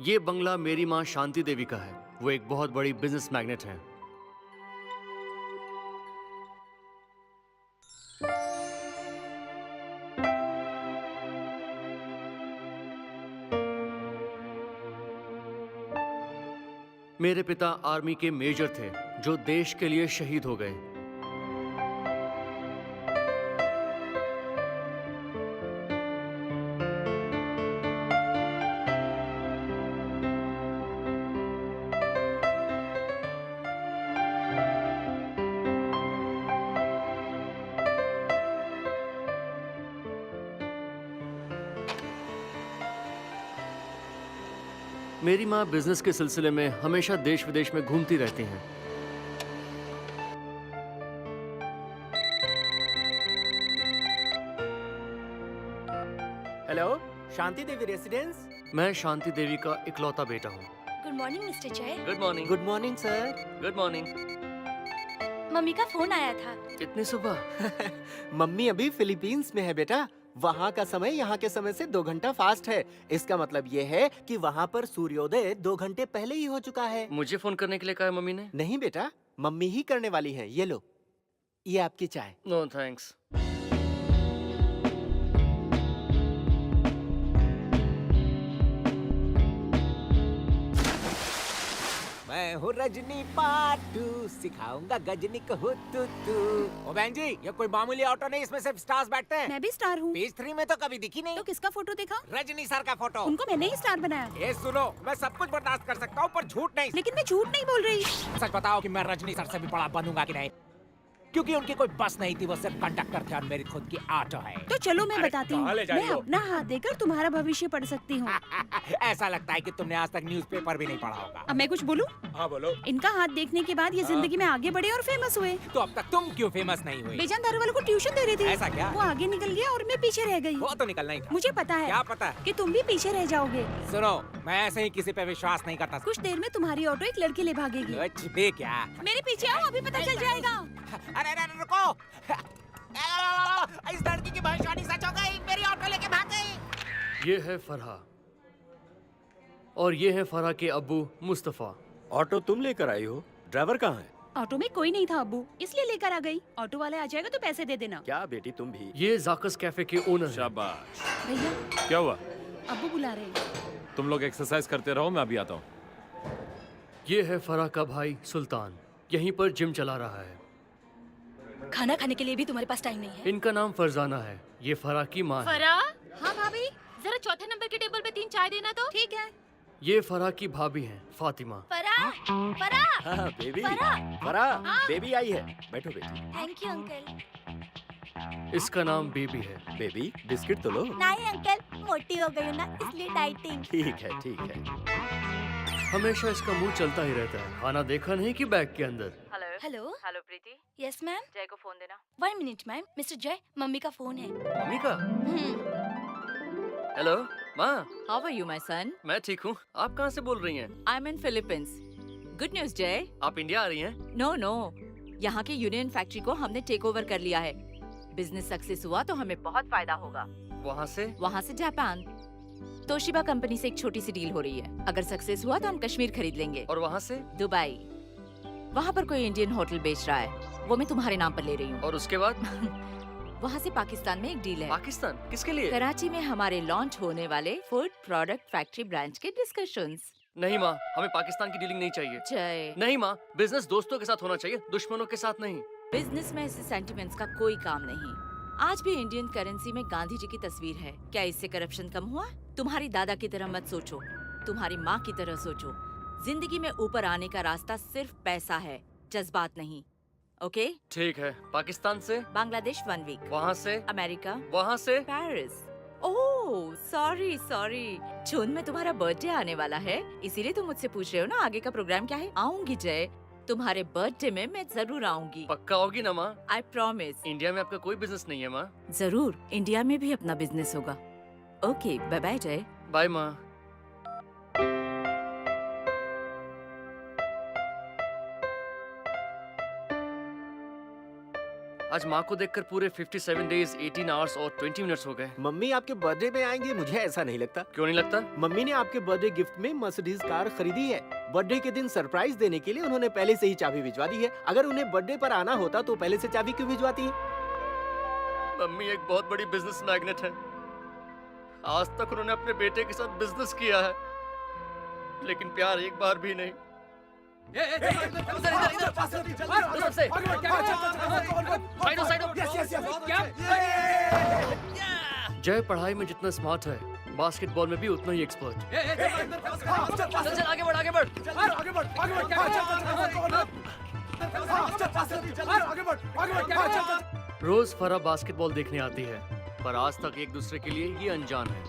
ये बंगला मेरी माँ शांति देवी का है। वो एक बहुत बड़ी बिजनेस मैग्नेट है। मेरे पिता आर्मी के मेजर थे जो देश के लिए शहीद हो गए। मेरी माँ बिजनेस के सिलसिले में हमेशा देश विदेश में घूमती रहती हैं। Hello, Shanti Devi residence. मैं शांति देवी का इकलौता बेटा हूँ। गुड मॉर्निंग मिस्टर जय। Good morning. Good morning sir. Good morning. Mummy का फोन आया था। इतनी सुबह? मम्मी अभी फिलीपींस में है बेटा। वहाँ का समय यहाँ के समय से 2 घंटा फास्ट है। इसका मतलब ये है कि वहाँ पर सूर्योदय 2 घंटे पहले ही हो चुका है। मुझे फोन करने के लिए कहा है मम्मी ने? नहीं बेटा, मम्मी ही करने वाली है। ये लो, ये आपकी चाय। No thanks. मैं हूँ रजनी पाटू, सिखाऊंगा गजनी को तू तू। ओ बहन जी, ये कोई मामूली ऑटो नहीं, इसमें सिर्फ स्टार्स बैठते हैं। मैं भी स्टार हूँ। पेज 3 में तो कभी दिखी नहीं। तो किसका फोटो देखा? रजनी सर का फोटो। उनको मैंने ही स्टार बनाया। ये सुनो, मैं सब कुछ बर्दाश्त कर सकता हूँ पर झूठ नहीं। लेकिन मैं झूठ नहीं बोल रही। सच बताओ कि मैं रजनी सर से भी बड़ा बनूंगा कि नहीं, क्योंकि उनकी कोई बस नहीं थी, वो सिर्फ कंडक्टर थे और मेरी खुद की ऑटो है। तो चलो मैं बताती हूँ। कहाँ ले जा रही मैं हो? अपना हाथ देकर तुम्हारा भविष्य पढ़ सकती हूँ। ऐसा लगता है कि तुमने आज तक न्यूज़पेपर भी नहीं पढ़ा होगा। अब मैं कुछ बोलूँ? हाँ बोलो। इनका हाथ देखने के बाद ये जिंदगी में आगे बढ़े और फेमस हुए। तो अब तक तुम क्यों फेमस नहीं हुई? बेजान दारू वालों को ट्यूशन दे रही थी। ऐसा क्या? वो आगे निकल गया और मैं पीछे रह गई। वो तो निकलना ही था। मुझे पता है क्या पता? कि तुम भी पीछे रह जाओगे। सुनो, मैं ऐसे ही किसी पे विश्वास नहीं करता। कुछ देर में तुम्हारी ऑटो एक लड़की ले भागेगी। कुछ भी क्या? मेरे पीछे आओ, अभी पता चल जाएगा। अरे अरे रुको, इस लड़की की भविष्यवाणी सच हो गई। मेरी ऑटो लेके भाग गई। ये है फरहा और ये है फरहा के अब्बू मुस्तफा। ऑटो तुम लेकर आई हो? ड्राइवर कहाँ है? ऑटो में कोई नहीं था अब्बू, इसलिए लेकर आ गई। ऑटो वाले आ जाएगा तो पैसे दे देना। क्या बेटी तुम भी? ये जाकस कैफे के ओनर हैं। शाबाश। भैया, क्या हुआ? अब्बू बुला रहे हैं। तुम लोग एक्सरसाइज करते रहो, मैं अभी आता हूँ। ये है फरहा का भाई सुल्तान, यहीं पर जिम चला रहा है। खाना खाने के लिए भी तुम्हारे पास टाइम नहीं है। इनका नाम फरजाना है। ये फरहा की माँ है। फरा, हाँ भाभी, जरा चौथे नंबर के टेबल पे 3 चाय देना तो। ठीक है। ये फरहा की भाभी हैं, फातिमा। फरा, फरा, हाँ बेबी। फरा। फरा, बेबी आई है। बैठो बेटी। Thank you uncle. इसका नाम बेबी है। बेबी बिस्किट तो लो। नहीं अंकल, मोटी हो गई हूँ ना, इसलिए डाइटिंग। ठीक है ठीक है। हमेशा इसका मुंह चलता ही रहता है। खाना देखा नहीं कि बैग के अंदर। Hello. Hello Preeti, yes ma'am. Jay को फोन देना। 1 minute ma'am. Mister Jay, mummy का फोन है। मम्मी का? हेलो माँ। How are you my son? मैं ठीक हूँ। आप कहाँ से बोल रही हैं? I am in Philippines. Good news Jay. आप इंडिया आ रही हैं? नो नो, यहाँ के यूनियन फैक्ट्री को हमने टेक ओवर कर लिया है। बिजनेस सक्सेस हुआ तो हमें बहुत फायदा होगा। वहाँ से? वहाँ से जापान। तोशिबा कंपनी से एक छोटी सी डील हो रही है। अगर सक्सेस हुआ तो हम कश्मीर खरीद लेंगे। और वहाँ से? दुबई। वहाँ पर कोई इंडियन होटल बेच रहा है, वो मैं तुम्हारे नाम पर ले रही हूँ। और उसके बाद? वहाँ से पाकिस्तान में एक डील है। पाकिस्तान? किसके लिए? कराची में हमारे लॉन्च होने वाले फूड प्रोडक्ट फैक्ट्री ब्रांच के डिस्कशंस। नहीं माँ, हमें पाकिस्तान की डीलिंग नहीं चाहिए। जय, नहीं माँ, बिजनेस दोस्तों के साथ होना चाहिए, दुश्मनों के साथ नहीं। बिजनेस में ऐसे सेंटिमेंट्स का कोई काम नहीं। आज भी इंडियन करेंसी में गांधी जी की तस्वीर है। क्या इससे करप्शन कम हुआ? तुम्हारी दादा की तरह मत सोचो, तुम्हारी माँ की तरह सोचो। जिंदगी में ऊपर आने का रास्ता सिर्फ पैसा है, जज्बात नहीं। ओके? ठीक है। पाकिस्तान से? बांग्लादेश 1 वीक। वहाँ से? अमेरिका। वहाँ से? पेरिस। ओह सॉरी सॉरी, जून में तुम्हारा बर्थडे आने वाला है, इसीलिए तुम मुझसे पूछ रहे हो ना आगे का प्रोग्राम क्या है। आऊंगी जय, तुम्हारे बर्थडे में मैं जरूर आऊंगी। पक्का होगी ना माँ? I promise. इंडिया में आपका कोई बिजनेस नहीं है माँ? जरूर, इंडिया में भी अपना बिजनेस होगा। ओके, बाय बाय जय। बाय माँ। आज माँ को देखकर पूरे 57 डेज 18 आवर्स और 20 मिनट्स हो गए। मम्मी आपके बर्थडे में आएंगे, मुझे ऐसा नहीं लगता। क्यों नहीं लगता? मम्मी ने आपके बर्थडे गिफ्ट में मर्सिडीज कार खरीदी है। बर्थडे के दिन सरप्राइज देने के लिए उन्होंने पहले से ही चाबी भिजवा दी है। अगर उन्हें बर्थडे पर आना होता तो पहले से चाबी क्यों भिजवाती? मम्मी एक बहुत बड़ी बिजनेस मैग्नेट है। आज तक उन्होंने अपने बेटे के साथ बिजनेस किया है, लेकिन प्यार एक बार भी नहीं। जय पढ़ाई में जितना स्मार्ट है, बास्केटबॉल में भी उतना ही एक्सपर्ट। चल आगे बढ़ आगे बढ़। रोज फरा बास्केटबॉल देखने आती है, पर आज तक एक दूसरे के लिए ये अनजान है।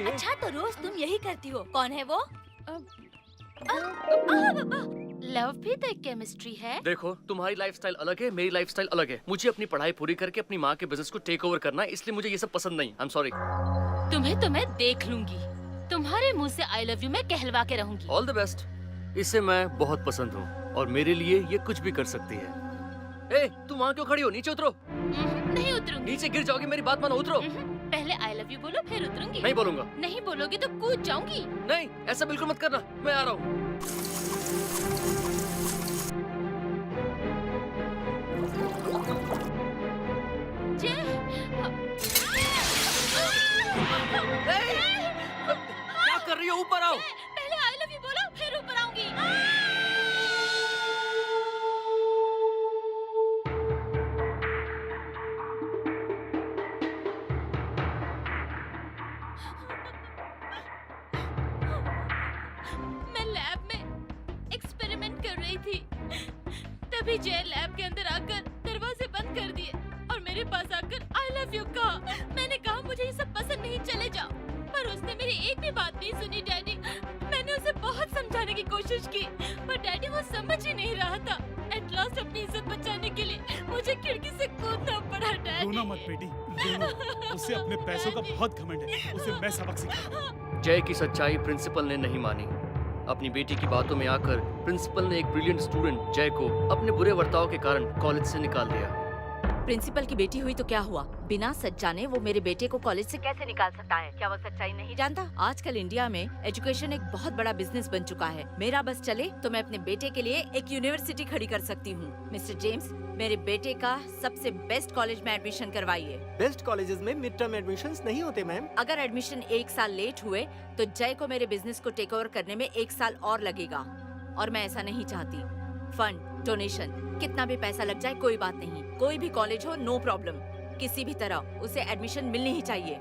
अच्छा तो रोज तुम यही करती हो। कौन है वो? लव भी तो एक केमिस्ट्री है। देखो, तुम्हारी लाइफस्टाइल अलग है, मेरी लाइफस्टाइल अलग है। मुझे अपनी पढ़ाई पूरी करके अपनी माँ के बिजनेस को टेक ओवर करना है, इसलिए मुझे ये सब पसंद नहीं। I am sorry. तुम्हें तो मैं देख लूंगी। तुम्हारे मुंह से आई लव यू मैं कहलवा के रहूंगी। All the best. इसे मैं बहुत पसंद हूँ और मेरे लिए ये कुछ भी कर सकती है। ए, तुम वहाँ क्यों खड़ी हो? नीचे उतरो। नहीं उतरूंगी। नीचे गिर जाओगी, मेरी बात मानो, उतरो। पहले आई लव यू बोलो, फिर उतरूंगी। नहीं बोलूंगा। नहीं बोलोगी तो कूद जाऊंगी। नहीं, ऐसा बिल्कुल मत करना, मैं आ रहा हूँ। क्या कर रही हो? ऊपर आओ। पहले आई लव यू बोलो, फिर ऊपर आऊंगी। मैं लैब में एक्सपेरिमेंट कर रही थी, तभी जय लैब के अंदर आकर दरवाजे बंद कर दिए और मेरे पास आकर आई लव यू कहा। मैंने कहा मुझे ये सब पसंद नहीं, चले जाओ, पर उसने मेरी एक भी बात नहीं सुनी डैडी। मैंने उसे बहुत समझाने की कोशिश की, पर डैडी वो समझ ही नहीं रहा था। एट लास्ट अपनी इज्जत बचाने के लिए मुझे खिड़की से कूदना पड़ा डैडी। रोना मत बेटी, रोना। उसे अपने पैसों का बहुत घमंड है, उसे मैं सबक सिखाऊंगा। जय की सच्चाई प्रिंसिपल ने नहीं मानी। अपनी बेटी की बातों में आकर प्रिंसिपल ने एक ब्रिलियंट स्टूडेंट जय को अपने बुरे बर्ताव के कारण कॉलेज से निकाल दिया। प्रिंसिपल की बेटी हुई तो क्या हुआ? बिना सच जाने वो मेरे बेटे को कॉलेज से कैसे निकाल सकता है? क्या वो सच्चाई नहीं जानता? आजकल इंडिया में एजुकेशन एक बहुत बड़ा बिजनेस बन चुका है। मेरा बस चले तो मैं अपने बेटे के लिए एक यूनिवर्सिटी खड़ी कर सकती हूँ। मिस्टर जेम्स, मेरे बेटे का सबसे बेस्ट कॉलेज में एडमिशन करवाइए। बेस्ट कॉलेजेस में मिड टर्म एडमिशंस नहीं होते मैम। अगर एडमिशन 1 साल लेट हुए तो जय को मेरे बिजनेस को टेक ओवर करने में 1 साल और लगेगा, और मैं ऐसा नहीं चाहती। फंड, डोनेशन, कितना भी पैसा लग जाए कोई बात नहीं। कोई भी कॉलेज हो, नो प्रॉब्लम। किसी भी तरह उसे एडमिशन मिलनी ही चाहिए।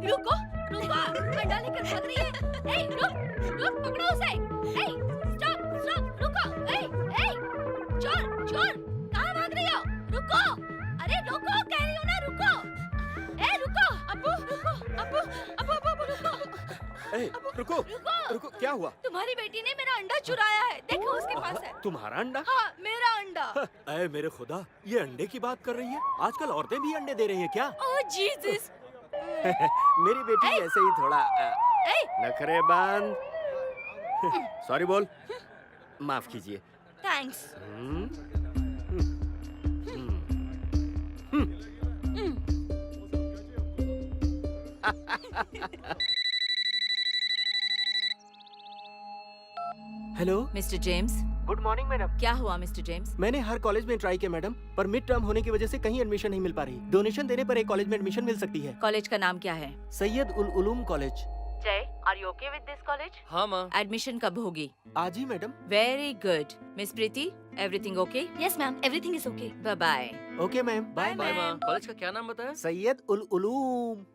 रुको, रुको, अंडा लेकर भाग रही है। ए, रुक, पकड़ो उसे। ए, स्टॉप, रुको। ए, चोर, कहाँ भाग रही हो? रुको, अरे रुको, कह रही हो ना, रुको। ए, रुको, अब्बू, रुको। ए, रुको, क्या हुआ? तुम्हारी बेटी ने मेरा अंडा चुराया है, देखो उसके पास है। तुम्हारा अंडा? हाँ, मेरा अंडा। अरे मेरे खुदा, ये अंडे की बात कर रही है? आजकल औरतें भी अंडे दे रही हैं क्या? ओह जीसस। मेरी बेटी ऐसे ही थोड़ा नखरेबान। सॉरी बोल। माफ कीजिए। Thanks. Hello mister James. Good morning madam. क्या हुआ मिस्टर जेम्स? मैंने हर कॉलेज में ट्राई किया मैडम, पर मिड टर्म होने की वजह से कहीं एडमिशन नहीं मिल पा रही। डोनेशन देने पर एक कॉलेज में एडमिशन मिल सकती है। कॉलेज का नाम क्या है? Syed ul Uloom college. Jay, are you okay with this college? हाँ माँ। एडमिशन कब होगी? आज ही madam. Very good. Miss Preeti, everything okay? Yes ma'am, everything is okay. Bye bye. Okay ma'am, bye bye माँ। कॉलेज का क्या नाम बताया? सैयद उल उलूम।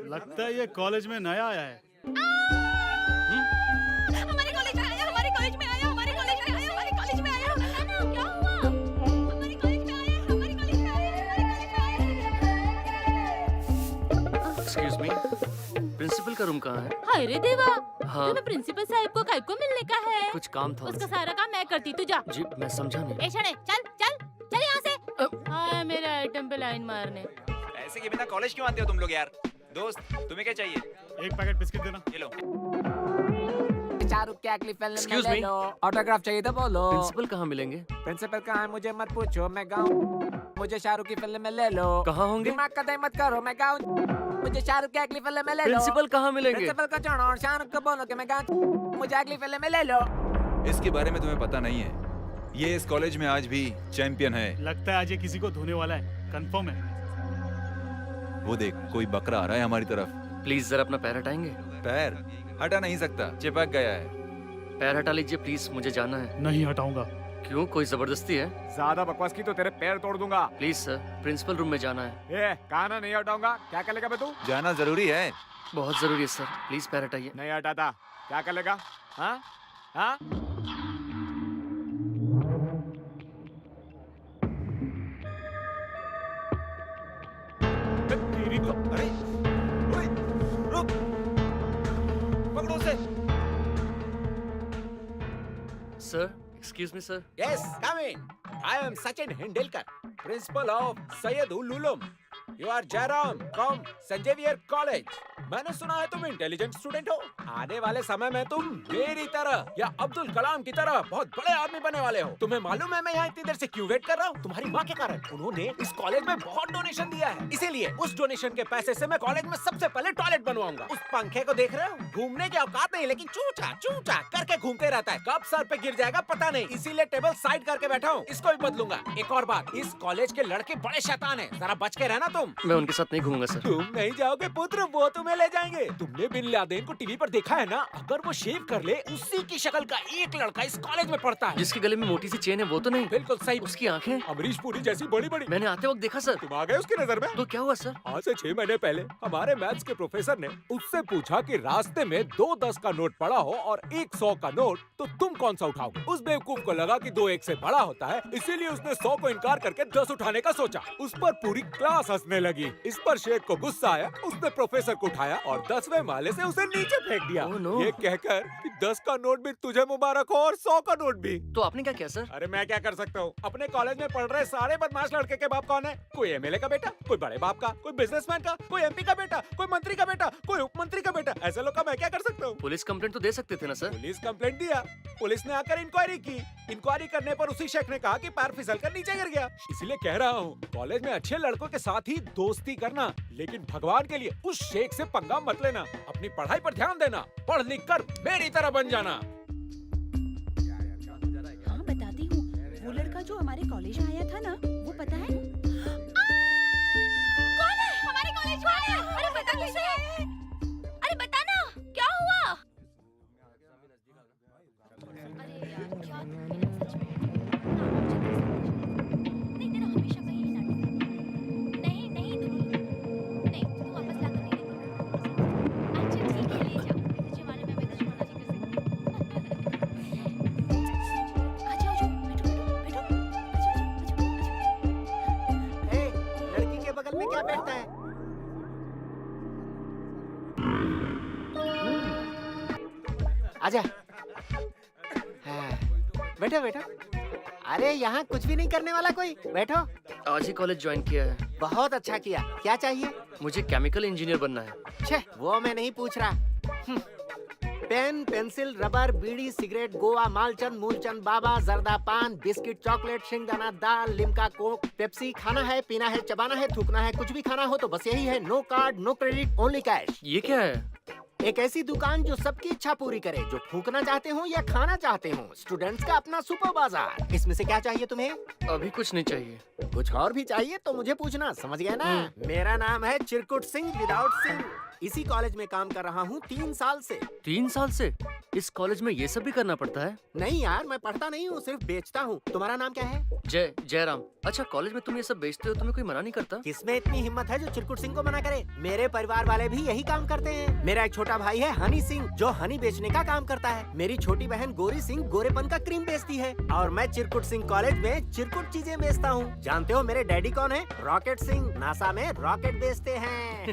लगता है ये कॉलेज में नया आया है। हमारे कॉलेज में आया, हमारे कॉलेज में आया, हमारे कॉलेज में आया, हमारे कॉलेज में आया। क्या एक्सक्यूज मी, प्रिंसिपल का रूम कहाँ है? हाय रे देवा, हाँ तुम्हें प्रिंसिपल साहब को काय को मिलने का है? कुछ काम था उसका उनसे। सारा काम मैं करती, तू जा। जी मैं समझा नहीं। ए शणे, चल चल चल यहाँ से। हाँ मेरे आइटम पे लाइन मारने। ऐसे के बिना कॉलेज क्यों आते हो तुम लोग यार? दोस्त तुम्हें क्या चाहिए? एक पैकेट बिस्किट देना। ये लो। शाहरुख के अगली फिल्म में Excuse ले me? लो। ऑटोग्राफ चाहिए तो बोलो। प्रिंसिपल कहाँ मिलेंगे? प्रिंसिपल कहाँ है मुझे मत पूछो, मैं गाऊं। मुझे शाहरुख की फिल्म में ले लो। कहाँ होंगे? दिमाग का दही मत करो, मैं गाऊं। मुझे शाहरुख की अगली फिल्म में ले लो। प्रिंसिपल कहाँ मिलेंगे? प्रिंसिपल को छोड़ो और शाहरुख को बोलो कि मैं गाऊं। मुझे अगली फिल्म में ले लो। इसके बारे में तुम्हें पता नहीं है, ये इस कॉलेज में आज भी चैंपियन है। लगता है आज ये किसी को धोने वाला है, कंफर्म है। वो देख, कोई बकरा आ रहा है हमारी तरफ। प्लीज जरा अपना पैर हटाएंगे? पैर हटा नहीं सकता, चिपक गया है। पैर हटा लीजिए प्लीज, मुझे जाना है। नहीं हटाऊंगा। क्यों, कोई जबरदस्ती है? ज्यादा बकवास की तो तेरे पैर तोड़ दूंगा। प्लीज सर, प्रिंसिपल रूम में जाना है। ए, काना नहीं हटाऊंगा। क्या कर लेगा बे तू? जाना जरूरी है। बहुत जरूरी है सर, प्लीज पैर हटाइए। नहीं हटाता, क्या कर लेगा? हाँ हाँ? तेरी तो, अरे, ओए, रुक, पकड़ो उसे। Sir, excuse me sir. Yes, come in. I am Sachin Hindilkar, principal of Syed ul Ulum. You are Jairam from St. Xavier College. मैंने सुना है तुम इंटेलिजेंट स्टूडेंट हो। आने वाले समय में तुम मेरी तरह या अब्दुल कलाम की तरह बहुत बड़े आदमी बनने वाले हो। तुम्हें मालूम है मैं यहाँ इतनी देर से क्यों वेट कर रहा हूँ? तुम्हारी माँ के कारण। उन्होंने इस कॉलेज में बहुत डोनेशन दिया है, इसीलिए उस डोनेशन के पैसे से मैं कॉलेज में सबसे पहले टॉयलेट बनवाऊंगा। उस पंखे को देख रहे हो? घूमने की औकात नहीं, लेकिन चूचा चूचा करके घूमते रहता है। कब सर पे गिर जाएगा पता नहीं, इसीलिए टेबल साइड करके बैठा हूँ। इसको भी बदलूंगा। एक और बात, इस कॉलेज के लड़के बड़े शैतान हैं, जरा बच के रहना तुम। मैं उनके साथ नहीं घूमूंगा सर। तुम नहीं जाओगे पुत्र, वो तुम्हें ले जाएंगे। तुमने बिन लादेन को टीवी पर देखा है ना? अगर वो शेव कर ले, उसी की शक्ल का एक लड़का इस कॉलेज में पढ़ता है। जिसके गले में मोटी सी चेन है वो तो नहीं? बिल्कुल सही। उसकी आंखें अमरीश पुरी जैसी बड़ी बड़ी। मैंने आते वक्त देखा सर। तुम आ गए उसकी नजर में? तो क्या हुआ सर? आज से 6 महीने पहले हमारे मैथ्स के प्रोफेसर ने उससे पूछा कि रास्ते में 2 10 का नोट पड़ा हो और 1 100 का नोट, तो तुम कौन सा उठाओगे? उस बेवकूफ को लगा कि 2 1 से बड़ा होता है, इसीलिए उसने 100 को इनकार करके 10 उठाने का सोचा। उस पर पूरी क्लास हंसने लगी। इस पर शेख को गुस्सा आया, उसने प्रोफेसर को उठाया और 10वें माले से उसे नीचे फेंक दिया। Oh, no. ये कहकर कि 10 का नोट भी तुझे मुबारक हो और 100 का नोट भी। तो आपने क्या किया सर? अरे मैं क्या कर सकता हूँ? अपने कॉलेज में पढ़ रहे सारे बदमाश लड़के के बाप कौन है? कोई एमएलए का बेटा, कोई बड़े बाप का, कोई बिजनेसमैन का, कोई एमपी का बेटा, कोई मंत्री का बेटा, कोई उपमंत्री का बेटा। ऐसे लोग का मैं क्या कर सकता हूँ? पुलिस कंप्लेंट तो दे सकते थे ना सर? पुलिस कंप्लेंट दिया, पुलिस ने आकर इंक्वायरी की। इंक्वायरी करने पर उसी शेख ने कहा कि पैर फिसल कर नीचे गिर गया। इसीलिए कह रहा हूँ, कॉलेज में अच्छे लड़कों के साथ ही दोस्ती करना, लेकिन भगवान के लिए उस शेख से पंगा मत लेना। अपनी पढ़ाई पर ध्यान देना, पढ़ लिख कर मेरी तरह बन जाना। हाँ बताती हूँ, वो लड़का जो हमारे कॉलेज में आया था ना, वो पता है? कौन है? हमारे कॉलेज कौन है? अरे बता किसे? अरे बता ना, क्या हुआ? अरे यार क्या सच में नहीं तेरा हमेशा का यही नाटक है। नहीं नहीं तू वापस ला कर नहीं लेती। अच्छा ठीक है ले जा, तुझे मालूम है मैं तो छोड़ना नहीं कर सकती। अच्छा अच्छा बैठो बैठो बैठो। अच्छा ए, लड़की के बगल में क्या बैठता है? आजा। हाँ, बैठो बैठो। अरे यहाँ कुछ भी नहीं करने वाला कोई, बैठो। आज ही कॉलेज ज्वाइन किया है। बहुत अच्छा किया। क्या चाहिए? मुझे केमिकल इंजीनियर बनना है। छे, वो मैं नहीं पूछ रहा। पेन, पेंसिल, रबर, बीड़ी, सिगरेट, गोवा, मालचंद, मूलचंद, बाबा, जर्दा, पान, बिस्किट, चॉकलेट, शिंगदाना, दाल, लिमका, कोक, पेप्सी। खाना है, पीना है, चबाना है, थूकना है, कुछ भी खाना हो तो बस यही है। No card, no credit, only cash. ये क्या है? एक ऐसी दुकान जो सबकी इच्छा पूरी करे, जो फूकना चाहते हो या खाना चाहते हो। स्टूडेंट्स का अपना सुपर बाजार। इसमें से क्या चाहिए तुम्हें? अभी कुछ नहीं चाहिए। कुछ और भी चाहिए तो मुझे पूछना, समझ गया ना? मेरा नाम है चिरकुट सिंह विदाउट सिंह। इसी कॉलेज में काम कर रहा हूँ 3 साल से। 3 साल से? इस कॉलेज में ये सब भी करना पड़ता है? नहीं यार, मैं पढ़ता नहीं हूँ, सिर्फ बेचता हूँ। तुम्हारा नाम क्या है? जयराम। अच्छा, कॉलेज में तुम ये सब बेचते हो, तुम्हें कोई मना नहीं करता? किसमें इतनी हिम्मत है जो चिरकुट सिंह को मना करे? मेरे परिवार वाले भी यही काम करते हैं। मेरा एक छोटा मेरा भाई है हनी सिंह, जो हनी बेचने का काम करता है। मेरी छोटी बहन गोरी सिंह गोरेपन का क्रीम बेचती है। और मैं चिरकुट सिंह कॉलेज में चिरकुट चीजें बेचता हूँ। जानते हो मेरे डैडी कौन है? रॉकेट सिंह, नासा में रॉकेट बेचते हैं।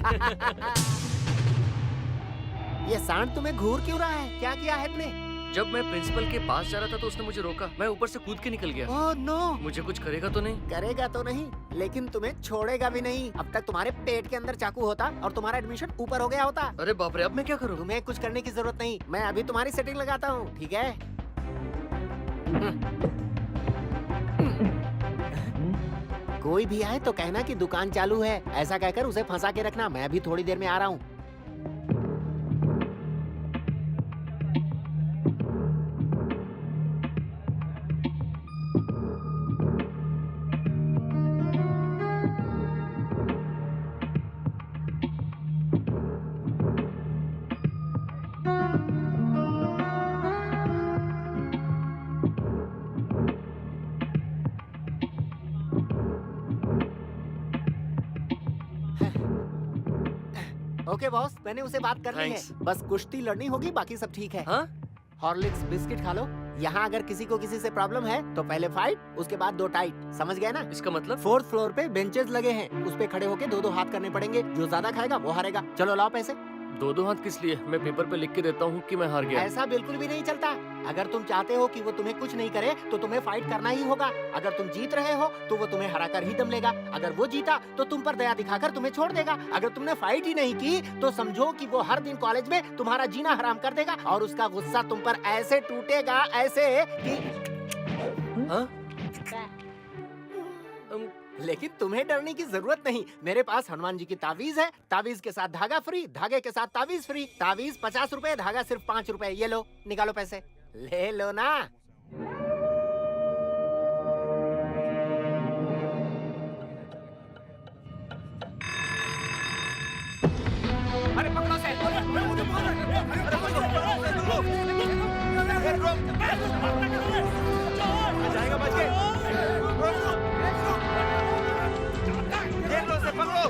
ये सांड तुम्हें घूर क्यों रहा है? क्या किया है तुमने? जब मैं प्रिंसिपल के पास जा रहा था तो उसने मुझे रोका। मैं ऊपर से कूद के निकल गया। Oh no! मुझे कुछ करेगा तो नहीं? करेगा तो नहीं, लेकिन तुम्हें छोड़ेगा भी नहीं। अब तक तुम्हारे पेट के अंदर चाकू होता और तुम्हारा एडमिशन ऊपर हो गया होता। अरे बाप रे, अब मैं क्या करूँ? तुम्हें कुछ करने की जरूरत नहीं, मैं अभी तुम्हारी सेटिंग लगाता हूँ, ठीक है? कोई भी आए तो कहना कि दुकान चालू है, ऐसा कहकर उसे फंसा के रखना। मैं अभी थोड़ी देर में आ रहा हूँ। ओके बॉस, मैंने उसे बात कर ली है। Thanks. बस कुश्ती लड़नी होगी, बाकी सब ठीक है। हाँ? हॉर्लिक्स बिस्किट खा लो। यहाँ अगर किसी को किसी से प्रॉब्लम है तो पहले फाइट, उसके बाद 2 टाइट। समझ गया ना? इसका मतलब? 4th फ्लोर पे बेंचेस लगे हैं, उस पे खड़े होके 2-2 हाथ करने पड़ेंगे। जो ज्यादा खाएगा वो हारेगा। चलो लाओ पैसे। 2-2 हाथ किस लिए? मैं पेपर पे लिख के देता हूँ कि मैं हार गया। ऐसा बिल्कुल भी नहीं चलता। अगर तुम चाहते हो कि वो तुम्हें कुछ नहीं करे तो तुम्हें फाइट करना ही होगा। अगर तुम जीत रहे हो तो वो तुम्हें हरा कर ही दम लेगा। अगर वो जीता तो तुम पर दया दिखाकर तुम्हें छोड़ देगा। अगर तुमने फाइट ही नहीं की तो समझो कि वो हर दिन कॉलेज में तुम्हारा जीना हराम कर देगा और उसका गुस्सा तुम पर ऐसे टूटेगा, ऐसे कि हाँ? लेकिन तुम्हें डरने की जरूरत नहीं। मेरे पास हनुमान जी की तावीज है। तावीज के साथ धागा फ्री, धागे के साथ तावीज फ्री। तावीज 50 रुपए, धागा सिर्फ 5 रुपए। ये लो, निकालो पैसे। ले लो ना। अरे पकड़ो से! जाएगा बच के! देख लो से, पकड़ो!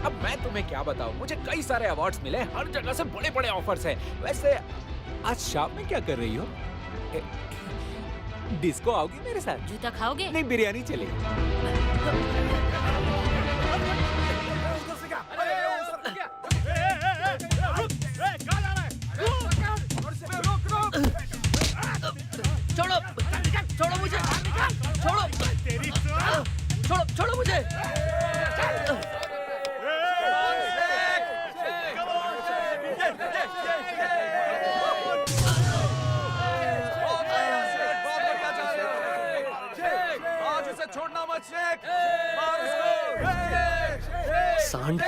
अब मैं तुम्हें क्या बताऊं, मुझे कई सारे अवार्ड्स मिले, हर जगह से बड़े बड़े ऑफर्स हैं। वैसे आज शाम में क्या कर रही हो? डिस्को आओगी मेरे साथ? जूता खाओगे? नहीं, बिरयानी चलेगी। छोड़ो, छोड़ो मुझे, छोड़ो, छोड़ो, छोड़ो मुझे। आज उसे छोड़ना मत, शेख। मार उसको। सांड।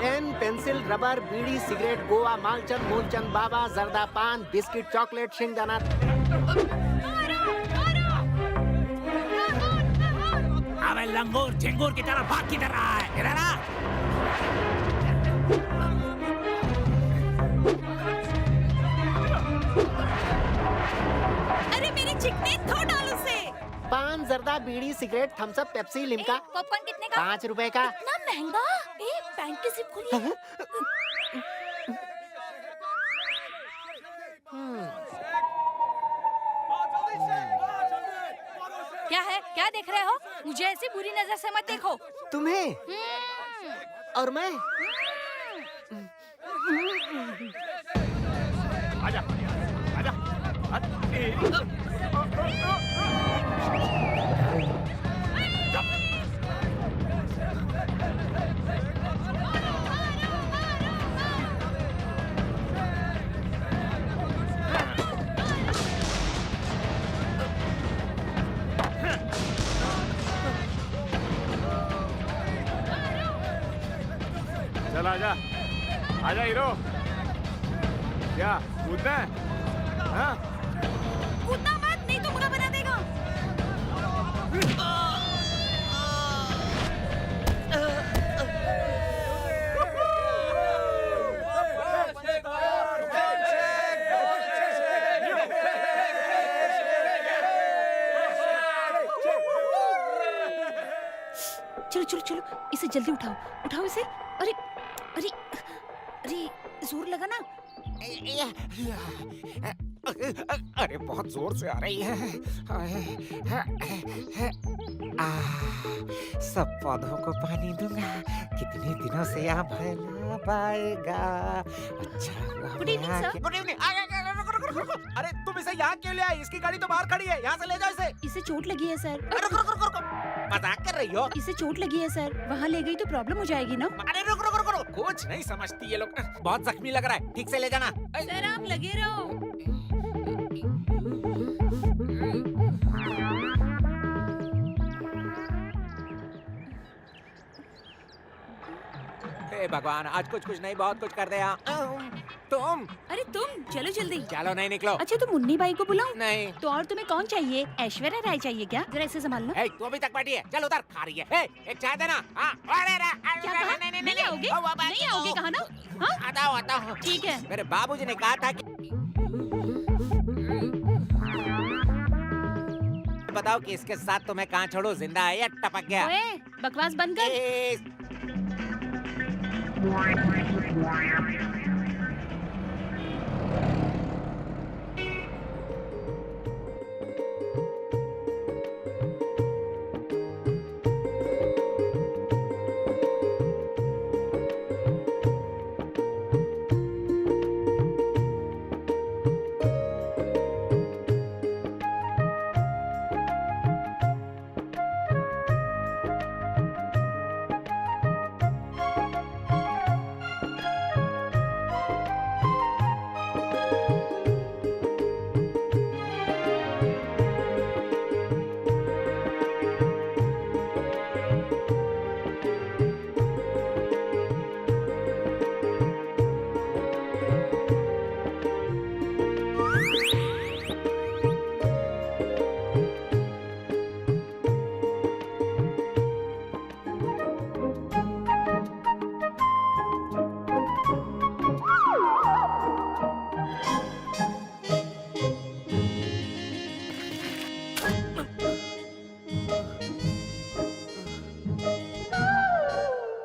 पेन, पेंसिल, रबर, बीड़ी, सिगरेट, गोवा, मालचंद, मूलचंद, बाबा, जर्दा पान, बिस्किट, चॉकलेट, शिंगदाना। अबे लंगूर झिंगूर की तरह भाग किधर रहा है? इधर आ! अरे मेरी चिकनी थो डाल उसे। पान, जर्दा, bidi, cigarette, Thums Up, Pepsi, Limca. Popcorn कितने का? 5 रुपए का। इतना महंगा? पैंट की जिप खुली। क्या है? क्या देख रहे हो? मुझे ऐसी बुरी नजर से मत देखो। तुम्हें और मैं आजा आजा चल आजा आजा हीरो क्या कूदना है हाँ? कूदना मत, नहीं तो मुर्गा बना देगा। चलो चलो चलो, इसे जल्दी उठाओ, उठाओ इसे। अरे अरे अरे, जोर लगा ना। अरे बहुत जोर से आ रही है। सब पौधों को पानी दूंगा, कितने दिनों से यहाँ फैला पाएगा। अच्छा good evening sir. Good evening. अरे तुम इसे यहाँ क्यों ले आई? इसकी गाड़ी तो बाहर खड़ी है, यहाँ से ले जाओ इसे। इसे चोट लगी है सर। रुक रुक रुक रुक, मजाक कर रही हो? इसे चोट लगी है सर, वहाँ ले गई तो प्रॉब्लम हो जाएगी ना। अरे रुक रुक रुक रुक, कुछ नहीं समझती ये लोग। बहुत जख्मी लग रहा है, ठीक से ले जाना। सर आप लगे रहो। हे भगवान, आज कुछ कुछ नहीं बहुत कुछ कर दिया। तुम अरे तुम चलो जल्दी। चलो नहीं निकलो। अच्छा तो मुन्नी बाई को बुलाऊं? नहीं। तो और तुम्हें कौन चाहिए? ऐश्वर्या राय चाहिए क्या? जरा इसे संभालना। ए, तू अभी तक बैठी है, चल उधर खा रही है। ए, एक चाय देना। हाँ, अरे क्या कहा? नहीं आओगे? नहीं आओगे कहा ना? हाँ? आता हूँ। ठीक है। मेरे बाबूजी ने कहा था कि बताओ कि इसके साथ तुम्हें कहाँ छोड़ू, जिंदा है या टपक गया? ओए, बकवास बंद कर।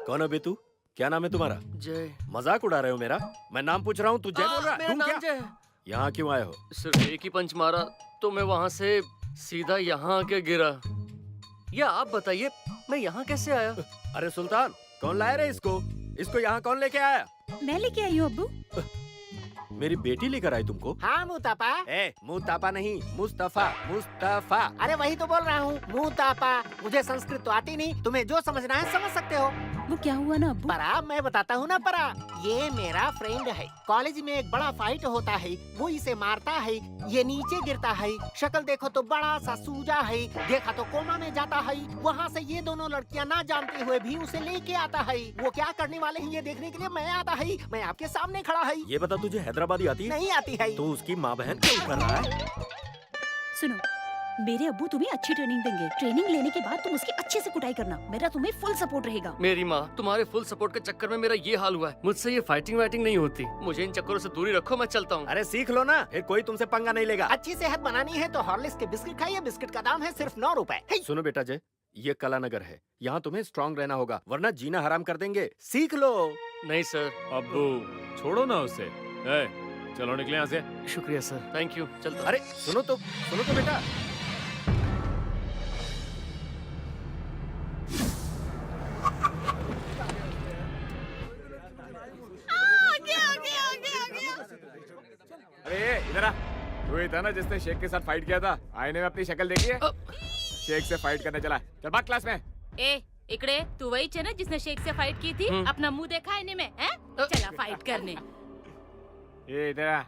कौन है बे तू? क्या नाम है तुम्हारा? जय। मजाक उड़ा रहे हो मेरा? मैं नाम पूछ रहा हूँ, तू जय बोल रहा है? मेरा तू नाम क्या? जय। यहाँ क्यों आए हो? सिर्फ एक ही पंच मारा तो मैं वहाँ से सीधा यहाँ आके गिरा। या आप बताइए मैं यहाँ कैसे आया? अरे सुल्तान, कौन लाया रे इसको? इसको यहाँ कौन लेके आया? मैं लेके आई हूँ अब्बू। मेरी बेटी लेकर आई तुमको? हाँ मुतापा। ए, मुतापा नहीं, मुस्तफा, मुस्तफा। अरे वही तो बोल रहा हूँ, मुतापा। मुझे संस्कृत तो आती नहीं, तुम्हें जो समझना है समझ सकते हो। वो क्या हुआ ना अब्बू? परा, मैं बताता हूँ ना परा। ये मेरा फ्रेंड है। कॉलेज में एक बड़ा फाइट होता है, वो इसे मारता है, ये नीचे गिरता है। शक्ल देखो तो बड़ा सा सूजा है, देखा तो कोमा में जाता है। वहाँ से ये दोनों लड़कियाँ ना जानते हुए भी उसे लेके आता है। वो क्या करने वाले हैं ये देखने के लिए मैं आता है। मैं आपके सामने खड़ा है। ये बता, तुझे हैदराबादी आती है? नहीं आती है। तो उसकी माँ बहन क्यों कर रहा है? सुनो, मेरे अब्बू तुम्हें अच्छी ट्रेनिंग देंगे। ट्रेनिंग लेने के बाद तुम उसकी अच्छे से कुटाई करना। मेरा तुम्हें फुल सपोर्ट रहेगा। मेरी माँ, तुम्हारे फुल सपोर्ट के चक्कर में मेरा ये हाल हुआ है। मुझसे ये फाइटिंग वाइटिंग नहीं होती। मुझे इन चक्करों से दूरी रखो, मैं चलता हूँ। अरे सीख लो ना, फिर कोई तुमसे पंगा नहीं लेगा। अच्छी सेहत बनानी है तो हॉर्लिक्स के बिस्किट खाइए। बिस्किट का दाम है सिर्फ 9 रुपए। सुनो बेटा जय, ये कलानगर है, यहाँ तुम्हें स्ट्रांग रहना होगा, वरना जीना हराम कर देंगे। सीख लो। नहीं सर। अब्बू छोड़ो ना उसे। चलो निकले यहाँ से। शुक्रिया सर, थैंक यू। चलता। अरे सुनो तो बेटा। अरे इधर आ। तू ही था ना जिसने शेख के साथ फाइट किया था? आईने में अपनी शक्ल देखी है? शेख से फाइट करने चला। चल भाग क्लास में। ए इकडे तू वही है ना जिसने शेख से फाइट की थी? अपना मुंह देखा आईने में हैं? चला फाइट करने। ये इधर आ।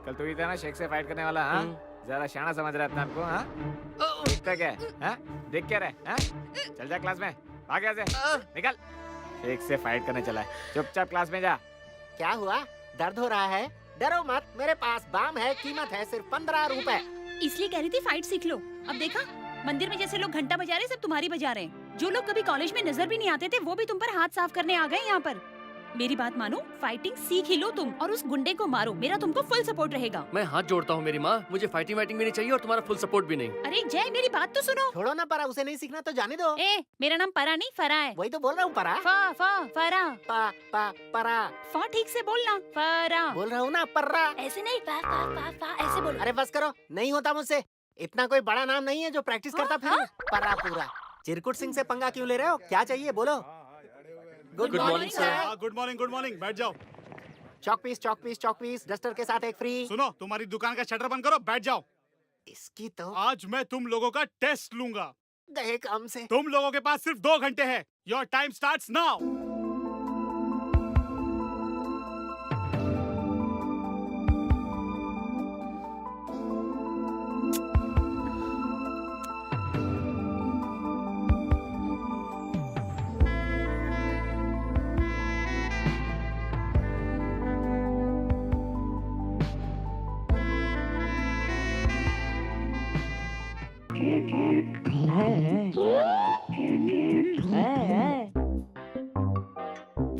कल तू ही था ना शेख से फाइट करने वाला, हाँ? ज्यादा शाना समझ रहा है अपने आपको, हाँ? देखता क्या है, हाँ? देख क्या रहे, हाँ? चल जा क्लास में, भाग यहाँ से, निकल। शेख से फाइट करने चला है, चुपचाप क्लास में जा। क्या हुआ? दर्द हो रहा है? डरो मत, मेरे पास बाम है, कीमत है सिर्फ 15 रुपए। इसलिए कह रही थी फाइट सीख लो। अब देखा, मंदिर में जैसे लोग घंटा बजा रहे सब तुम्हारी बजा रहे हैं। जो लोग कभी कॉलेज में नजर भी नहीं आते थे वो भी तुम पर हाथ साफ करने आ गए यहाँ पर। मेरी बात मानो, फाइटिंग सीख ही लो तुम और उस गुंडे को मारो। मेरा तुमको फुल सपोर्ट रहेगा। मैं हाथ जोड़ता हूँ मेरी माँ, मुझे फाइटिंग वाइटिंग भी नहीं चाहिए और तुम्हारा फुल सपोर्ट भी नहीं। अरे जय, मेरी बात तो सुनो। छोड़ो ना परा, उसे नहीं सीखना तो जाने दो। ए, मेरा नाम परा नहीं फरा है। वही तो बोल रहा हूँ परा। फरा। परा। फा ठीक से बोलना, फरा। बोल रहा हूँ ना पर्रा। ऐसे नहीं, फा ऐसे बोलो। अरे बस करो, नहीं होता मुझसे। इतना कोई बड़ा नाम नहीं है जो प्रैक्टिस करता फिर। परा पूरा। चिरकुट सिंह से पंगा क्यों ले रहे हो? क्या चाहिए बोलो। Good morning sir. Good morning, बैठ जाओ। चॉक पीस, डस्टर के साथ एक फ्री। सुनो, तुम्हारी दुकान का शटर बंद करो, बैठ जाओ। इसकी तो आज मैं तुम लोगों का टेस्ट लूंगा। गए काम से। तुम लोगों के पास सिर्फ 2 घंटे हैं। Your time starts now.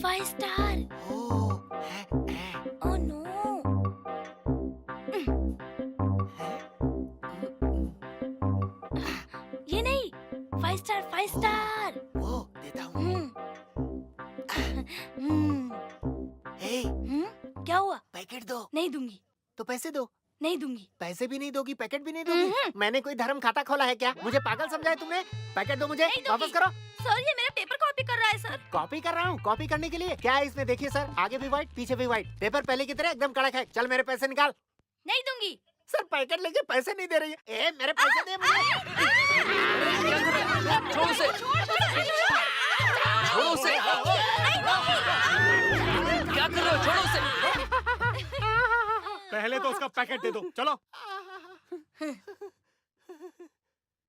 Five star. Oh no. ये नहीं, 5 star. वो देता हूँ। क्या हुआ? पैकेट दो। नहीं दूंगी। तो पैसे दो। नहीं दूंगी। पैसे भी नहीं दोगी, पैकेट भी नहीं दोगी? मैंने कोई धर्म खाता खोला है क्या? मुझे पागल समझा है तुमने? पैकेट दो मुझे, वापस करो। सर ये मेरा पेपर कॉपी कर रहा है सर। कॉपी कर रहा हूँ। कॉपी करने के लिए क्या है इसमें? देखिए सर, आगे भी व्हाइट पीछे भी व्हाइट। पेपर पहले की तरह एकदम कड़क है। चल मेरे पैसे निकाल। नहीं दूंगी। सर पैकेट लेके पैसे नहीं दे रही है। ए, मेरे पैसे दे मुझे। छोड़ो उसे। छोड़ो उसे। क्या कर रहे हो? छोड़ो उसे। पहले तो उसका पैकेट दे दो, चलो।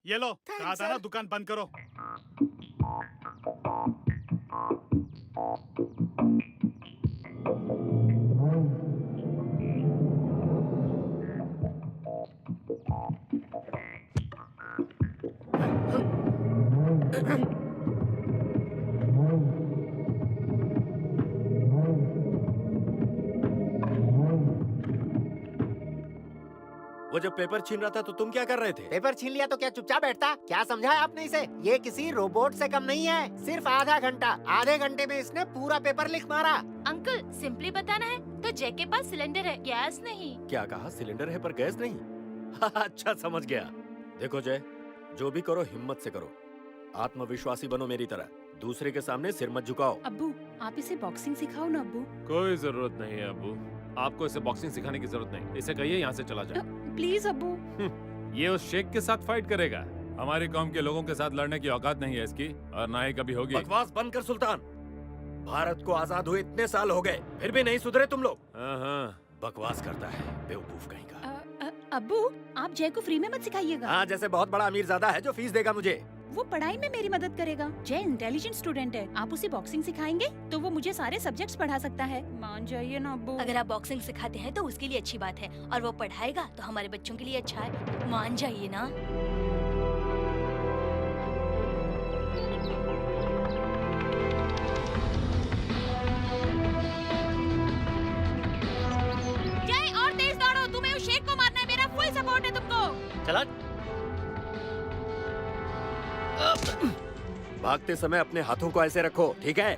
ये लो, कहा था ना दुकान बंद करो। वो जब पेपर छीन रहा था तो तुम क्या कर रहे थे? पेपर छीन लिया तो क्या चुपचाप बैठता? क्या समझा है आपने इसे? ये किसी रोबोट से कम नहीं है। सिर्फ आधा घंटा, आधे घंटे में इसने पूरा पेपर लिख मारा। अंकल सिंपली बताना है तो जय के पास सिलेंडर है, गैस नहीं। क्या कहा? सिलेंडर है पर गैस नहीं? अच्छा समझ गया। देखो जय, जो भी करो हिम्मत से करो। आत्मविश्वासी बनो मेरी तरह। दूसरे के सामने सिर मत झुकाओ। अब्बू, आप इसे बॉक्सिंग सिखाओ ना अब्बू। कोई जरूरत नहीं है अब्बू, आपको इसे बॉक्सिंग सिखाने की जरूरत नहीं। इसे कहिए यहाँ से चला जाए। प्लीज अब्बू। ये उस शेख के साथ फाइट करेगा। हमारी कौम के लोगों के साथ लड़ने की औकात नहीं है इसकी, और ना ही कभी होगी। बकवास बंद कर सुल्तान। भारत को आजाद हुए इतने साल हो गए, फिर भी नहीं सुधरे तुम लोग। बकवास करता है बेवकूफ कहीं का। अब्बू, आप जय को फ्री में मत सिखाइएगा। हाँ, जैसे बहुत बड़ा अमीरजादा है जो फीस देगा मुझे। वो पढ़ाई में मेरी मदद करेगा। जय इंटेलिजेंट स्टूडेंट है। आप उसे बॉक्सिंग सिखाएंगे तो वो मुझे सारे सब्जेक्ट्स पढ़ा सकता है। मान जाइए ना अब्बू। अगर आप बॉक्सिंग सिखाते हैं तो उसके लिए अच्छी बात है, और वो पढ़ाएगा तो हमारे बच्चों के लिए अच्छा है। मान जाइए ना। जय और तेज दौड़ो, तुम्हें उस शेख को मारना है। मेरा फुल सपोर्ट है तुमको। चला। भागते समय अपने हाथों को ऐसे रखो, ठीक है?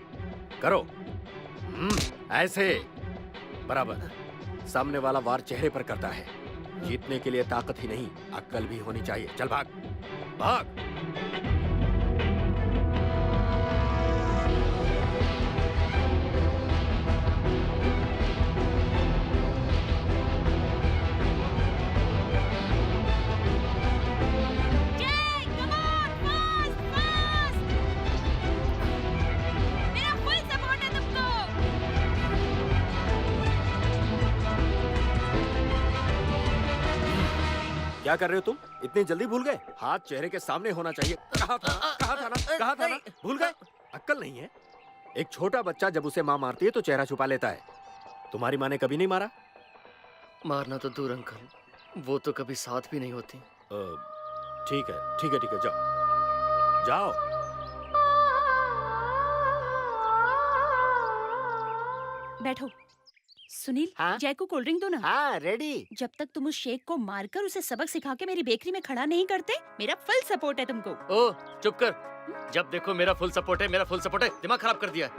करो। ऐसे बराबर। सामने वाला वार चेहरे पर करता है। जीतने के लिए ताकत ही नहीं, अक्ल भी होनी चाहिए। चल भाग, भाग। क्या कर रहे हो तुम? इतनी जल्दी भूल गए? हाथ चेहरे के सामने होना चाहिए। कहा था ना? भूल गए? अक्ल नहीं है? एक छोटा बच्चा जब उसे माँ मारती है तो चेहरा छुपा लेता है। तुम्हारी माँ ने कभी नहीं मारा? मारना तो दूर अंकल, वो तो कभी साथ भी नहीं होती। ठीक है, जाओ। बैठो। सुनील, हाँ? जय को कोल्ड ड्रिंक दो ना। हाँ रेडी। जब तक तुम उस शेख को मारकर उसे सबक सिखा के मेरी बेकरी में खड़ा नहीं करते, मेरा फुल सपोर्ट है तुमको। ओ चुप कर, जब देखो मेरा फुल सपोर्ट है, मेरा फुल सपोर्ट है, दिमाग खराब कर दिया है।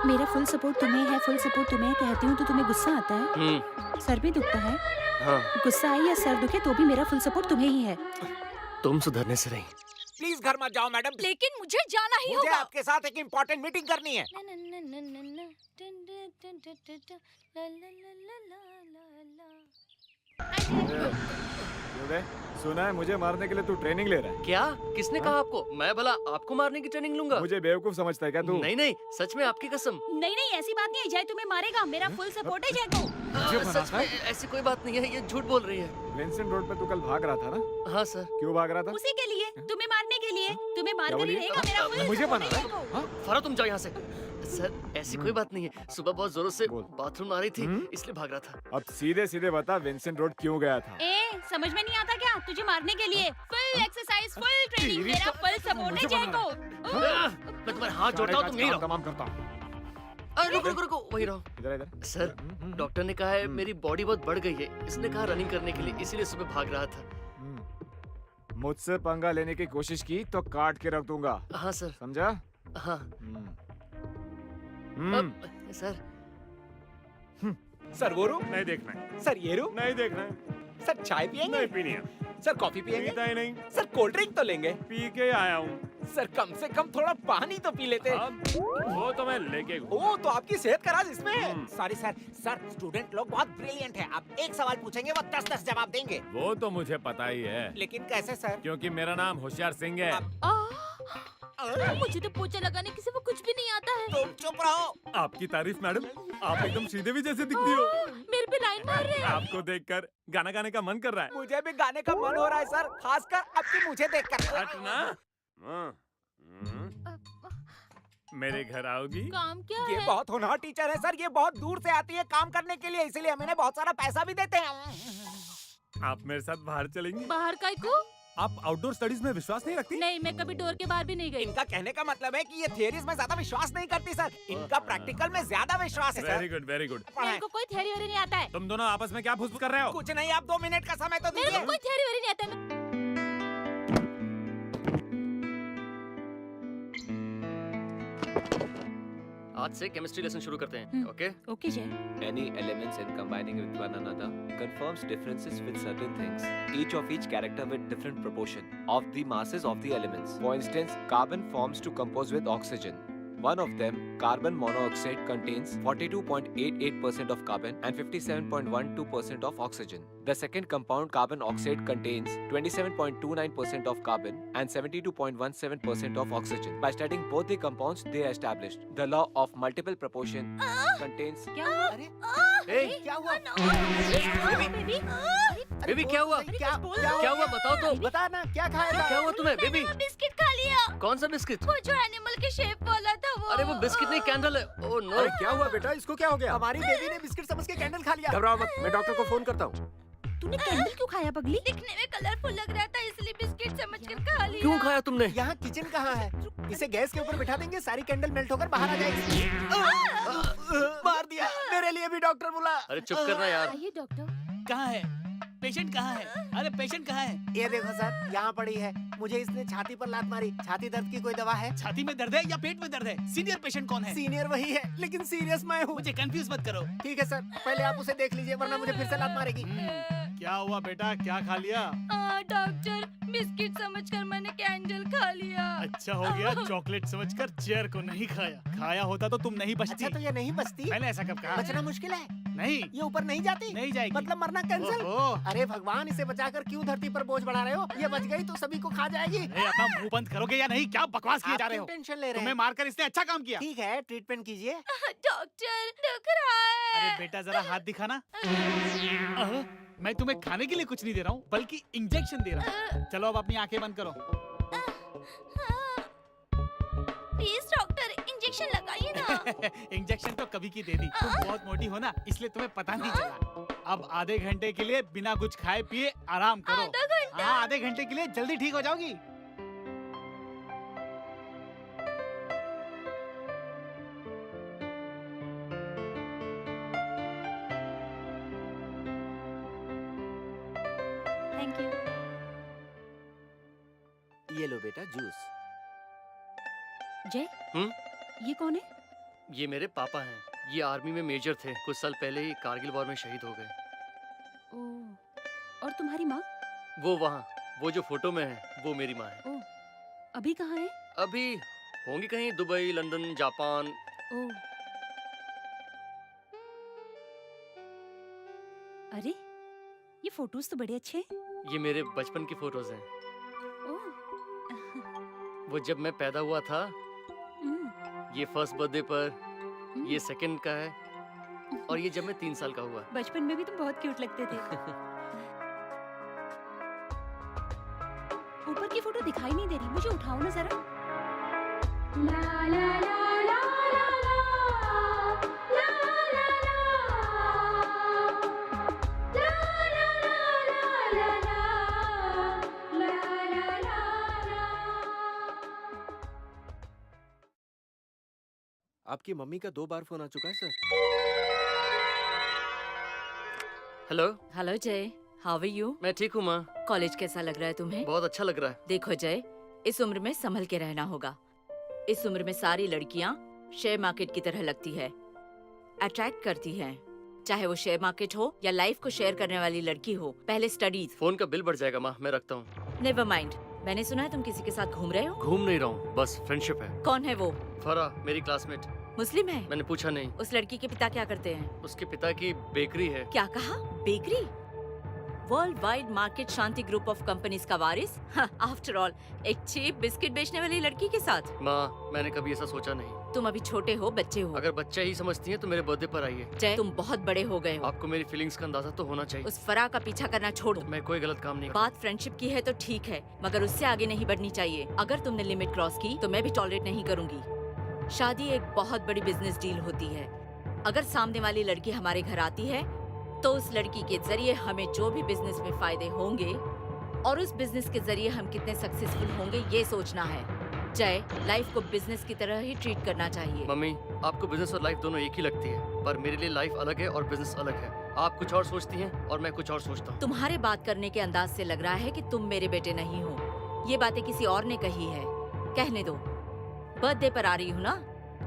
मेरा फुल सपोर्ट तुम्हें है, फुल सपोर्ट तुम्हें कहती हूँ तो तुम्हें गुस्सा आता है? सर भी दुखता है? हाँ। गुस्सा आए या सर दुखे तो भी मेरा फुल सपोर्ट तुम्हें ही है। तुम सुधरने से नहीं। प्लीज घर मत जाओ मैडम। लेकिन मुझे जाना ही मुझे होगा। आपके साथ एक इम्पोर्टेंट मीटिंग करनी है। सुना है मुझे मारने के लिए तू ट्रेनिंग ले रहा है? क्या? किसने कहा आपको? मैं भला आपको मारने की ट्रेनिंग लूंगा? मुझे बेवकूफ समझता है क्या तू? नहीं, सच में आपकी कसम। नहीं, ऐसी बात नहीं है। जय तुम्हें मारेगा, मेरा फुल सपोर्ट है जय को। सच में ऐसी कोई बात नहीं है, ये झूठ बोल रही है। विंसेंट रोड पे तू कल भाग रहा था ना? हाँ सर। क्यों भाग रहा था? उसी के लिए, तुम्हें मारने के लिए। तुम्हें मार कर ही रहेगा, मेरा फुल मुझे सपोर्ट है मारना जय को। फरा तुम जाओ यहाँ से। सर ऐसी कोई बात नहीं है, सुबह बहुत जोरों से बाथरूम आ रही थी इसलिए भाग रहा था। अब सीधे बता विंसेंट रोड क्यों गया था? समझ में नहीं आता क्या? तुझे मारने के लिए फुल एक्सरसाइज, फुल ट्रेनिंग, मेरा फुल सपोर्ट है जय को। मैं तुम्हारे हाथ जोड़ता हूँ, तुम यहीं रहो। तमाम करता हूँ। रुको, वहीं रहो। इधर। सर डॉक्टर ने कहा है मेरी बॉडी बहुत बढ़ गई है, इसने कहा रनिंग करने के लिए, इसीलिए सुबह भाग रहा था। मुझसे पंगा लेने की कोशिश की तो काट के रख दूंगा। हाँ सर। समझा? हाँ। सर वो रूम नहीं देखना है। सर ये रूम नहीं देखना है। सर चाय पियेंगे? नहीं पीनी है। सर कॉफी पियेंगे? पीता ही नहीं। सर कोल्ड ड्रिंक तो लेंगे? पी के आया हूँ। सर कम से कम थोड़ा पानी तो पी लेते। वो तो मैं लेके ओ तो आपकी सेहत का राज इसमें है। सॉरी सर स्टूडेंट लोग बहुत ब्रिलियंट हैं। आप एक सवाल पूछेंगे वो 10 जवाब देंगे। वो तो मुझे पता ही है, लेकिन कैसे सर? क्योंकि मेरा नाम होशियार सिंह है। मुझे तो पोछा लगाने की सिवा कुछ भी नहीं आता है। तुम चुप रहो। आपकी तारीफ मैडम, आप एकदम सीधे भी जैसे दिखती हो। मेरे पे लाइन मार रहे हैं। आपको देखकर गाना गाने का मन कर रहा है। मुझे भी गाने का मन हो रहा है सर, खासकर आपकी मुझे देखकर। हटना। मेरे घर आओगी? काम क्या ये है? बहुत होनहार टीचर है सर, ये बहुत दूर से आती है काम करने के लिए, इसीलिए हमें बहुत सारा पैसा भी देते हैं। आप मेरे साथ बाहर चलेंगी? बाहर का को? आप आउटडोर स्टडीज में विश्वास नहीं रखती? नहीं, मैं कभी डोर के बाहर भी नहीं गई। इनका कहने का मतलब है कि ये थियरीज में ज्यादा विश्वास नहीं करती सर, इनका प्रैक्टिकल में ज्यादा विश्वास है सर। Very good. इनको कोई थियरी वेरी नहीं आता है। तुम दोनों आपस में क्या फुसफुस कर रहे हो? कुछ नहीं, आप 2 मिनट का समय तो मेरे दीजिए। को कोई थियरी वेरी नहीं आता है। आज से केमिस्ट्री लेसन शुरू करते हैं। ओके जय। Any elements in combining with one another confirms differences with certain things, each character with different proportion of the masses of the elements. For instance, carbon forms to compose with oxygen. One of them, carbon monoxide, contains 42.88% of carbon and 57.12% of oxygen. The second compound, carbon oxide, contains 27.29% of carbon and 72.17% of oxygen. By studying both the compounds, they established the law of multiple proportion contains. क्या हुआ? क्या हुआ? Baby क्या हुआ? क्या हुआ बताओ तो। बता ना क्या खाया था? क्या हुआ तुम्हें बेबी? बिस्किट खा लिया। कौन सा बिस्किट? वो जो एनिमल के शेप वाला था वो। अरे वो बिस्किट नहीं, कैंडल है। Oh no. अरे क्या हुआ बेटा, इसको क्या हो गया? हमारी बेबी ने बिस्किट समझ के कैंडल खा लिया। घबराओ मत, मैं डॉक्टर को फोन करता हूँ। तूने कैंडल क्यों खाया पगली? दिखने में कलरफुल लग रहा था इसलिए बिस्किट समझकर खा लिया। क्यों खाया तुमने? यहाँ किचन कहाँ है? इसे गैस के ऊपर बिठा देंगे, सारी कैंडल मेल्ट होकर बाहर आ जाएगी। मार दिया। मेरे लिए भी डॉक्टर बुला। अरे चुप करना यार। आइए डॉक्टर। कहाँ है पेशेंट? कहाँ है? अरे पेशेंट कहाँ है? ये देखो सर, यहाँ पड़ी है। मुझे इसने छाती पर लात मारी। छाती दर्द की कोई दवा है? छाती में दर्द है या पेट में दर्द है? सीनियर पेशेंट कौन है? सीनियर वही है, लेकिन सीरियस मैं हूँ। मुझे कंफ्यूज मत करो। ठीक है सर, पहले आप उसे देख लीजिए वरना मुझे फिर से लात मारेगी। क्या हुआ बेटा, क्या खा लिया? डॉक्टर, बिस्किट समझकर मैंने कैंडल खा लिया। अच्छा हो गया, चॉकलेट समझकर चेयर को नहीं खाया। खाया होता तो तुम नहीं बचती। अच्छा तो ये नहीं बचती? मैंने ऐसा कब कहा? बचना मुश्किल है। नहीं ये ऊपर नहीं जाती? नहीं जाएगी। मतलब मरना कैंसिल? ओहो। अरे भगवान, इसे बचाकर क्यों धरती पर बोझ बढ़ा रहे हो? ये बच गई तो सभी को खा जाएगी। अरे अपना मुंह बंद करोगे या नहीं? क्या बकवास किए जा रहे हो? टेंशन ले रहे तुम्हें हैं। मारकर इसने अच्छा काम किया। ठीक है, ट्रीटमेंट कीजिए। डॉक्टर दुख रहा है। अरे बेटा जरा हाथ दिखाना। मैं तुम्हें खाने के लिए कुछ नहीं दे रहा हूँ, बल्कि इंजेक्शन दे रहा हूँ। चलो अब अपनी आंखें बंद करो। प्लीज डॉक्टर इंजेक्शन लगाइए ना। इंजेक्शन तो कभी की दे दी। तुम बहुत मोटी हो ना, इसलिए तुम्हें पता नहीं चला। अब आधे घंटे के लिए बिना कुछ खाए पिए आराम करो। आधा घंटा? हाँ, आधे घंटे के लिए जल्दी ठीक हो जाओगी। Thank you. ये लो बेटा जूस। जय, ये कौन है? ये मेरे पापा हैं। ये आर्मी में मेजर थे। कुछ साल पहले ही कारगिल वॉर में शहीद हो गए। ओह, और तुम्हारी माँ? वो वहाँ, वो जो फोटो में है, वो मेरी माँ है। ओह, अभी कहाँ है? अभी होंगी कहीं दुबई, लंदन, जापान। ओह, अरे ये फोटोज तो बड़े अच्छे हैं। ये मेरे बचपन की फोटोज हैं। ओह, वो जब मैं पैदा हुआ था, ये फर्स्ट बर्थडे पर, ये सेकंड का है, और ये जब मैं 3 साल का हुआ। बचपन में भी तुम बहुत क्यूट लगते थे। ऊपर की फोटो दिखाई नहीं दे रही, मुझे उठाओ ना जरा। ला ला ला ला ला ला, ला ला ला, ला ला ला ला ला, ला ला ला। आपकी मम्मी का 2 बार फोन आ चुका है सर। हेलो। हेलो जय, हाउ आर यू? मैं ठीक हूँ माँ। कॉलेज कैसा लग रहा है तुम्हें? बहुत अच्छा लग रहा है। देखो जय, इस उम्र में संभल के रहना होगा। इस उम्र में सारी लड़कियाँ शेयर मार्केट की तरह लगती है, अट्रैक्ट करती हैं। चाहे वो शेयर मार्केट हो या लाइफ को शेयर करने वाली लड़की हो। पहले स्टडीज। फोन का बिल बढ़ जाएगा माँ, मैं रखता हूँ। Never mind. मैंने सुना है तुम किसी के साथ घूम रहे हो। घूम नहीं रहा हूँ, बस फ्रेंडशिप है। कौन है वो? फरा, मेरी क्लासमेट। मुस्लिम है? मैंने पूछा नहीं। उस लड़की के पिता क्या करते हैं? उसके पिता की बेकरी है। क्या कहा? Bakery? World wide market Shanti group of companies का वारिस? आफ्टर ऑल एक चीप बिस्किट बेचने वाली लड़की के साथ। माँ, मैंने कभी ऐसा सोचा नहीं। तुम अभी छोटे हो, बच्चे हो। अगर बच्चा ही समझती है तो मेरे बर्थडे पर आइए। जय, तुम बहुत बड़े हो गए हो। आपको मेरी फीलिंग्स का अंदाजा तो होना चाहिए। उस फरा का पीछा करना छोड़ दो। मैं कोई गलत काम नहीं। बात फ्रेंडशिप की है तो ठीक है, मगर उससे आगे नहीं बढ़नी चाहिए। अगर तुमने लिमिट क्रॉस की तो मैं भी टॉलरेट नहीं करूंगी। शादी एक बहुत बड़ी बिजनेस डील होती है। अगर सामने वाली लड़की हमारे घर आती है तो उस लड़की के जरिए हमें जो भी बिजनेस में फायदे होंगे और उस बिजनेस के जरिए हम कितने सक्सेसफुल होंगे ये सोचना है। जय, लाइफ को बिजनेस की तरह ही ट्रीट करना चाहिए। मम्मी, आपको बिजनेस और लाइफ दोनों एक ही लगती है, पर मेरे लिए लाइफ अलग है और बिजनेस अलग है। आप कुछ और सोचती हैं और मैं कुछ और सोचता हूँ। तुम्हारे बात करने के अंदाज से लग रहा है कि तुम मेरे बेटे नहीं हो। ये बातें किसी और ने कही है। कहने दो, बर्थडे पर आ रही हूँ ना,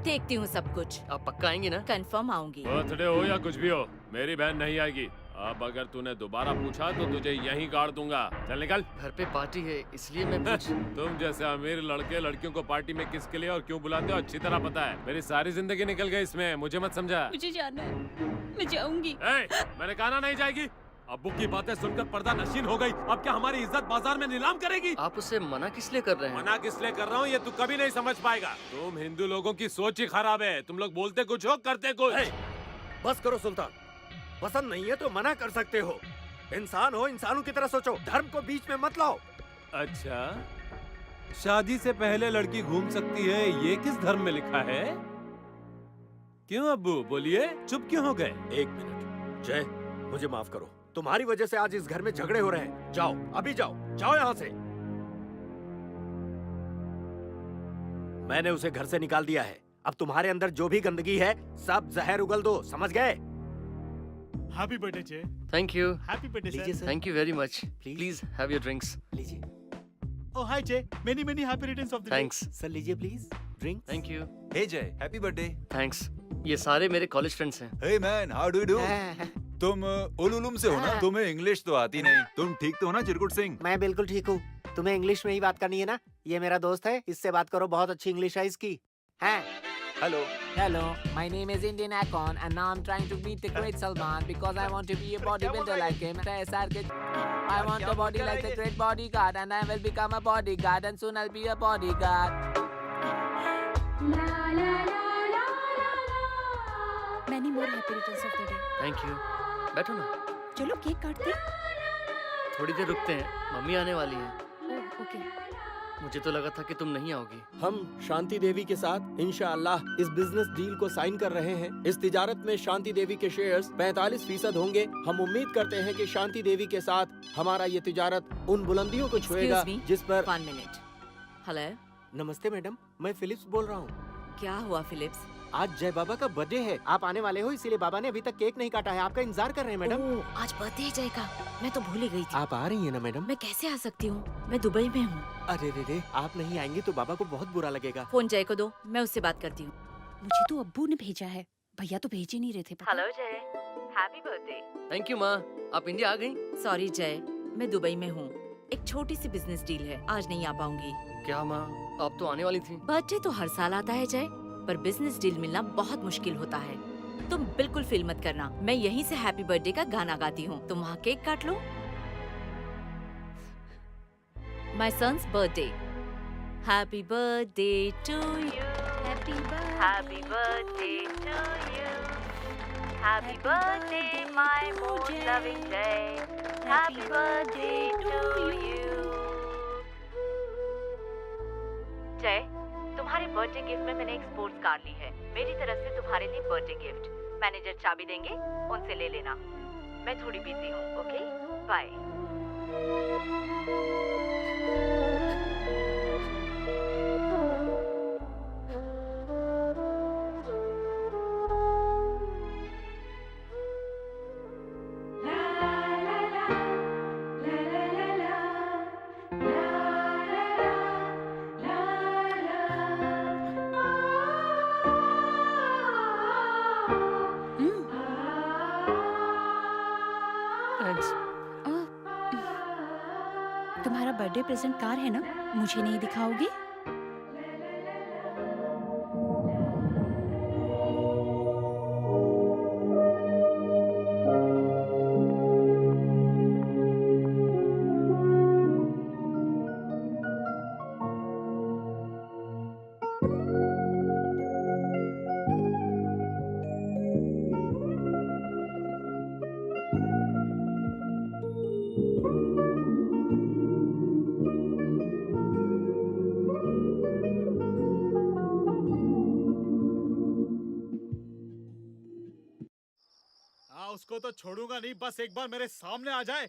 देखती हूँ सब कुछ। आप पक्का आएंगी ना? कंफर्म आऊंगी। बर्थडे हो या कुछ भी हो, मेरी बहन नहीं आएगी। अब अगर तूने दोबारा पूछा तो तुझे यहीं गाड़ दूंगा। चल निकल। घर पे पार्टी है इसलिए मैं पूछ। तुम जैसे अमीर लड़के लड़कियों को पार्टी में किसके लिए और क्यों बुलाते हो अच्छी तरह पता है। मेरी सारी जिंदगी निकल गई इसमें, मुझे मत समझा। मुझे जाना है, मैं जाऊंगी। मैंने कहा ना नहीं जाएगी। अब्बू की बातें सुनकर पर्दा नशीन हो गई। अब क्या हमारी इज्जत बाजार में नीलाम करेगी? आप उसे मना किस लिए कर रहे हैं? मना किस लिए कर रहा हूँ ये तू कभी नहीं समझ पाएगा। तुम हिंदू लोगों की सोच ही खराब है। तुम लोग बोलते कुछ हो, करते कुछ। बस करो सुल्तान, पसंद नहीं है तो मना कर सकते हो। इंसान हो, इंसानों की तरह सोचो, धर्म को बीच में मत लाओ। अच्छा, शादी से पहले लड़की घूम सकती है, ये किस धर्म में लिखा है? क्यों अब्बू, बोलिए, चुप क्यों हो गए? 1 मिनट। जय, मुझे माफ करो, तुम्हारी वजह से आज इस घर में झगड़े हो रहे हैं। जाओ, अभी जाओ, जाओ यहाँ से। मैंने उसे घर से निकाल दिया है। अब तुम्हारे अंदर जो भी गंदगी है सब जहर उगल दो, समझ गए? Happy birthday Jay. Thank you. Happy birthday sir. Thank you very much. Please have your drinks. लीजिए। Oh hi Jay, many many happy returns of the day. Thanks. Sir लीजिए please drink. Thank you. Hey Jay, happy birthday. Thanks. ये सारे मेरे college friends हैं। Hey man, how do you do? तुम उलुलुम से हो ना? तुम्हें इंग्लिश तो आती नहीं। तुम ठीक तो हो ना चिरकुट सिंह? मैं बिल्कुल ठीक हूँ। तुम्हें इंग्लिश में ही बात करनी है ना? ये मेरा दोस्त है, इससे बात करो, बहुत अच्छी इंग्लिश है इसकी। हैं? Hello Hello, my name is Indian Akon and now I'm trying to beat the great Salman because I want to be a bodybuilder like him. I want a body like the great bodyguard and I will become a bodyguard and soon I'll be a bodyguard. Many more happy returns of the day. Thank you. बैठो ना, चलो cake काटते हैं। थोड़ी देर रुकते हैं, mummy आने वाली है। ओह, ओके। मुझे तो लगा था कि तुम नहीं आओगी। हम शांति देवी के साथ इंशाअल्लाह इस बिजनेस डील को साइन कर रहे हैं। इस तिजारत में शांति देवी के शेयर्स 45% होंगे। हम उम्मीद करते हैं कि शांति देवी के साथ हमारा ये तिजारत उन बुलंदियों को छुएगा Excuse me, जिस पर। 1 minute. हेलो, नमस्ते मैडम, मैं फिलिप्स बोल रहा हूँ। क्या हुआ फिलिप्स? आज जय बाबा का बर्थडे है, आप आने वाले हो इसीलिए बाबा ने अभी तक केक नहीं काटा है, आपका इंतजार कर रहे हैं मैडम। ओह, आज बर्थडे है जय का, मैं तो भूल ही गई थी। आप आ रही हैं ना मैडम? मैं कैसे आ सकती हूँ? मैं दुबई में हूँ। अरे रे, आप नहीं आएंगी तो बाबा को बहुत बुरा लगेगा। फोन जय को दो, मैं उससे बात करती हूँ। मुझे तो अब्बू ने भेजा है, भैया तो भेज ही नहीं रहे थे। पता? जय, हैप्पी बर्थडे। थैंक यू माँ, आप इंडिया आ गई? सॉरी जय, मैं दुबई में हूँ। एक छोटी सी बिजनेस डील है, आज नहीं आ पाऊंगी। क्या माँ, आप तो आने वाली थी। बर्थडे तो हर साल आता है जय, पर बिजनेस डील मिलना बहुत मुश्किल होता है। तुम बिल्कुल फील मत करना, मैं यहीं से हैप्पी बर्थडे का गाना गाती हूँ, तुम वहाँ केक काट लो। My son's birthday, happy birthday to you, happy birthday to you, happy birthday my most loving Jay, happy birthday to you. Jay, तुम्हारे बर्थडे गिफ्ट में मैंने एक स्पोर्ट्स कार ली है, मेरी तरफ से तुम्हारे लिए बर्थडे गिफ्ट। मैनेजर चाबी देंगे, उनसे ले लेना। मैं थोड़ी बिजी हूँ, ओके, बाय। थैंक्स। तुम्हारा बर्थडे प्रेजेंट कार है ना, मुझे नहीं दिखाओगे? उसको तो छोड़ूंगा नहीं, बस एक बार मेरे सामने आ जाए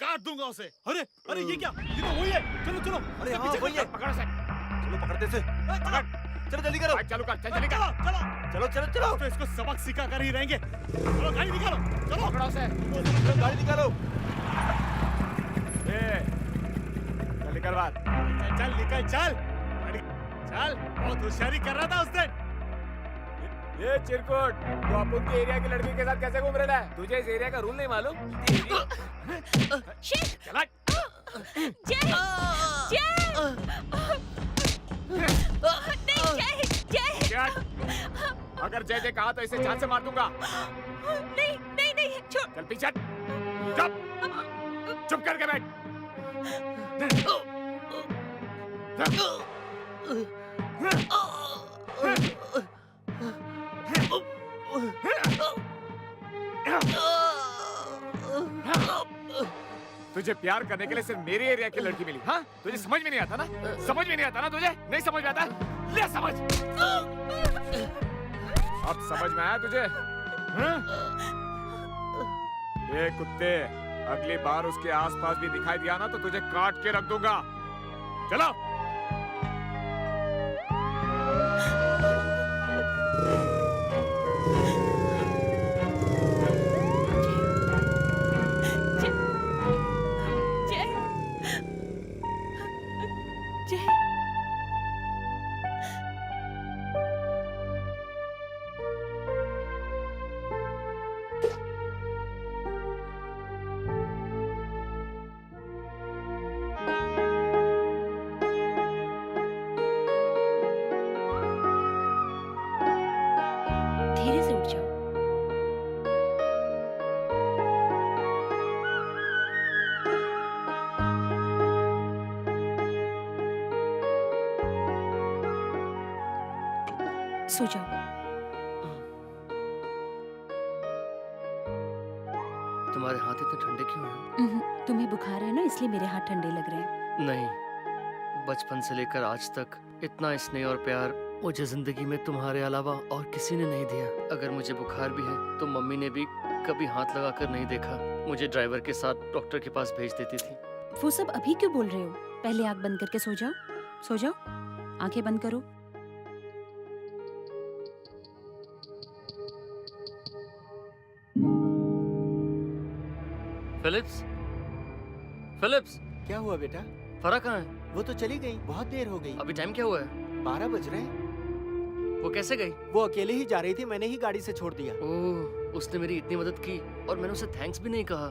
काट दूंगा उसे। अरे अरे ये क्या, ये तो वही है। चलो चलो, अरे हाँ वही है, पकड़ो से, चलो पकड़ते से, पकड़, चलो जल्दी करो। चलो कर, चल जल्दी कर, चलो चलो चलो चलो, तो इसको सबक सिखा कर ही रहेंगे। चलो गाड़ी निकालो, चलो पकड़ो से, गाड़ी निकालो। चल निकल बाहर, चल निकल, चल चल। बहुत होशियारी कर रहा था उस दिन। ये चिरकुट, तू अपन के एरिया की लड़की के साथ कैसे घूम रहा है? तुझे इस एरिया का रूल नहीं मालूम? शेख! चला। जय! नहीं, जय! अगर जय जय कहा तो इसे जान से मार दूंगा। नहीं, छोड़। चल पीछे, चुप करके बैठ। तुझे प्यार करने के लिए सिर्फ मेरे एरिया की लड़की मिली, हाँ? तुझे समझ में नहीं आता ना? समझ में नहीं आता ना तुझे? नहीं समझ में आता? ले समझ। अब समझ में आया तुझे? हाँ? ये कुत्ते, अगली बार उसके आसपास भी दिखाई दिया ना तो तुझे काट के रख दूंगा। चलो। सो जाओ। तुम्हारे हाथ इतने ठंडे क्यों हैं? तुम्हें बुखार है ना, इसलिए मेरे हाथ ठंडे लग रहे हैं। नहीं, बचपन से लेकर आज तक इतना स्नेह और प्यार मुझे जिंदगी में तुम्हारे अलावा और किसी ने नहीं दिया। अगर मुझे बुखार भी है तो मम्मी ने भी कभी हाथ लगाकर नहीं देखा। मुझे ड्राइवर के साथ डॉक्टर के पास भेज देती थी। वो सब अभी क्यों बोल रहे हो? पहले आंख बंद करके सो जाओ। सो जाओ, आंखें बंद करो। फिलिप्स, फिलिप्स, क्या हुआ बेटा? फरा कहाँ है? वो तो चली गई, बहुत देर हो गई। अभी टाइम क्या हुआ है? 12 बज रहे हैं। वो कैसे गई? वो अकेले ही जा रही थी, मैंने ही गाड़ी से छोड़ दिया। ओह, उसने मेरी इतनी मदद की और मैंने उसे थैंक्स भी नहीं कहा।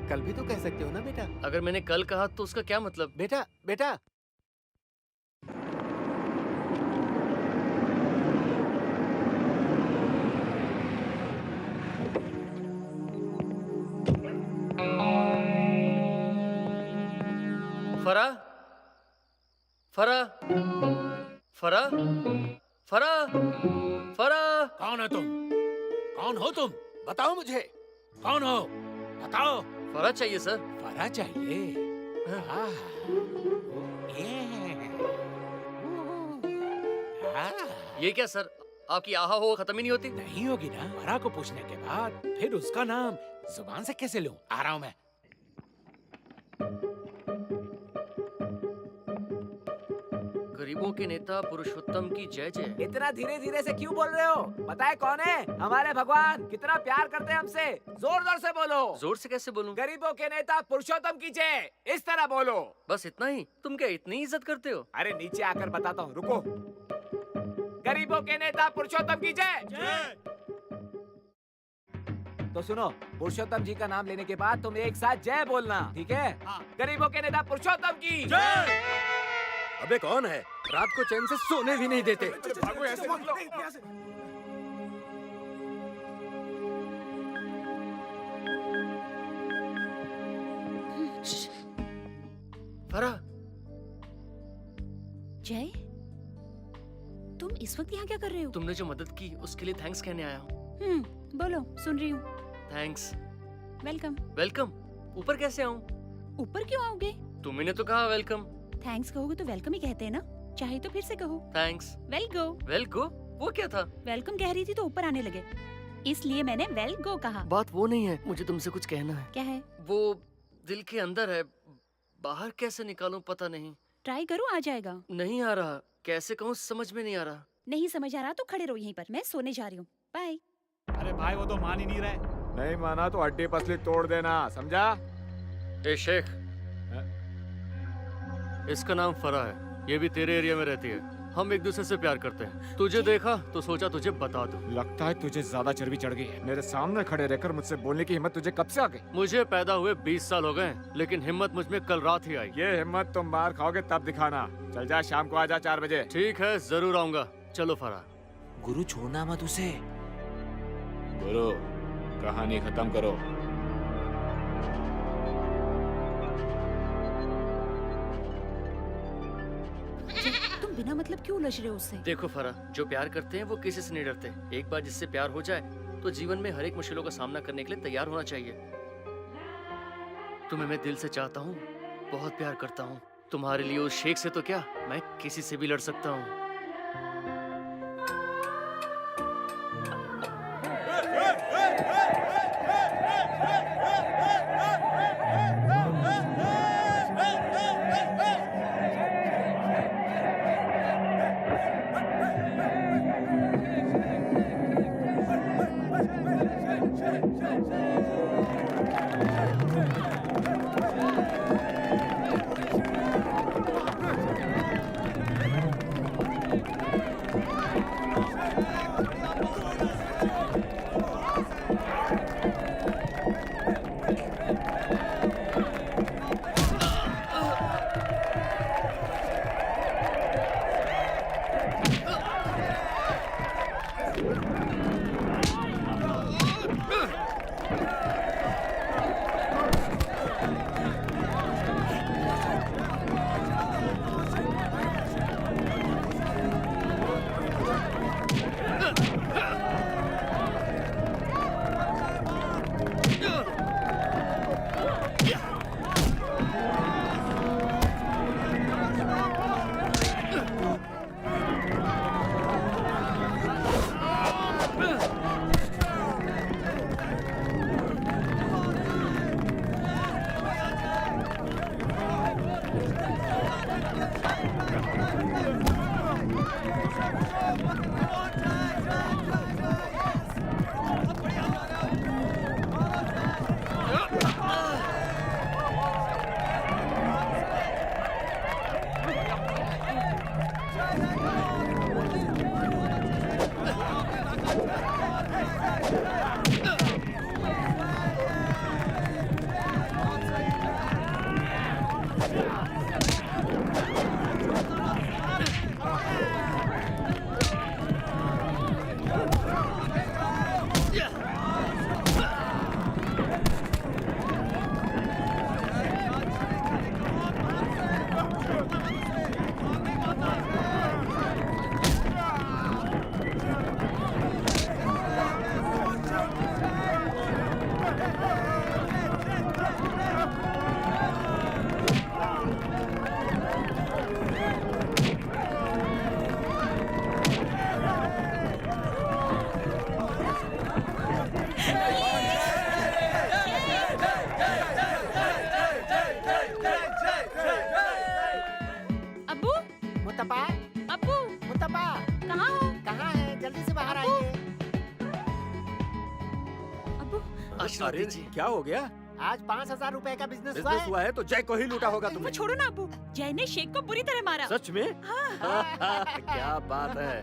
कल भी तो कह सकते हो ना बेटा। अगर मैंने कल कहा तो उसका क्या मतलब? बेटा बेटा फरा, फरा, फरा, फरा, फरा। कौन है तुम? कौन हो तुम? बताओ मुझे, कौन हो? बताओ। फरा चाहिए सर। फरा चाहिए? ये क्या सर, आपकी आहा हो खत्म ही नहीं होती? नहीं होगी ना। फरा को पूछने के बाद फिर उसका नाम जुबान से कैसे लूं? आ रहा हूं मैं। गरीबों के नेता पुरुषोत्तम की जय जय। इतना धीरे धीरे से क्यों बोल रहे हो? बताए कौन है? हमारे भगवान कितना प्यार करते हैं हमसे। जोर जोर से बोलो। जोर से कैसे बोलूं? गरीबों के नेता पुरुषोत्तम की जय, इस तरह बोलो। बस इतना ही? तुम क्या इतनी इज्जत करते हो? अरे नीचे आकर बताता हूँ, रुको। गरीबों के नेता पुरुषोत्तम की जय। तो सुनो, पुरुषोत्तम जी का नाम लेने के बाद तुम एक साथ जय बोलना, ठीक है? गरीबों के नेता पुरुषोत्तम की जय। अबे कौन है? रात को चैन से सोने भी नहीं देते। भागो यहाँ से, भाग लो। फरा। जय, तुम इस वक्त यहाँ क्या कर रहे हो? तुमने जो मदद की उसके लिए थैंक्स कहने आया हूँ। बोलो, सुन रही हूँ। थैंक्स। वेलकम। वेलकम? ऊपर कैसे आऊँ? ऊपर क्यों आओगे? तुमने तो कहा वेलकम। थैंक्स कहोगे तो वेलकम ही कहते हैं ना। चाहे तो फिर से कहो। Thanks. Well go. Well go? वो क्या था? वेलकम कह रही थी तो ऊपर आने लगे, इसलिए मैंने वेल गो कहा। बात वो नहीं है, मुझे तुमसे कुछ कहना है। क्या है? वो दिल के अंदर है, बाहर कैसे निकालूं पता नहीं। ट्राई करो, आ जाएगा। नहीं आ रहा, कैसे कहूँ समझ में नहीं आ रहा। नहीं समझ आ रहा तो खड़े रहो यहीं पर, मैं सोने जा रही हूँ। बाय। अरे भाई वो तो मान ही नहीं रहे। नहीं माना तो हड्डी पसली तोड़ देना, समझा? ए शेख, इसका नाम फरा है, ये भी तेरे एरिया में रहती है। हम एक दूसरे से प्यार करते हैं। तुझे देखा तो सोचा तुझे बता दूं। लगता है तुझे ज्यादा चर्बी चढ़ गई है। मेरे सामने खड़े रहकर मुझसे बोलने की हिम्मत तुझे कब से आ गई? मुझे पैदा हुए 20 साल हो गए, लेकिन हिम्मत मुझ में कल रात ही आई। ये हिम्मत तुम मार खाओगे तब दिखाना। चल जा, शाम को आजा 4 बजे। ठीक है, जरूर आऊंगा। चलो फरा। गुरु छोड़ना मत उसे। गुरु, कहानी खत्म करो। तुम बिना मतलब क्यों उलझ रहे हो उससे? देखो फरा, जो प्यार करते हैं वो किसी से नहीं डरते। एक बार जिससे प्यार हो जाए तो जीवन में हर एक मुश्किलों का सामना करने के लिए तैयार होना चाहिए। तुम्हें मैं दिल से चाहता हूँ, बहुत प्यार करता हूँ। तुम्हारे लिए उस शेख से तो क्या, मैं किसी से भी लड़ सकता हूँ। अब्बू, मुत्तपा, अब्बू, मुत्तपा, कहाँ हो? कहाँ है? जल्दी से बाहर आइए। अब्बू, आशीर्वाद अरे दीजिए। क्या हो गया? आज 5,000 रुपए का बिजनेस हुआ बिजनेस है। हुआ है तो जय को ही लूटा होगा वो तुमने। छोड़ो ना अब्बू, जय ने शेख को बुरी तरह मारा। सच में? क्या बात है,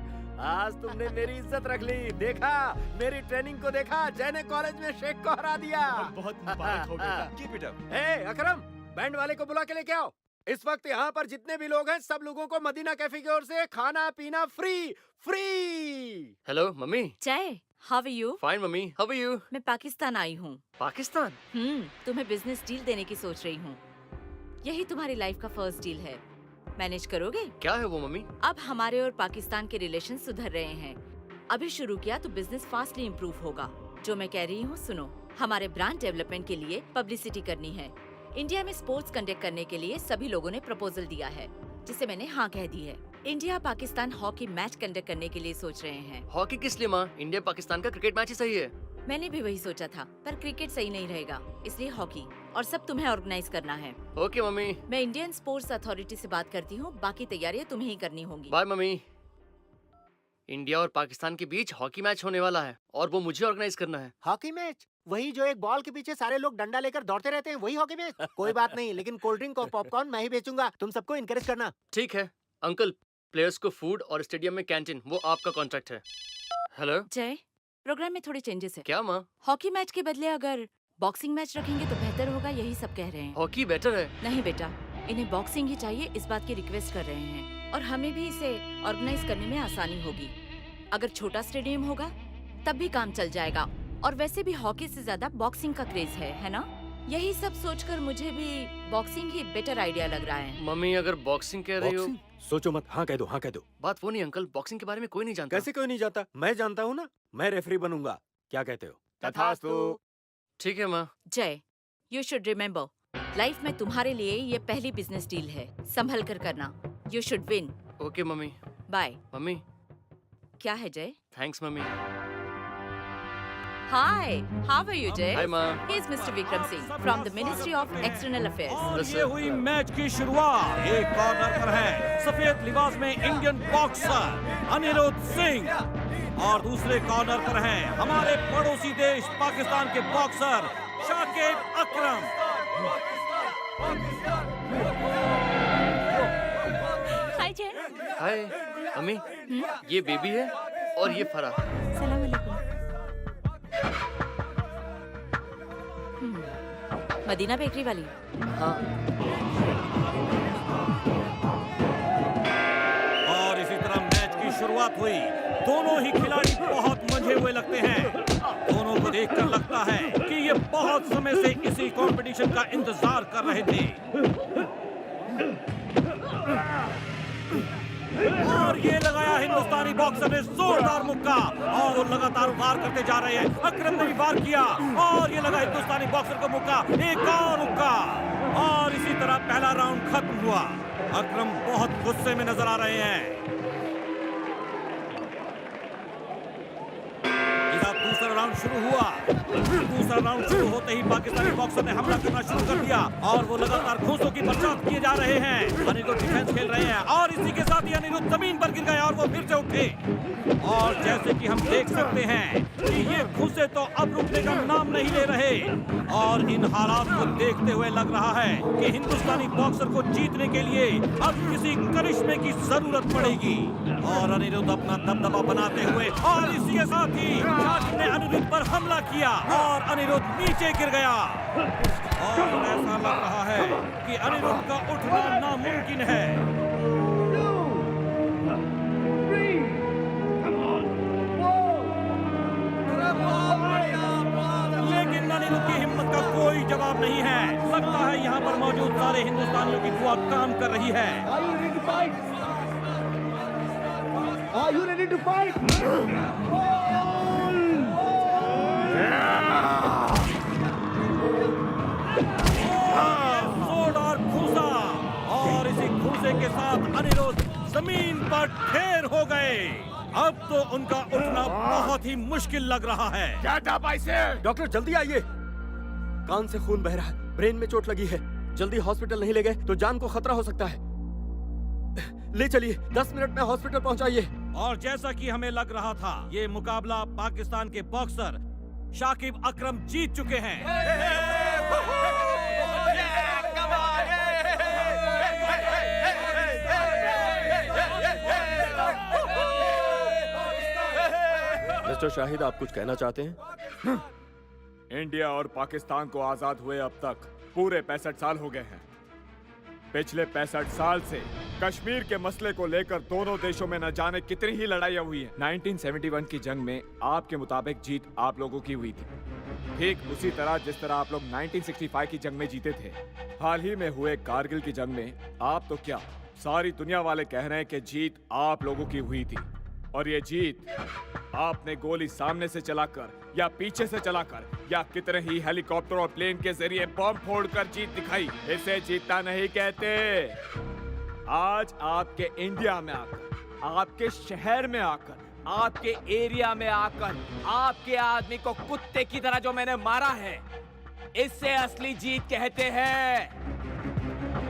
आज तुमने मेरी इज्जत रख ली। देखा, मेरी ट्रेनिंग को देखा, जय ने कॉलेज में शेख को हरा दिया। बहुत मुबारक हो बेटा। Keep it up. A Akram, band वाले को बुला के लेके आओ। इस वक्त यहाँ पर जितने भी लोग हैं सब लोगों को मदीना कैफे की ओर से खाना पीना free free. Hello mummy. Jay, how are you? Fine mummy, how are you? मैं पाकिस्तान आई हूँ। पाकिस्तान? तुम्हें बिजनेस डील देने की सोच रही हूँ। यही तुम्हारी लाइफ का फर्स्ट डील है। मैनेज करोगे? क्या है वो मम्मी? अब हमारे और पाकिस्तान के रिलेशन सुधर रहे हैं। अभी शुरू किया तो बिजनेस फास्टली इम्प्रूव होगा। जो मैं कह रही हूँ सुनो, हमारे ब्रांड डेवलपमेंट के लिए पब्लिसिटी करनी है। इंडिया में स्पोर्ट्स कंडक्ट करने के लिए सभी लोगों ने प्रपोजल दिया है, जिसे मैंने हाँ कह दी है। India Pakistan hockey match conduct करने के लिए सोच रहे हैं। हॉकी किस लिए माँ? इंडिया पाकिस्तान का क्रिकेट मैच ही सही है। मैंने भी वही सोचा था, पर क्रिकेट सही नहीं रहेगा, इसलिए हॉकी। और सब तुम्हें ऑर्गेनाइज करना है। Okay mummy. मैं इंडियन स्पोर्ट्स अथॉरिटी से बात करती हूँ, बाकी तैयारियाँ तुम्हें ही करनी होंगी। Bye mummy. इंडिया और पाकिस्तान के बीच हॉकी मैच होने वाला है और वो मुझे ऑर्गेनाइज करना है। Hockey match? वही जो एक बॉल के पीछे सारे लोग डंडा लेकर दौड़ते रहते हैं, वही हॉकी मैच? कोई बात नहीं, लेकिन कोल्ड ड्रिंक और पॉपकॉर्न मैं ही बेचूंगा। तुम सबको इनकरेज करना। ठीक है अंकल, प्लेयर्स को फूड और स्टेडियम में कैंटीन, वो आपका कॉन्ट्रैक्ट है। हेलो जय, प्रोग्राम में थोड़े चेंजेस है। क्या माँ? हॉकी मैच के बदले अगर बॉक्सिंग मैच रखेंगे तो बेहतर होगा, यही सब कह रहे हैं। हॉकी बेटर है? नहीं बेटा, इन्हें बॉक्सिंग ही चाहिए, इस बात की रिक्वेस्ट कर रहे हैं। और हमें भी इसे ऑर्गेनाइज करने में आसानी होगी। अगर छोटा स्टेडियम होगा तब भी काम चल जाएगा। और वैसे भी हॉकी से ज्यादा बॉक्सिंग का क्रेज है ना? यही सब सोचकर मुझे भी बॉक्सिंग ही बेटर आइडिया लग रहा है। मम्मी अगर बॉक्सिंग कह रही हो। सोचो मत, हाँ कह दो, हाँ कह दो। बात वो नहीं अंकल, बॉक्सिंग के बारे में कोई नहीं जानता। कैसे कोई नहीं जानता? मैं जानता हूँ ना, मैं रेफरी बनूंगा। क्या कहते हो? तथास्तु। ठीक है माँ। जय, यू शुड रिमेम्बर, लाइफ में तुम्हारे लिए ये पहली बिजनेस डील है, संभल कर करना। You should win. Okay mummy. Bye. Mummy. क्या है Jay? Thanks mummy. Hi, how are you Jay? Hi माँ। He is mister Vikram Singh from the ministry of external और अफेयर्स। ये हुई मैच की शुरुआत। एक कॉर्नर पर है सफेद लिबास में इंडियन बॉक्सर अनिरुद्ध सिंह और दूसरे कॉर्नर पर है हमारे पड़ोसी देश पाकिस्तान के बॉक्सर शाकिब अकरम। हाय जय। हाय मम्मी, ये बेबी है और ये फराह। सलाम अलैकुम। मदीना बेकरी वाली। हाँ। और इसी तरह मैच की शुरुआत हुई। दोनों ही खिलाड़ी बहुत मंझे हुए लगते हैं। दोनों को देखकर लगता है कि ये बहुत समय से इसी कंपटीशन का इंतजार कर रहे थे। और ये लगाया हिंदुस्तानी बॉक्सर ने जोरदार मुक्का और वो लगातार वार करते जा रहे हैं। अकरम ने भी वार किया और ये लगा हिंदुस्तानी बॉक्सर को मुक्का, एक और मुक्का। और इसी तरह पहला राउंड खत्म हुआ। अकरम बहुत गुस्से में नजर आ रहे हैं। इधर दूसरा राउंड शुरू हुआ। दूसरा राउंड शुरू होते ही पाकिस्तानी बॉक्सर ने हमला करना शुरू कर दिया और वो लगातार घूंसों की बरसात किए जा रहे हैं। अनिरुद्ध डिफेंस खेल रहे हैं और इसी के साथ ही अनिरुद्ध जमीन पर गिर गए और वो फिर से उठे। और जैसे कि हम देख सकते हैं कि ये घूंसे तो अब रुकने का नाम नहीं ले रहे और इन हालात को देखते हुए लग रहा है कि हिंदुस्तानी बॉक्सर को जीतने के लिए अब किसी करिश्मे की जरूरत पड़ेगी। और अनिरुद्ध अपना दबदबा बनाते हुए और इसी के साथ ही शाकिब ने अनिरुद्ध पर हमला किया और अनिरुद्ध नीचे गिर गया और ऐसा लग रहा है कि अनिरुद्ध का उठना नामुमकिन है। लेकिन अनिरुद्ध की हिम्मत का कोई जवाब नहीं है। लगता है यहाँ पर मौजूद सारे हिंदुस्तानियों की दुआ काम कर रही है। Are you ready to fight? जोरदार घूंसा और इसी घूंसे के साथ अनिरुद्ध जमीन पर ढेर हो गए। अब तो उनका उठना बहुत ही मुश्किल लग रहा है। क्या था से? डॉक्टर जल्दी आइए। कान से खून बह रहा है, ब्रेन में चोट लगी है। जल्दी हॉस्पिटल नहीं ले गए तो जान को खतरा हो सकता है। ले चलिए, 10 मिनट में हॉस्पिटल पहुंचाइए। और जैसा कि हमें लग रहा था, ये मुकाबला पाकिस्तान के बॉक्सर शाकिब अकरम जीत चुके हैं। मिस्टर शाहिद, आप कुछ कहना चाहते हैं? इंडिया और पाकिस्तान को आजाद हुए अब तक पूरे 65 साल हो गए हैं। पिछले 65 साल से कश्मीर के मसले को लेकर दोनों देशों में न जाने कितनी ही लड़ाइयाँ हुई हैं। 1971 की जंग में आपके मुताबिक जीत आप लोगों की हुई थी, ठीक उसी तरह जिस तरह आप लोग 1965 की जंग में जीते थे। हाल ही में हुए कारगिल की जंग में आप तो क्या सारी दुनिया वाले कह रहे हैं कि जीत आप लोगों की हुई थी। और ये जीत आपने गोली सामने से चलाकर या पीछे से चलाकर या कितने ही हेलीकॉप्टर और प्लेन के जरिए बम फोड़कर जीत दिखाई। इसे जीतना नहीं कहते। आज आपके इंडिया में आकर, आपके शहर में आकर, आपके एरिया में आकर आपके आदमी को कुत्ते की तरह जो मैंने मारा है, इससे असली जीत कहते हैं।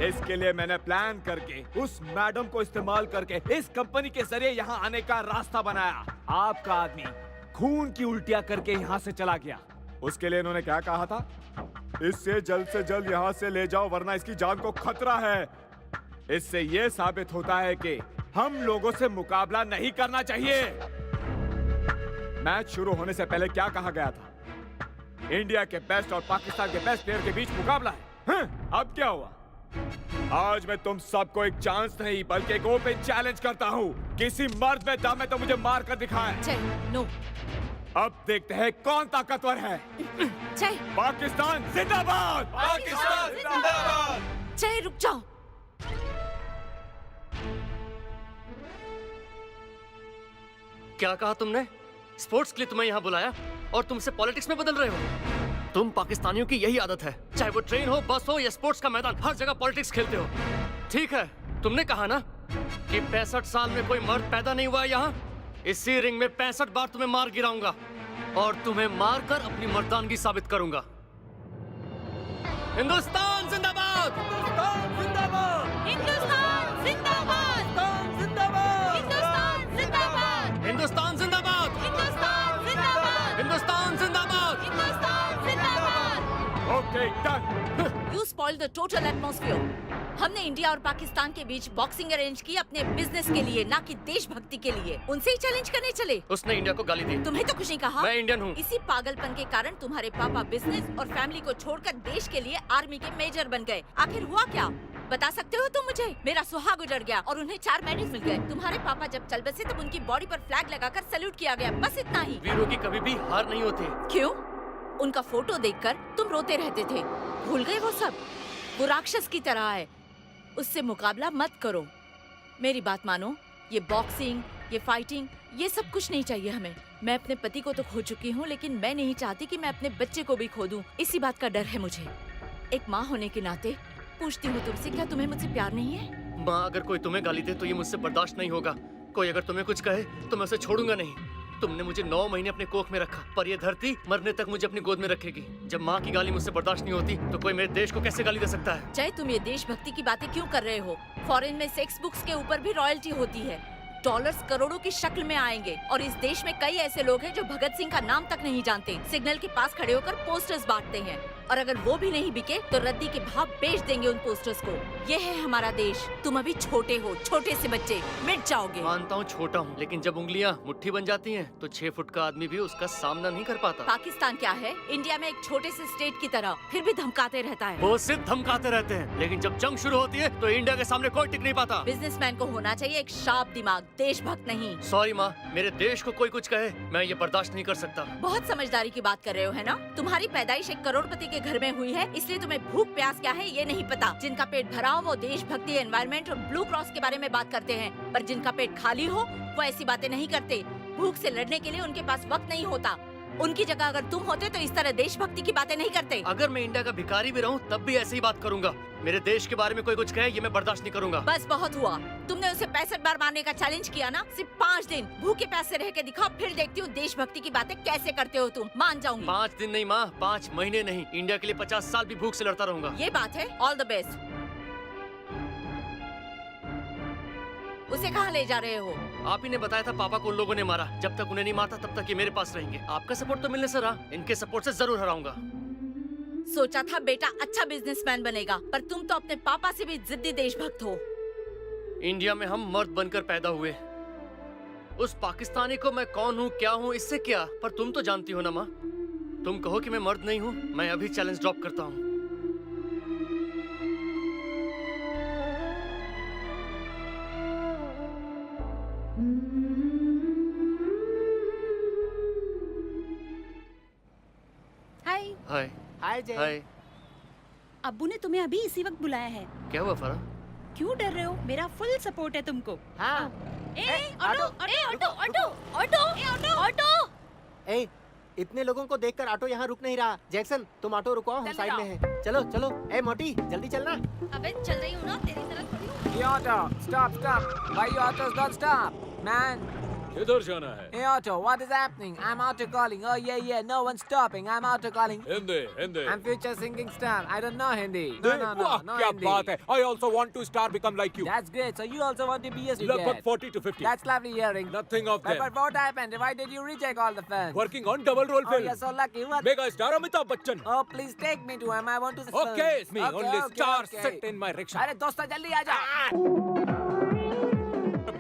इसके लिए मैंने प्लान करके उस मैडम को इस्तेमाल करके इस कंपनी के जरिए यहाँ आने का रास्ता बनाया। आपका आदमी खून की उल्टियां करके यहाँ से चला गया। उसके लिए इन्होंने क्या कहा था? इससे जल्द से जल्द यहाँ से ले जाओ वरना इसकी जान को खतरा है। इससे ये साबित होता है कि हम लोगों से मुकाबला नहीं करना चाहिए। मैच शुरू होने से पहले क्या कहा गया था? इंडिया के बेस्ट और पाकिस्तान के बेस्ट प्लेयर के बीच मुकाबला है। अब क्या हुआ? आज मैं तुम सबको एक चांस नहीं बल्कि एक ओपन चैलेंज करता हूँ। किसी मर्द में दम है तो मुझे मार कर दिखाए। नो। अब देखते हैं कौन ताकतवर है। पाकिस्तान जिंदाबाद! पाकिस्तान जिंदाबाद! जय रुक जाओ। क्या कहा तुमने? स्पोर्ट्स के लिए तुम्हें यहाँ बुलाया और तुमसे पॉलिटिक्स में बदल रहे हो? तुम पाकिस्तानियों की यही आदत है, चाहे वो ट्रेन हो, बस हो या स्पोर्ट्स का मैदान, हर जगह पॉलिटिक्स खेलते हो। ठीक है, तुमने कहा ना कि 65 साल में कोई मर्द पैदा नहीं हुआ यहाँ। इसी रिंग में 65 बार तुम्हें मार गिराऊंगा और तुम्हें मार कर अपनी मर्दानगी साबित करूंगा। हिंदुस्तान जिंदाबाद! हिंदुस्तान जिंदाबाद! हिंदुस्तान जिंदाबाद! हिंदुस्तान जिंदाबाद! हिंदुस्तान जिंदाबाद! हिंदुस्तान जिंदाबाद! हिंदुस्तान जिंदाबाद! हिंदुस्तान जिंदाबाद! हिंदुस्तान जिंदाबाद! Okay, done. You spoiled the total atmosphere. हमने इंडिया और पाकिस्तान के बीच बॉक्सिंग अरेंज की अपने बिजनेस के लिए, ना कि देशभक्ति के लिए। उनसे ही चैलेंज करने चले। उसने इंडिया को गाली दी। तुम्हें तो कुछ नहीं कहा। मैं इंडियन हूँ। इसी पागलपन के कारण तुम्हारे पापा बिजनेस और फैमिली को छोड़कर देश के लिए आर्मी के मेजर बन गए। आखिर हुआ क्या? बता सकते हो तुम मुझे? मेरा सुहाग उजड़ गया और उन्हें 4 मेडल्स मिल गए। तुम्हारे पापा जब चल बसे तब उनकी बॉडी पर फ्लैग लगाकर सैल्यूट किया गया, बस इतना ही। वीरों की कभी भी हार नहीं होती। क्यों? उनका फोटो देखकर तुम रोते रहते थे। भूल गए वो सब? वो राक्षस की तरह है, उससे मुकाबला मत करो। मेरी बात मानो, ये बॉक्सिंग, ये फाइटिंग, ये सब कुछ नहीं चाहिए हमें। मैं अपने पति को तो खो चुकी हूँ, लेकिन मैं नहीं चाहती कि मैं अपने बच्चे को भी खो दूँ। इसी बात का डर है मुझे। एक माँ होने के नाते पूछती हूँ तुमसे, क्या तुम्हें मुझसे प्यार नहीं है? माँ, अगर कोई तुम्हें गाली दे तो ये मुझसे बर्दाश्त नहीं होगा। कोई अगर तुम्हें कुछ कहे तो मैं उसे छोड़ूंगा नहीं। तुमने मुझे 9 महीने अपने कोख में रखा, पर ये धरती मरने तक मुझे अपनी गोद में रखेगी। जब माँ की गाली मुझसे बर्दाश्त नहीं होती तो कोई मेरे देश को कैसे गाली दे सकता है? जय, तुम ये देशभक्ति की बातें क्यों कर रहे हो? फॉरेन में सेक्स बुक्स के ऊपर भी रॉयल्टी होती है। डॉलर्स करोड़ों की शक्ल में आएंगे और इस देश में कई ऐसे लोग हैं जो भगत सिंह का नाम तक नहीं जानते, सिग्नल के पास खड़े होकर पोस्टर्स बांटते हैं और अगर वो भी नहीं बिके तो रद्दी के भाव बेच देंगे उन पोस्टर्स को। ये है हमारा देश। तुम अभी छोटे हो, छोटे से बच्चे, मिट जाओगे। मानता हूँ छोटा हूँ, लेकिन जब उंगलियाँ मुट्ठी बन जाती हैं तो 6 फुट का आदमी भी उसका सामना नहीं कर पाता। पाकिस्तान क्या है? इंडिया में एक छोटे से स्टेट की तरह, फिर भी धमकाते रहता है। वो सिर्फ धमकाते रहते हैं, लेकिन जब जंग शुरू होती है तो इंडिया के सामने कोई टिक नहीं पाता। बिजनेसमैन को होना चाहिए एक शार्प दिमाग, देशभक्त नहीं। सॉरी माँ, मेरे देश को कोई कुछ कहे मैं ये बर्दाश्त नहीं कर सकता। बहुत समझदारी की बात कर रहे हो, है ना? तुम्हारी पैदाइश एक करोड़पति के घर में हुई है, इसलिए तुम्हें भूख प्यास क्या है ये नहीं पता। जिनका पेट भरा हो वो देशभक्ति, एनवायरनमेंट और ब्लू क्रॉस के बारे में बात करते हैं, पर जिनका पेट खाली हो वो ऐसी बातें नहीं करते। भूख से लड़ने के लिए उनके पास वक्त नहीं होता। उनकी जगह अगर तुम होते तो इस तरह देशभक्ति की बातें नहीं करते। अगर मैं इंडिया का भिखारी भी रहूं तब भी ऐसे ही बात करूंगा। मेरे देश के बारे में कोई कुछ कहे ये मैं बर्दाश्त नहीं करूंगा। बस बहुत हुआ। तुमने उसे 65 बार मारने का चैलेंज किया ना? सिर्फ 5 दिन भूखे प्यासे रह के दिखाओ, फिर देखती हूँ देशभक्ति की बातें कैसे करते हो तुम। मान जाऊंगी। 5 दिन नहीं माँ, 5 महीने नहीं, इंडिया के लिए 50 साल भी भूख से लड़ता रहूंगा। ये बात है। All the best. उसे कहाँ ले जा रहे हो? आप ही ने बताया था पापा को उन लोगों ने मारा। जब तक उन्हें नहीं मारता तब तक ये मेरे पास रहेंगे। आपका सपोर्ट तो मिलने से रहा, इनके सपोर्ट से जरूर हराऊंगा। सोचा था बेटा अच्छा बिजनेसमैन बनेगा, पर तुम तो अपने पापा से भी जिद्दी देशभक्त हो। इंडिया में हम मर्द बनकर पैदा हुए। उस पाकिस्तानी को मैं कौन हूँ क्या हूँ इससे क्या, पर तुम तो जानती हो ना माँ। तुम कहो कि मैं मर्द नहीं हूँ, मैं अभी चैलेंज ड्रॉप करता हूँ। हाय। हाय। हाय जय। हाय। अब्बू ने तुम्हें अभी इसी वक्त बुलाया है। क्या हुआ फरा? क्यों डर रहे हो? मेरा फुल सपोर्ट है तुमको। हाँ। Auto auto auto auto auto. ए, इतने लोगों को देखकर ऑटो यहाँ रुक नहीं रहा। जैक्सन तुम ऑटो रुकवाओ, हम साइड में हैं। चलो चलो। ए मोटी जल्दी चलना। अबे चल रही हूँ ना, तेरी तरह थोड़ी हूँ। Hey Otto, stop! Why your autos don't stop? Man! किधर जाना है? Hey Otto, what is happening? I'm Otto calling. Oh yeah, no one's stopping. I'm Otto calling. Hindi. I'm future singing star. I don't know Hindi. वाह, क्या Hindi. बात है। I also want to star become like you. That's great. So you also want to be a लगभग 40 to 50. That's lovely hearing. Nothing of them. But what happened? Why did you reject all the fans? Working on double role Oh, film. you're so lucky. What? Mega star Amitabh Bachchan. Oh, please take me to him. I want to see. Okay, it's me. Okay, Only okay, stars okay. sit in my rickshaw. अरे दोस्तों जल्दी आ जा।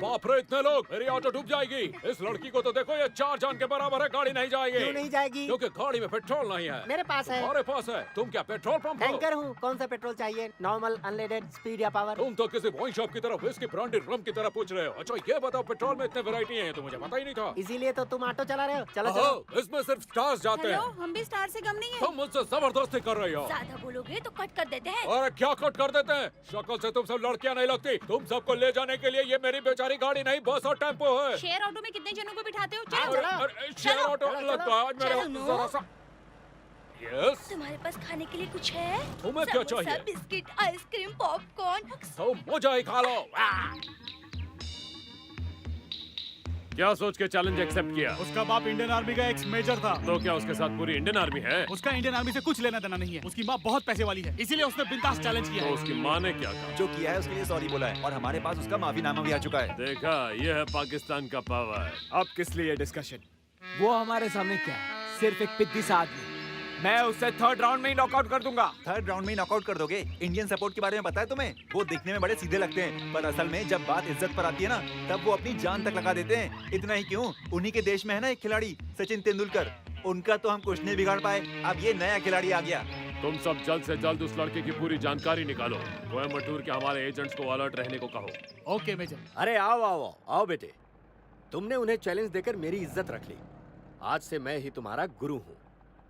बाप रे इतने लोग, मेरी auto डूब जाएगी। इस लड़की को तो देखो, ये 4 जान के बराबर है, गाड़ी नहीं जाएगी। क्यों नहीं जाएगी? क्योंकि गाड़ी में पेट्रोल नहीं है। मेरे पास है। हमारे पास है। तुम क्या पेट्रोल पंप हो? टैंकर हूँ। कौन सा पेट्रोल चाहिए? नॉर्मल, अनलेडेड, स्पीड या पावर? तुम तो किसी वाइन शॉप की तरह विस्की ब्रांडेड रम की तरह पूछ रहे हो। अच्छा ये बताओ, पेट्रोल में इतने वैरायटी हैं, तो मुझे पता ही नहीं था। इसीलिए तो तुम ऑटो चला रहे हो। चलो चलो। ओहो, इसमें सिर्फ स्टार्स जाते हेलो, हैं। हम भी स्टार से कम नहीं है। तुम मुझसे जबरदस्ती कर रही हो। ज्यादा बोलोगे तो कट कर देते हैं। अरे क्या कट कर देते हैं? शक्ल से तुम सब लड़कियां नहीं लगती। तुम सबको ले जाने के लिए ये मेरी बेचारी गाड़ी नहीं, बस और टेम्पो है। शेयर ऑटो में कितने जनों को बिठाते हो? चलो, चलो। चलो। अरे शेयर ऑटो लगता है आज मेरे चलो। जरा सा। यस। तुम्हारे पास खाने के लिए कुछ है? तुम्हें क्या समोसा, चाहिए? Biscuit, ice cream, popcorn. तो मुझे ही खा लो। क्या सोच के चैलेंज एक्सेप्ट किया? उसका बाप इंडियन आर्मी का एक्स मेजर था। तो क्या उसके साथ पूरी इंडियन आर्मी है? उसका इंडियन आर्मी से कुछ लेना देना नहीं है। उसकी माँ बहुत पैसे वाली है, इसीलिए उसने बिंदास चैलेंज किया तो है। उसकी माँ ने क्या कहा? जो किया है उसके लिए सॉरी बोला है और हमारे पास उसका माफीनामा भी आ चुका है। देखा, ये है पाकिस्तान का पावर। अब किस लिए डिस्कशन? वो हमारे सामने क्या है? सिर्फ एक पिद्दी सा आदमी। मैं उसे 3rd राउंड में ही नॉकआउट कर दूंगा। 3rd राउंड में नॉकआउट कर दोगे? इंडियन सपोर्ट के बारे में पता है तुम्हें? वो दिखने में बड़े सीधे लगते हैं, पर असल में जब बात इज्जत पर आती है ना, तब वो अपनी जान तक लगा देते हैं। इतना ही क्यों, उन्हीं के देश में है ना एक खिलाड़ी, सचिन तेंदुलकर। उनका तो हम कुछ नहीं बिगाड़ पाए, अब ये नया खिलाड़ी आ गया। तुम सब जल्द से जल्द उस लड़के की पूरी जानकारी निकालो। कोयम्बटूर के हमारे एजेंट्स को अलर्ट रहने को कहो। Okay major. अरे आओ आओ आओ बेटे, तुमने उन्हें चैलेंज देकर मेरी इज्जत रख ली। आज से मैं ही तुम्हारा गुरु हूँ।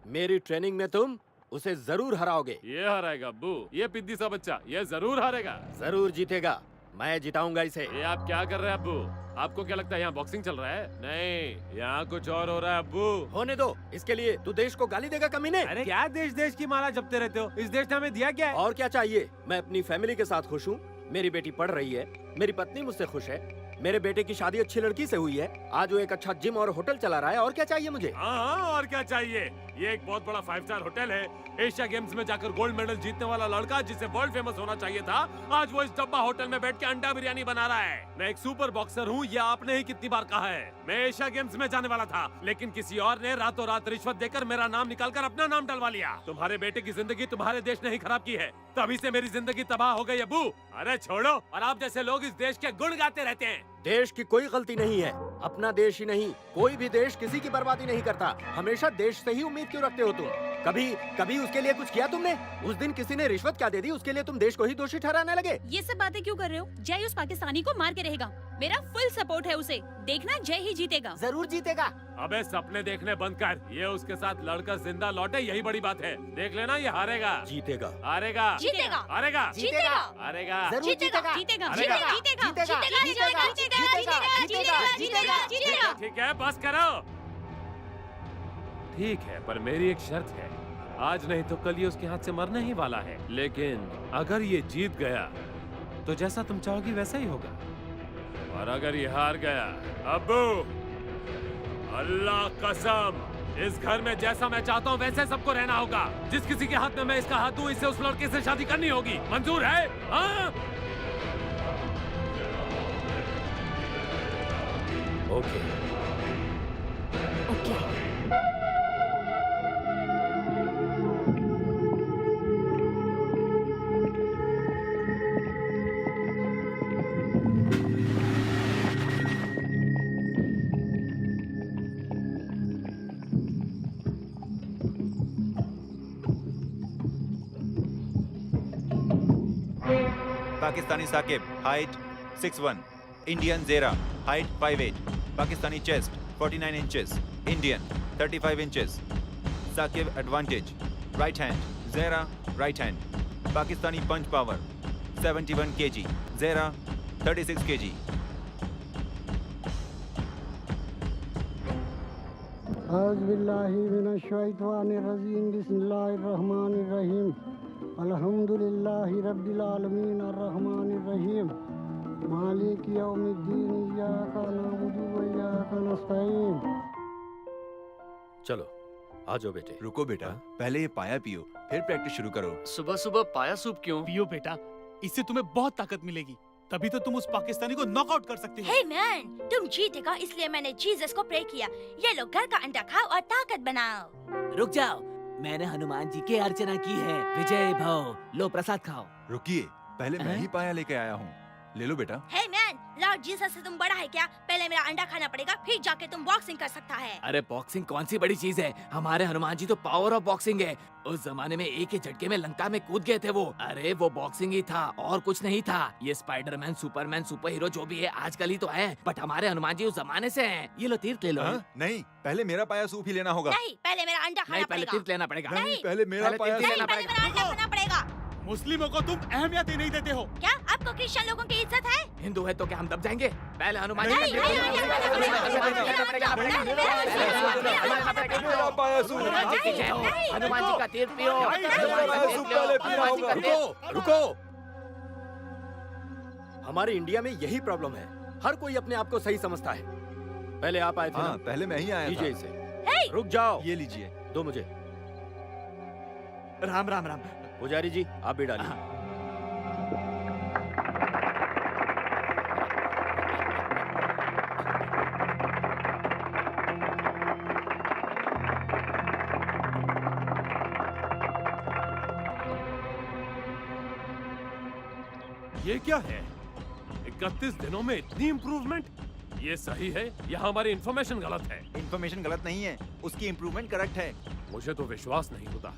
मेरी ट्रेनिंग में तुम उसे जरूर हराओगे। ये हराएगा अब्बू, ये पिद्दी सा बच्चा, ये जरूर हारेगा। जरूर जीतेगा, मैं जिताऊंगा इसे। ये आप क्या कर रहे हैं अब्बू? आपको क्या लगता है यहाँ बॉक्सिंग चल रहा है? नहीं, यहाँ कुछ और हो रहा है अब्बू। होने दो, इसके लिए तू देश को गाली देगा कमीने? अरे क्या देश देश की माला जपते रहते हो? इस देश ने हमें दिया क्या है? और क्या चाहिए? मैं अपनी फैमिली के साथ खुश हूँ। मेरी बेटी पढ़ रही है, मेरी पत्नी मुझसे खुश है, मेरे बेटे की शादी अच्छी लड़की से हुई है, आज वो एक अच्छा जिम और होटल चला रहा है, और क्या चाहिए मुझे? हाँ, और क्या चाहिए? ये एक बहुत बड़ा 5 स्टार होटल है। एशिया गेम्स में जाकर गोल्ड मेडल जीतने वाला लड़का जिसे वर्ल्ड फेमस होना चाहिए था, आज वो इस डब्बा होटल में बैठ के अंडा बिरयानी बना रहा है। मैं एक सुपर बॉक्सर हूँ, ये आपने ही कितनी बार कहा है। मैं एशिया गेम्स में जाने वाला था, लेकिन किसी और ने रातों रात रिश्वत देकर मेरा नाम निकालकर अपना नाम डलवा लिया। तुम्हारे बेटे की जिंदगी तुम्हारे देश ने ही खराब की है, तभी से मेरी जिंदगी तबाह हो गई अब्बू। अरे छोड़ो, और आप जैसे लोग इस देश के गुण गाते रहते हैं। देश की कोई गलती नहीं है, अपना देश ही नहीं, कोई भी देश किसी की बर्बादी नहीं करता। हमेशा देश से ही उम्मीद क्यों रखते हो तुम? कभी उसके लिए कुछ किया तुमने? उस दिन किसी ने रिश्वत क्या दे दी, उसके लिए तुम देश को ही दोषी ठहराने लगे? ये सब बातें क्यों कर रहे हो? जय उस पाकिस्तानी को मार के रहेगा, मेरा फुल सपोर्ट है उसे। देखना जय ही जीतेगा। जरूर जीतेगा। अबे सपने देखने बंद कर, ये उसके साथ लड़कर जिंदा लौटे यही बड़ी बात है। देख लेना, ये हारेगा। जीतेगा। हारेगा। जीतेगा। हारेगा। जीतेगा। हारेगा। जरूर जीतेगा। जीतेगा। हारेगा। जीतेगा। जीतेगा। जीतेगा। जीतेगा। ठीक है, बस करो। ठीक है, पर मेरी एक शर्त है, आज नहीं तो कल ये उसके हाथ से मरने ही वाला है। लेकिन अगर ये जीत गया तो जैसा तुम चाहोगी वैसा ही होगा, और अगर ये हार गया, अब्बू अल्लाह कसम, इस घर में जैसा मैं चाहता हूँ वैसे सबको रहना होगा। जिस किसी के हाथ में मैं इसका हाथ दूं, इसे उस लड़के से शादी करनी होगी। मंजूर है? हाँ? Okay. Pakistani Saqib height 6'1", Indian Jera height 5'8", Pakistani chest 49 inches, Indian 35 inches. Saqib advantage right hand, Jera right hand. Pakistani punch power 71 kg, जेरा 36 kg। बिस्मिल्लाहिर्रहमानिर्रहीम अल्हम्दुलिल्लाहि रब्बिल आलमीन अर्रहमानिर्रहीम मालिक यौमिद्दीन इय्याका नअबुदु व इय्याका नस्तईन। चलो आ जाओ बेटे। रुको बेटा, पहले ये पाया पियो, फिर प्रैक्टिस शुरू करो। सुबह सुबह पाया सूप क्यों? पियो बेटा, इससे तुम्हें बहुत ताकत मिलेगी, तभी तो तुम उस पाकिस्तानी को नॉकआउट कर सकते हो। हे मैन, तुम जीतेगा इसलिए मैंने जीसस को प्रे किया। ये लो घर का अंडा खाओ और ताकत बनाओ। रुक जाओ, मैंने हनुमान जी की अर्चना की है। विजय भव, लो प्रसाद खाओ। रुकिए, पहले मैं ही पाया लेके आया हूँ, ले लो बेटा। हे मैन, लॉर्ड जीसस से तुम बड़ा है क्या? पहले मेरा अंडा खाना पड़ेगा, फिर जाके तुम बॉक्सिंग कर सकता है। अरे बॉक्सिंग कौन सी बड़ी चीज है, हमारे हनुमान जी तो पावर ऑफ बॉक्सिंग है। उस जमाने में एक ही झटके में लंका में कूद गए थे वो। अरे वो बॉक्सिंग ही था और कुछ नहीं था। ये स्पाइडरमैन, सुपरमैन, सुपर हीरो जो भी है आजकल ही तो है, बट हमारे हनुमान जी उस जमाने से हैं। ये लो तीर्थ ले लो। नहीं, पहले मेरा पाया सूप ही लेना होगा। नहीं, पहले मेरा अंडा खाना नहीं, पहले पड़ेगा। तीर्थ लेना पड़ेगा। नहीं, पहले मेरा पाया नहीं, पहले मेरा अंडा खाना पड़ेगा। मुस्लिमों को तुम अहमियत ही नहीं देते हो क्या आपको क्रिश्चियन लोगों की इज्जत है? हिंदू है तो क्या हम दब जाएंगे? पहले हनुमान जी नहीं, हनुमान जी का तीर्थ पियो। रुको, हमारे इंडिया में यही प्रॉब्लम है, हर कोई अपने आप को सही समझता है। पहले आप आए थे ना? पहले मैं ही आया था। लीजिए इसे। रुक जाओ, ये लीजिए। दो मुझे। राम राम राम। पुजारी जी आप भी डालिए। ये क्या है? 31 दिनों में इतनी इम्प्रूवमेंट? ये सही है या हमारी इन्फॉर्मेशन गलत है? इन्फॉर्मेशन गलत नहीं है, उसकी इम्प्रूवमेंट करेक्ट है। मुझे तो विश्वास नहीं होता,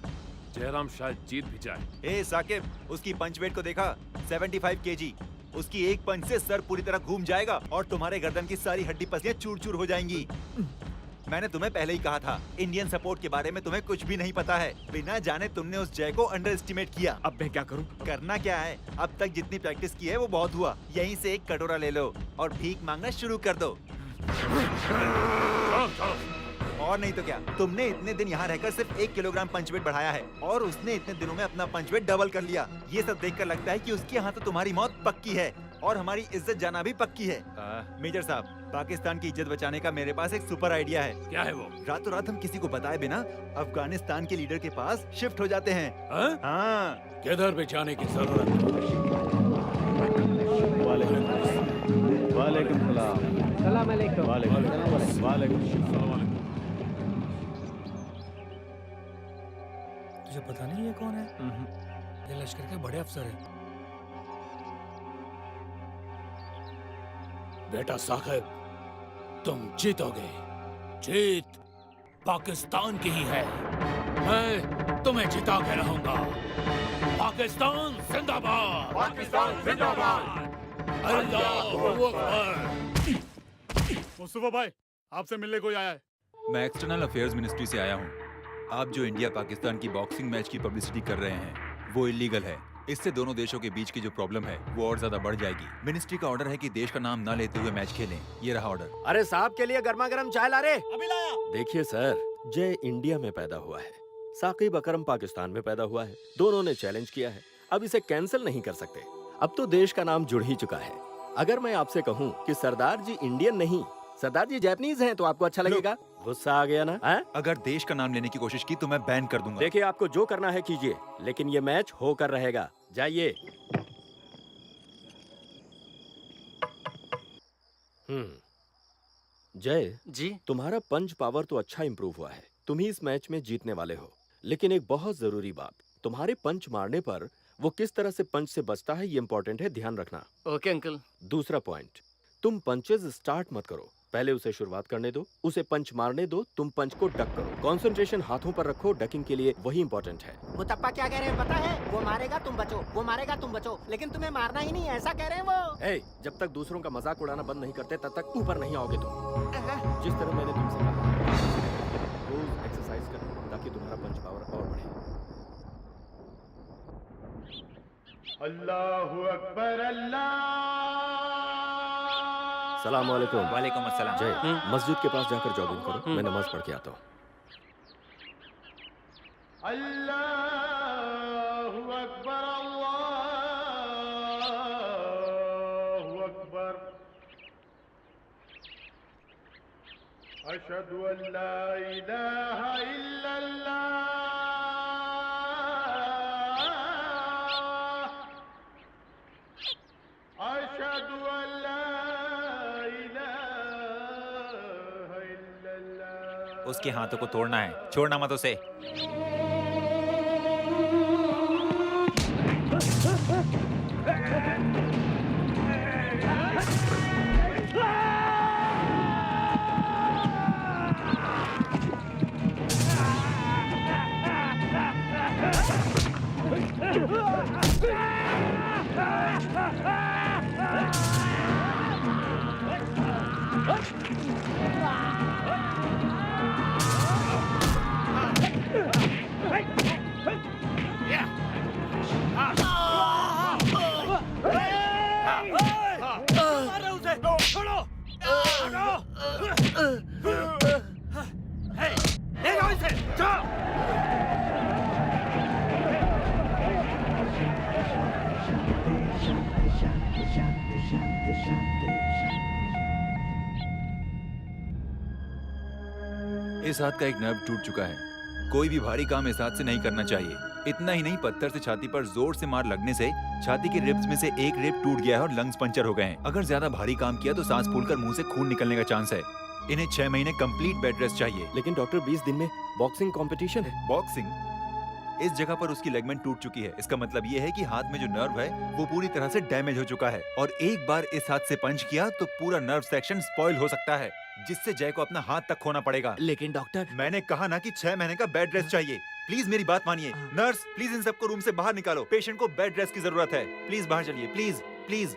जयराम शायद जीत भी जाए। ए साकिब, उसकी पंच वेट को देखा? 75 kg। उसकी एक पंच से सर पूरी तरह घूम जाएगा और तुम्हारे गर्दन की सारी हड्डी पसलियां चूर चूर हो जाएंगी। मैंने तुम्हें पहले ही कहा था, इंडियन सपोर्ट के बारे में तुम्हें कुछ भी नहीं पता है। बिना जाने तुमने उस जय को अंडर एस्टिमेट किया। अब मैं क्या करूं? करना क्या है, अब तक जितनी प्रैक्टिस की है वो बहुत हुआ। यहीं से एक कटोरा ले लो और भीख मांगना शुरू कर दो। और नहीं तो क्या, तुमने इतने दिन यहाँ रहकर सिर्फ 1 किलोग्राम पंचवेट बढ़ाया है और उसने इतने दिनों में अपना पंचवेट डबल कर लिया। ये सब देखकर लगता है कि उसके यहाँ तो तुम्हारी मौत पक्की है और हमारी इज्जत जाना भी पक्की है। मेजर साहब, पाकिस्तान की इज्जत बचाने का मेरे पास एक सुपर आइडिया है। क्या है वो? रातों रात हम किसी को बताए बिना अफगानिस्तान के लीडर के पास शिफ्ट हो जाते हैं। हाँ, किधर भी जाने की जरूरत नहीं। वालेकुम सलाम। सलाम अलैकुम। तुझे पता नहीं ये कौन है? ये लश्कर के बड़े अफसर हैं। बेटा साकिब, तुम जीतोगे। जीत पाकिस्तान की ही है। मैं तुम्हें जिता के रहूंगा। पाकिस्तान जिंदाबाद। पाकिस्तान जिंदाबाद। अल्लाहू अकबर। मुस्तफा भाई, आपसे मिलने कोई आया है। मैं एक्सटर्नल अफेयर्स मिनिस्ट्री से आया हूँ। आप जो इंडिया पाकिस्तान की बॉक्सिंग मैच की पब्लिसिटी कर रहे हैं वो इलीगल है। इससे दोनों देशों के बीच की जो प्रॉब्लम है वो और ज्यादा बढ़ जाएगी। मिनिस्ट्री का ऑर्डर है कि देश का नाम ना लेते हुए मैच खेलें। ये रहा ऑर्डर। अरे साहब के लिए गर्मा गर्म चाय ला रहे। अभी लाया। देखिए सर, जय इंडिया में पैदा हुआ है, साकिब अकरम पाकिस्तान में पैदा हुआ है। दोनों ने चैलेंज किया है, अब इसे कैंसिल नहीं कर सकते। अब तो देश का नाम जुड़ ही चुका है। अगर मैं आपसे कहूँ कि सरदार जी इंडियन नहीं, सरदार जी जापानीज हैं, तो आपको अच्छा लगेगा? गुस्सा आ गया ना? है? अगर देश का नाम लेने की कोशिश की तो मैं बैन कर दूंगा। देखिए, आपको जो करना है कीजिए, लेकिन ये मैच होकर रहेगा। जाइए। जय जी, तुम्हारा पंच पावर तो अच्छा इंप्रूव हुआ है। तुम ही इस मैच में जीतने वाले हो। लेकिन एक बहुत जरूरी बात, तुम्हारे पंच मारने पर वो किस तरह से पंच से बचता है, ये इंपॉर्टेंट है, ध्यान रखना। Okay uncle. दूसरा पॉइंट, तुम पंचेस स्टार्ट मत करो, पहले उसे शुरुआत करने दो, उसे पंच मारने दो, तुम पंच को डक करो। कंसंट्रेशन हाथों पर रखो, डकिंग के लिए वही इंपॉर्टेंट है। मुतप्पा क्या कह रहे हैं पता है? वो मारेगा तुम बचो, वो मारेगा तुम बचो, लेकिन तुम्हें मारना ही नहीं, ऐसा कह रहे हैं वो। ए, जब तक दूसरों का मजाक उड़ाना बंद नहीं करते तब तक ऊपर नहीं आओगे तुम। जिस तरह मैंने तुमसे कहा, रोज एक्सरसाइज करो ताकि तुम्हारा पंच पावर और बढ़े। अल्लाहू अकबर। सलाम वालेकुम। वालेकुम अस्सलाम। जय, मस्जिद के पास जाकर जॉगिंग करो, मैं नमाज पढ़ के आता हूँ। अल्लाहू अकबर। अल्लाहू अकबर। अशहदु अल्ला इलाहा इल्लल्लाह। अशहदु अल्ला इलाहा इल्लल्लाह। उसके हाथों को तोड़ना है, छोड़ना मत उसे। इस हाथ का एक नर्व टूट चुका है। कोई भी भारी काम इस हाथ से नहीं करना चाहिए। इतना ही नहीं, पत्थर से छाती पर जोर से मार लगने से छाती के रिब्स में से एक रिब टूट गया है और लंग्स पंचर हो गए हैं। अगर ज्यादा भारी काम किया तो सांस फूलकर मुंह से खून निकलने का चांस है। इन्हें 6 महीने कंप्लीट बेड रेस्ट चाहिए। लेकिन डॉक्टर 20 दिन में बॉक्सिंग कंपटीशन है। बॉक्सिंग? इस जगह पर उसकी लेगमेंट टूट चुकी है। इसका मतलब ये है कि हाथ में जो नर्व है वो पूरी तरह से डैमेज हो चुका है और एक बार इस हाथ से पंच किया तो पूरा नर्व सेक्शन स्पॉइल हो सकता है, जिससे जय को अपना हाथ तक खोना पड़ेगा। लेकिन डॉक्टर, मैंने कहा ना कि 6 महीने का बेड रेस्ट चाहिए। प्लीज मेरी बात मानिए। नर्स, प्लीज इन सबको रूम से बाहर निकालो। पेशेंट को बेड रेस्ट की जरूरत है। प्लीज बाहर चलिए, प्लीज प्लीज।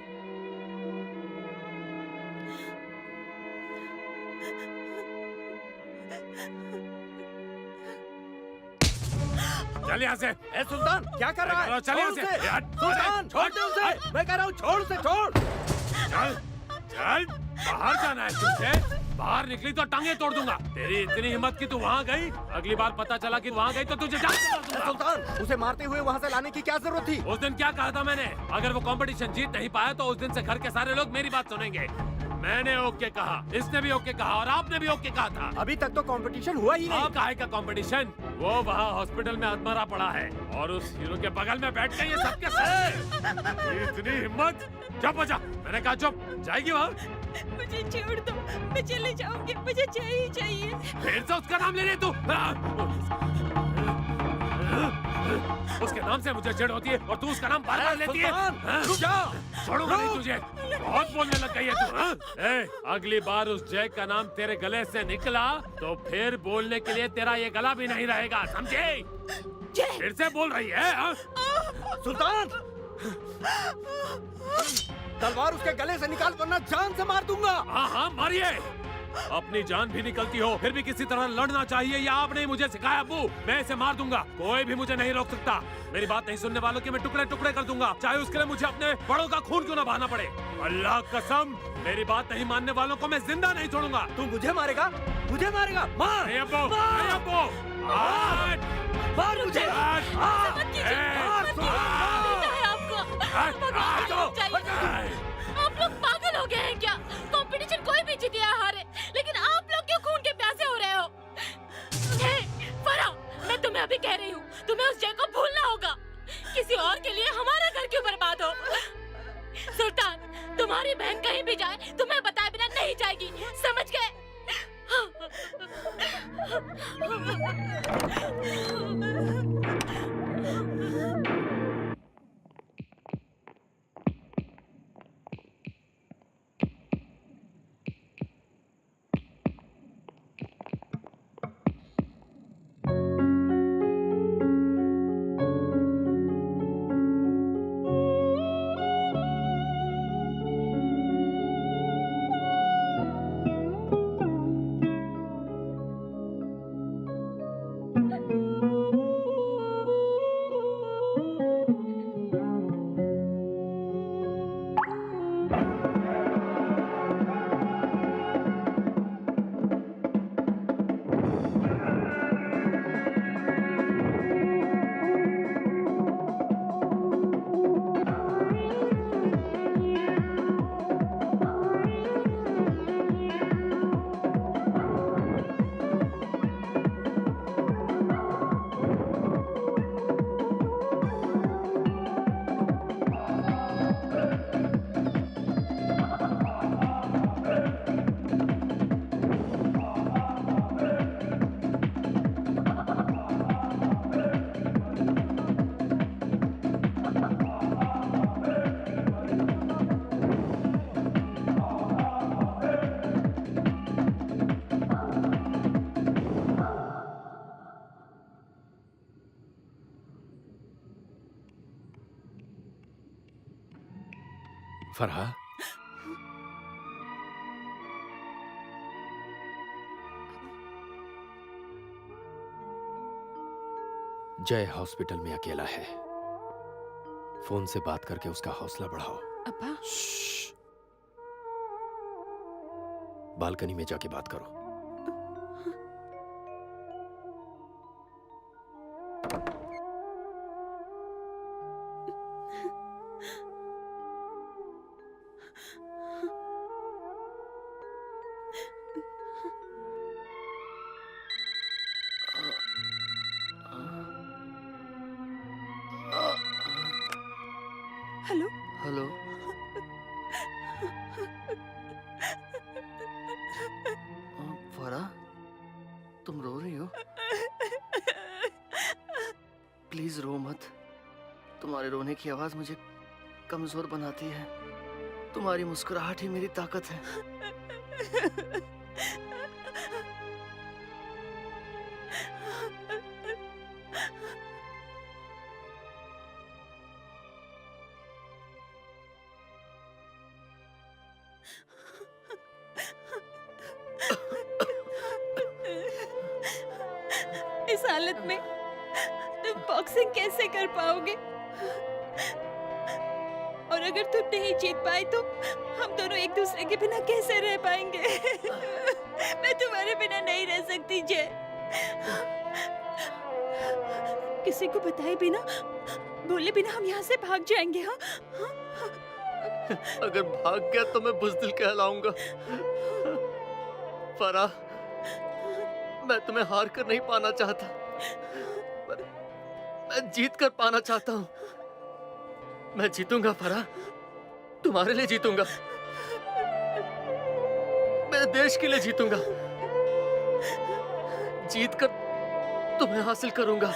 चल यहाँ से। ए सुल्तान, क्या कर रहा है? चल यहाँ से। सुल्तान, छोड़ दे उसे। मैं कह रहा हूँ छोड़ उसे, छोड़। चल चल बाहर जाना है तुझे? बाहर निकली तो टांगे तोड़ दूंगा। तेरी इतनी हिम्मत कि तू वहाँ गई, अगली बार पता चला कि वहाँ गई तो तुझे जान से मार दूंगा। सुल्तान, उसे मारते हुए वहाँ से लाने की क्या जरूरत थी? उस दिन क्या कहा था मैंने? अगर वो कंपटीशन जीत नहीं पाया तो उस दिन से घर के सारे लोग मेरी बात सुनेंगे। मैंने ओके कहा, इसने भी ओके कहा और आपने भी ओके कहा था। अभी तक तो कंपटीशन हुआ ही नहीं। अब काहे का कंपटीशन? वो वहाँ हॉस्पिटल में अधमरा पड़ा है और उस हीरो के बगल में बैठ के ये सबके सारे। इतनी हिम्मत? चुप हो जा। मैंने कहा चुप। जाएगी वहाँ? मुझे छोड़ दो, मैं चले जाऊंगी, मुझे चाहिए चाहिए। फिर से उसका नाम ले रही तू? उसके नाम से मुझे चिढ़ होती है और तू उसका नाम बार बार लेती है। रुक जा, छोड़ूंगा नहीं तुझे। बहुत बोलने लग गई है तू। ए, अगली बार उस जय का नाम तेरे गले से निकला तो फिर बोलने के लिए तेरा ये गला भी नहीं रहेगा, समझे? फिर से बोल रही है? सुल्तान, तलवार उसके गले से निकाल वरना जान से मार दूंगा। हाँ हाँ मारिए। अपनी जान भी निकलती हो फिर भी किसी तरह लड़ना चाहिए, या आपने मुझे सिखाया अब्बू? मैं इसे मार दूंगा, कोई भी मुझे नहीं रोक सकता। मेरी बात नहीं सुनने वालों के मैं टुकड़े टुकड़े कर दूंगा, चाहे उसके लिए मुझे अपने बड़ों का खून क्यों ना बहाना पड़े। अल्लाह कसम, मेरी बात नहीं मानने वालों को मैं जिंदा नहीं छोड़ूंगा। तू मुझे मारेगा? मुझे मारेगा? मार! नहीं अब्बू, नहीं अब्बू। मार मुझे! आप लोग पागल हो गए हैं क्या? कंपटीशन कोई भी जीते या हारे, लेकिन आप लोग क्यों खून के प्यासे हो रहे हो? फरा, मैं तुम्हें अभी कह रही हूँ, तुम्हें उस जय को भूलना होगा। किसी और के लिए हमारा घर क्यों बर्बाद हो? सुल्तान, तुम्हारी बहन कहीं भी जाए तुम्हें बताए बिना नहीं जाएगी, समझ गए? फरहा, जय हॉस्पिटल में अकेला है। फोन से बात करके उसका हौसला बढ़ाओ। अब्बा, बालकनी में जाके बात करो। Hello hello. फरा, तुम रो रही हो? प्लीज रो मत। तुम्हारे रोने की आवाज मुझे कमजोर बनाती है। तुम्हारी मुस्कुराहट ही मेरी ताकत है। इस हालत में तुम बॉक्सिंग कैसे कर पाओगे? और अगर तुम नहीं जीत पाए तो हम दोनों एक दूसरे के बिना कैसे रह पाएंगे? मैं तुम्हारे बिना नहीं रह सकती जय। किसी को बताए बिना, बोले बिना हम यहाँ से भाग जाएंगे। हाँ, अगर भाग गया तो मैं बुज़दिल कहलाऊंगा। फराह, मैं तुम्हें हार कर नहीं पाना चाहता, मैं जीत कर पाना चाहता हूँ। मैं जीतूंगा फराह, तुम्हारे लिए जीतूंगा, मेरे देश के लिए जीतूंगा, जीत कर तुम्हें हासिल करूंगा।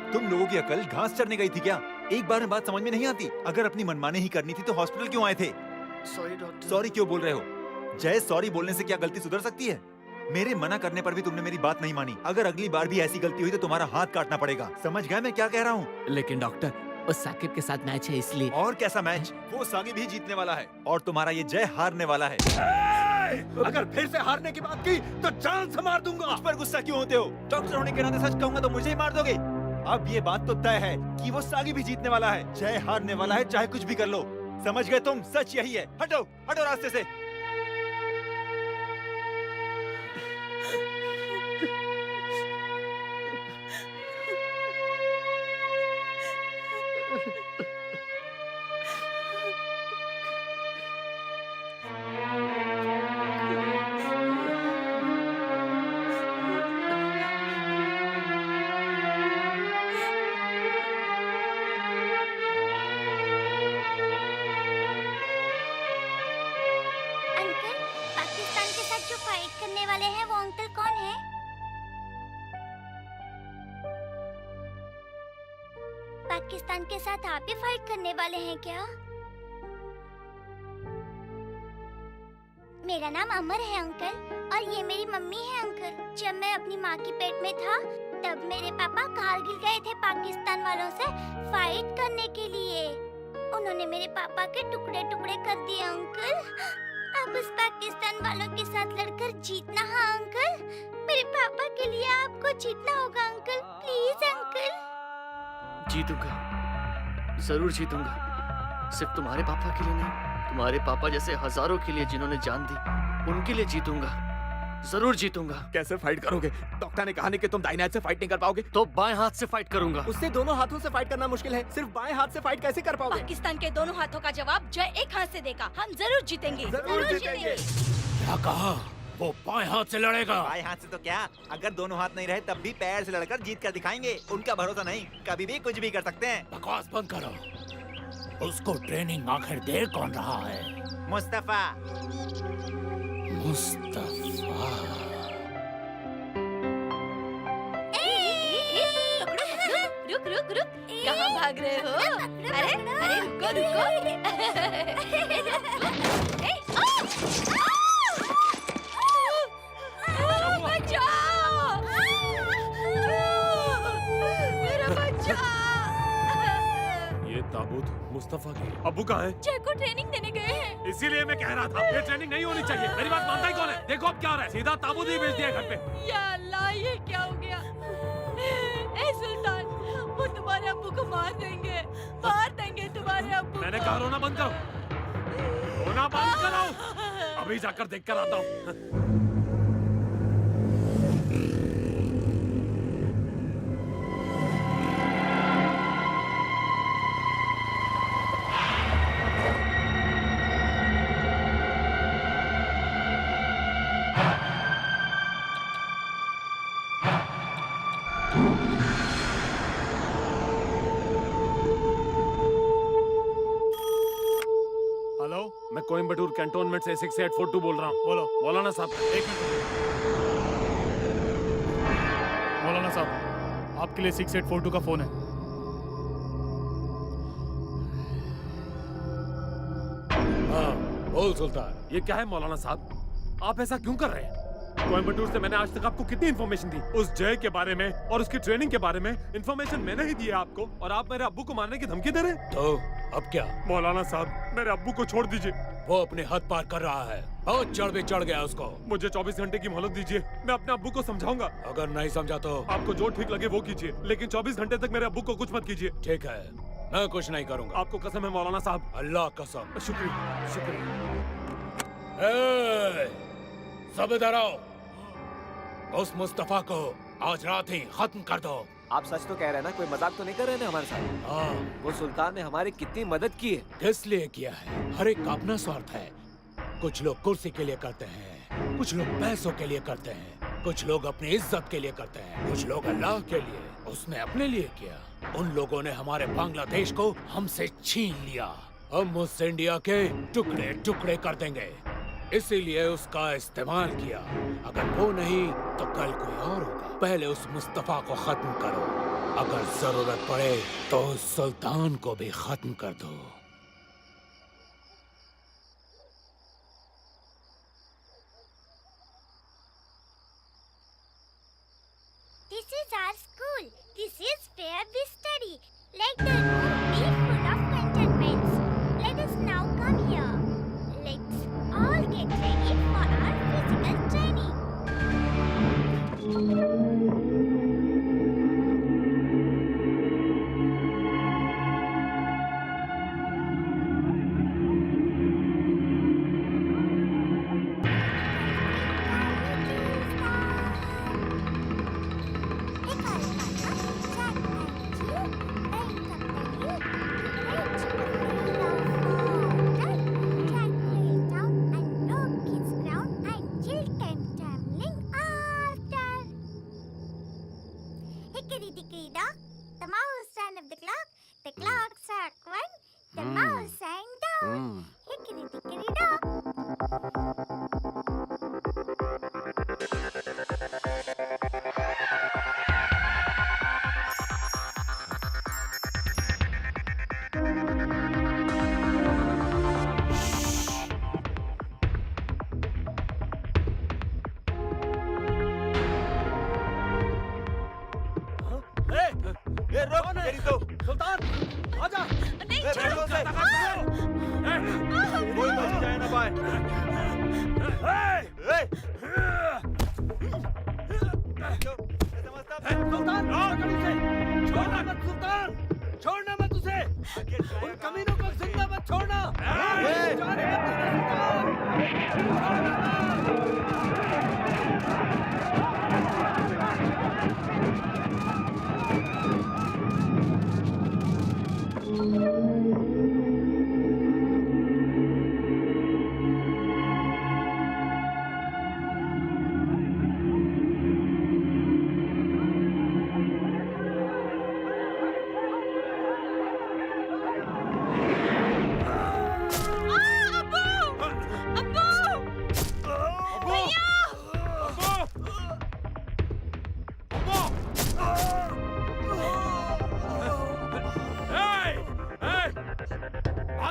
तुम लोगों की अकल घास चरने गई थी क्या? एक बार में बात समझ में नहीं आती। अगर अपनी मनमानी ही करनी थी तो हॉस्पिटल क्यों आए थे? Sorry doctor. सॉरी क्यों बोल रहे हो? जय, सॉरी बोलने से क्या गलती सुधर सकती है? मेरे मना करने पर भी तुमने मेरी बात नहीं मानी। अगर अगली बार भी ऐसी गलती हुई तो तुम्हारा हाथ काटना पड़ेगा। समझ गया मैं क्या कह रहा हूँ? लेकिन डॉक्टर, उस साकिब के साथ मैच है इसलिए। और कैसा मैच? वो साकिब भी जीतने वाला है और तुम्हारा ये जय हारने वाला है। अगर फिर से हारने की बात की तो जान से मार दूंगा। मुझ पर गुस्सा क्यों होते हो? डॉक्टर होने के नाते सच कहूंगा तो मुझे ही मार दोगे। अब ये बात तो तय है कि वो सागी भी जीतने वाला है, जय हारने वाला है, चाहे कुछ भी कर लो। समझ गए तुम? सच यही है। हटो, हटो रास्ते से। करने वाले हैं वो अंकल कौन है? पाकिस्तान के साथ आप ही फाइट करने वाले हैं क्या? मेरा नाम अमर है अंकल और ये मेरी मम्मी है अंकल। जब मैं अपनी माँ की पेट में था तब मेरे पापा कारगिल गए थे पाकिस्तान वालों से फाइट करने के लिए। उन्होंने मेरे पापा के टुकड़े टुकड़े कर दिए अंकल। अब उस पाकिस्तान वालों के साथ लड़कर जीतना है अंकल। मेरे पापा के लिए आपको जीतना होगा अंकल, प्लीज अंकल। जीतूंगा, जरूर जीतूंगा। सिर्फ तुम्हारे पापा के लिए नहीं, तुम्हारे पापा जैसे हजारों के लिए जिन्होंने जान दी, उनके लिए जीतूंगा, जरूर जीतूंगा। कैसे फाइट करोगे? डॉक्टर ने कहा नहीं कि तुम दाहिने हाथ से फाइट नहीं कर पाओगे। तो बाएं हाथ से फाइट करूंगा। उससे दोनों हाथों से फाइट करना मुश्किल है, सिर्फ बाएं हाथ से फाइट कैसे कर पाओगे? पाकिस्तान के दोनों हाथों का जवाब जय एक हाथ से देगा। हम जरूर जीतेंगे, जरूर जीतेंगे। क्या कहा? वो बाएं हाथ से लड़ेगा। बाएं हाथ से तो क्या, अगर दोनों हाथ नहीं रहे तब भी पैर से लड़कर जीत कर दिखाएंगे। उनका भरोसा नहीं, कभी भी कुछ भी कर सकते हैं। बकवास बंद करो। उसको ट्रेनिंग आखिर दे कौन रहा है? मुस्तफा। मुस्तफा। रुक रुक रुक, कहाँ भाग रहे हो? अरे अरे रुको रुको। बचाओ! मेरा बच्चा! ये ताबूत मुस्तफा के अब्बू का है। जय को ट्रेनिंग देने गए हैं। इसीलिए मैं कह रहा था ये ट्रेनिंग नहीं होनी चाहिए। मेरी बात मानता ही कौन है? देखो अब क्या हो रहा है, सीधा ताबूत ही भेज दिया घर पे। या अल्लाह, ये क्या हो गया? ए सुल्तान, वो तुम्हारे अब्बू को मार देंगे तुम्हारे अब्बू। मैंने कहा रोना बंद करो, रोना बंद करो। अभी जाकर देख कर आता हूँ। कोयम्बटूर कैंटोनमेंट से 6842 बोल रहा हूँ। बोलो। मौलाना साहब। एक मिनट। मौलाना साहब, आपके लिए 6842 का फोन है। हाँ, बोल सुल्तान। ये क्या है मौलाना साहब? आप ऐसा क्यों कर रहे हैं? कोयम्बटूर से मैंने आज तक आपको कितनी इन्फॉर्मेशन दी? उस जय के बारे में और उसकी ट्रेनिंग के बारे में इन्फॉर्मेशन मैंने ही दी है आपको, और आप मेरे अब्बू को मारने की धमकी दे रहे हैं? तो अब क्या? मौलाना साहब, मेरे अब्बू को छोड़ दीजिए। वो अपने हद पार कर रहा है, बहुत चढ़ गया उसको। मुझे 24 घंटे की मोहलत दीजिए, मैं अपने अब्बू को समझाऊंगा। अगर नहीं समझा तो आपको जो ठीक लगे वो कीजिए, लेकिन 24 घंटे तक मेरे अब्बू को कुछ मत कीजिए। ठीक है, मैं कुछ नहीं करूंगा। आपको कसम है मौलाना साहब। अल्लाह कसम। शुक्रिया, शुक्रिया। सब इधर आओ। उस मुस्तफा को आज रात ही खत्म कर दो। आप सच तो कह रहे हैं ना? कोई मजाक तो नहीं कर रहे हैं हमारे साथ? हाँ। वो सुल्तान ने हमारी कितनी मदद की है। किस लिए किया है? हर एक का अपना स्वार्थ है। कुछ लोग कुर्सी के लिए करते हैं, कुछ लोग पैसों के लिए करते हैं, कुछ लोग अपनी इज्जत के लिए करते हैं, कुछ लोग अल्लाह के लिए। उसने अपने लिए किया। उन लोगों ने हमारे बांग्लादेश को हमसे छीन लिया। हम उस इंडिया के टुकड़े टुकड़े कर देंगे, इसीलिए उसका इस्तेमाल किया। अगर वो नहीं तो कल कोई और होगा। पहले उस मुस्तफा को खत्म करो, अगर जरूरत पड़े तो उस सुल्तान को भी खत्म कर दो। This is our school. This is where we study. Let the room be full of contentments. Let us now come here. Let's all get ready for our physical training. The mouse ran up the clock. The clock struck one. The mouse sang down. Hickory dickory dock. ए रोक तेरी तो। सुल्तान, आजा। नहीं, छोड़ो उसे। कोई बच जाए ना पाए। सुल्तान, छोड़ना मत सुल्तान, छोड़ना मत उसे। उन कमीनों को जिंदा मत छोड़ना। जाने मत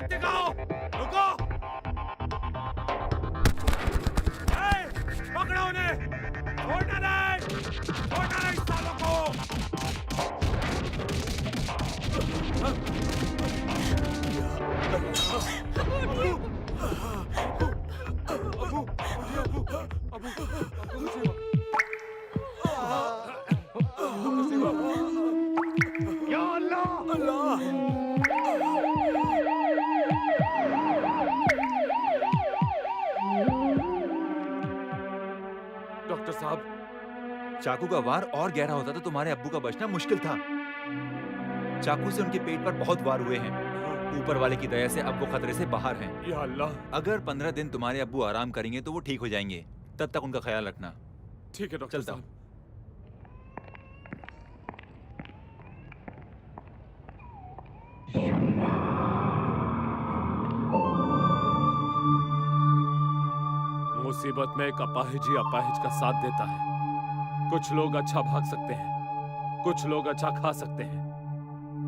देना डॉक्टर साहब, चाकू का वार और गहरा होता तो तुम्हारे अब्बू का बचना मुश्किल था। चाकू से उनके पेट पर बहुत वार हुए हैं। ऊपर वाले की दया से अब वो खतरे से बाहर हैं। या अल्लाह। अगर 15 दिन तुम्हारे अब्बू आराम करेंगे तो वो ठीक हो जाएंगे। तब तक उनका ख्याल रखना। ठीक है डॉक्टर साहब। मुसीबत में एक अपाहिज ही अपाहिज का साथ देता है। कुछ लोग अच्छा भाग सकते हैं, कुछ लोग अच्छा खा सकते हैं,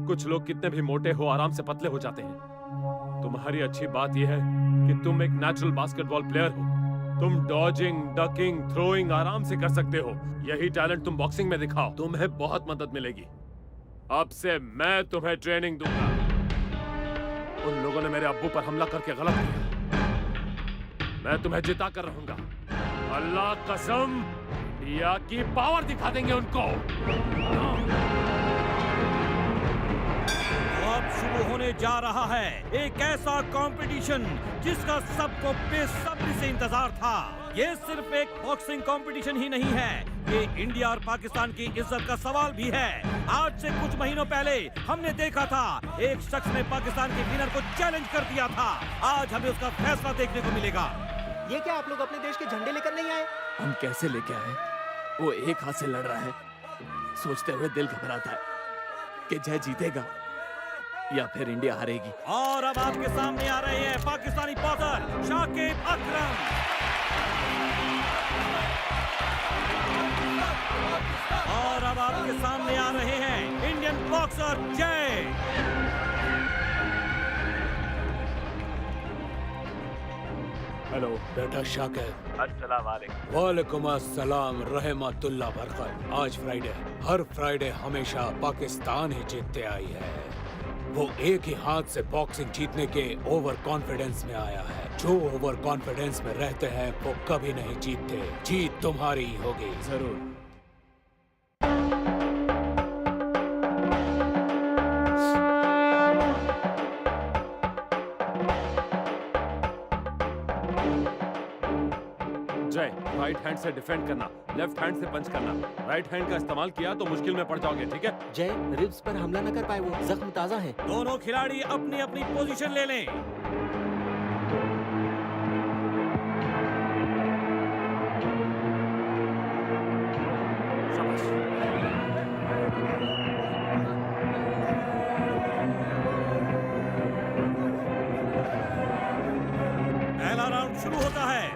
कुछ लोग कितने भी मोटे हो आराम से पतले हो जाते हैं। तुम्हारी अच्छी बात यह है कि तुम एक नेचुरल बास्केटबॉल प्लेयर हो। तुम डॉजिंग, डकिंग, थ्रोइंग आराम से कर सकते हो। यही टैलेंट तुम बॉक्सिंग में दिखाओ, तुम्हें बहुत मदद मिलेगी। अब से मैं तुम्हें ट्रेनिंग दूंगा। उन लोगों ने मेरे अब्बू पर हमला करके गलत किया। मैं तुम्हें जिता कर रहूंगा। अल्लाह कसम, इंडिया की पावर दिखा देंगे उनको। अब शुरू होने जा रहा है एक ऐसा कंपटीशन जिसका सबको बेसब्री से इंतजार था। ये सिर्फ एक बॉक्सिंग कंपटीशन ही नहीं है, ये इंडिया और पाकिस्तान की इज्जत का सवाल भी है। आज से कुछ महीनों पहले हमने देखा था एक शख्स ने पाकिस्तान के विनर को चैलेंज कर दिया था। आज हमें उसका फैसला देखने को मिलेगा। ये क्या आप लोग अपने देश के झंडे लेकर नहीं आए? हम कैसे लेके आए? वो एक हाथ से लड़ रहा है। सोचते हुए दिल घबराता है कि जय जीतेगा या फिर इंडिया हारेगी। और अब आपके सामने आ रहे हैं पाकिस्तानी बॉक्सर शाकिब अकरम। और अब आपके सामने आ रहे हैं इंडियन बॉक्सर जय। हेलो बेटा शाकिब। अस्सलाम वालेकुम। वालेकुम अस्सलाम रहमतुल्लाह बरकत। आज फ्राइडे, हर फ्राइडे हमेशा पाकिस्तान ही जीतते आई है। वो एक ही हाथ से बॉक्सिंग जीतने के ओवर कॉन्फिडेंस में आया है। जो ओवर कॉन्फिडेंस में रहते हैं वो कभी नहीं जीतते। जीत तुम्हारी ही होगी। जरूर। जय, राइट हैंड से डिफेंड करना, लेफ्ट हैंड से पंच करना। राइट हैंड का इस्तेमाल किया तो मुश्किल में पड़ जाओगे, ठीक है? जय, रिब्स पर हमला न कर पाए, वो जख्म ताजा है। दोनों खिलाड़ी अपनी अपनी पोजीशन ले लें। पहला राउंड शुरू होता है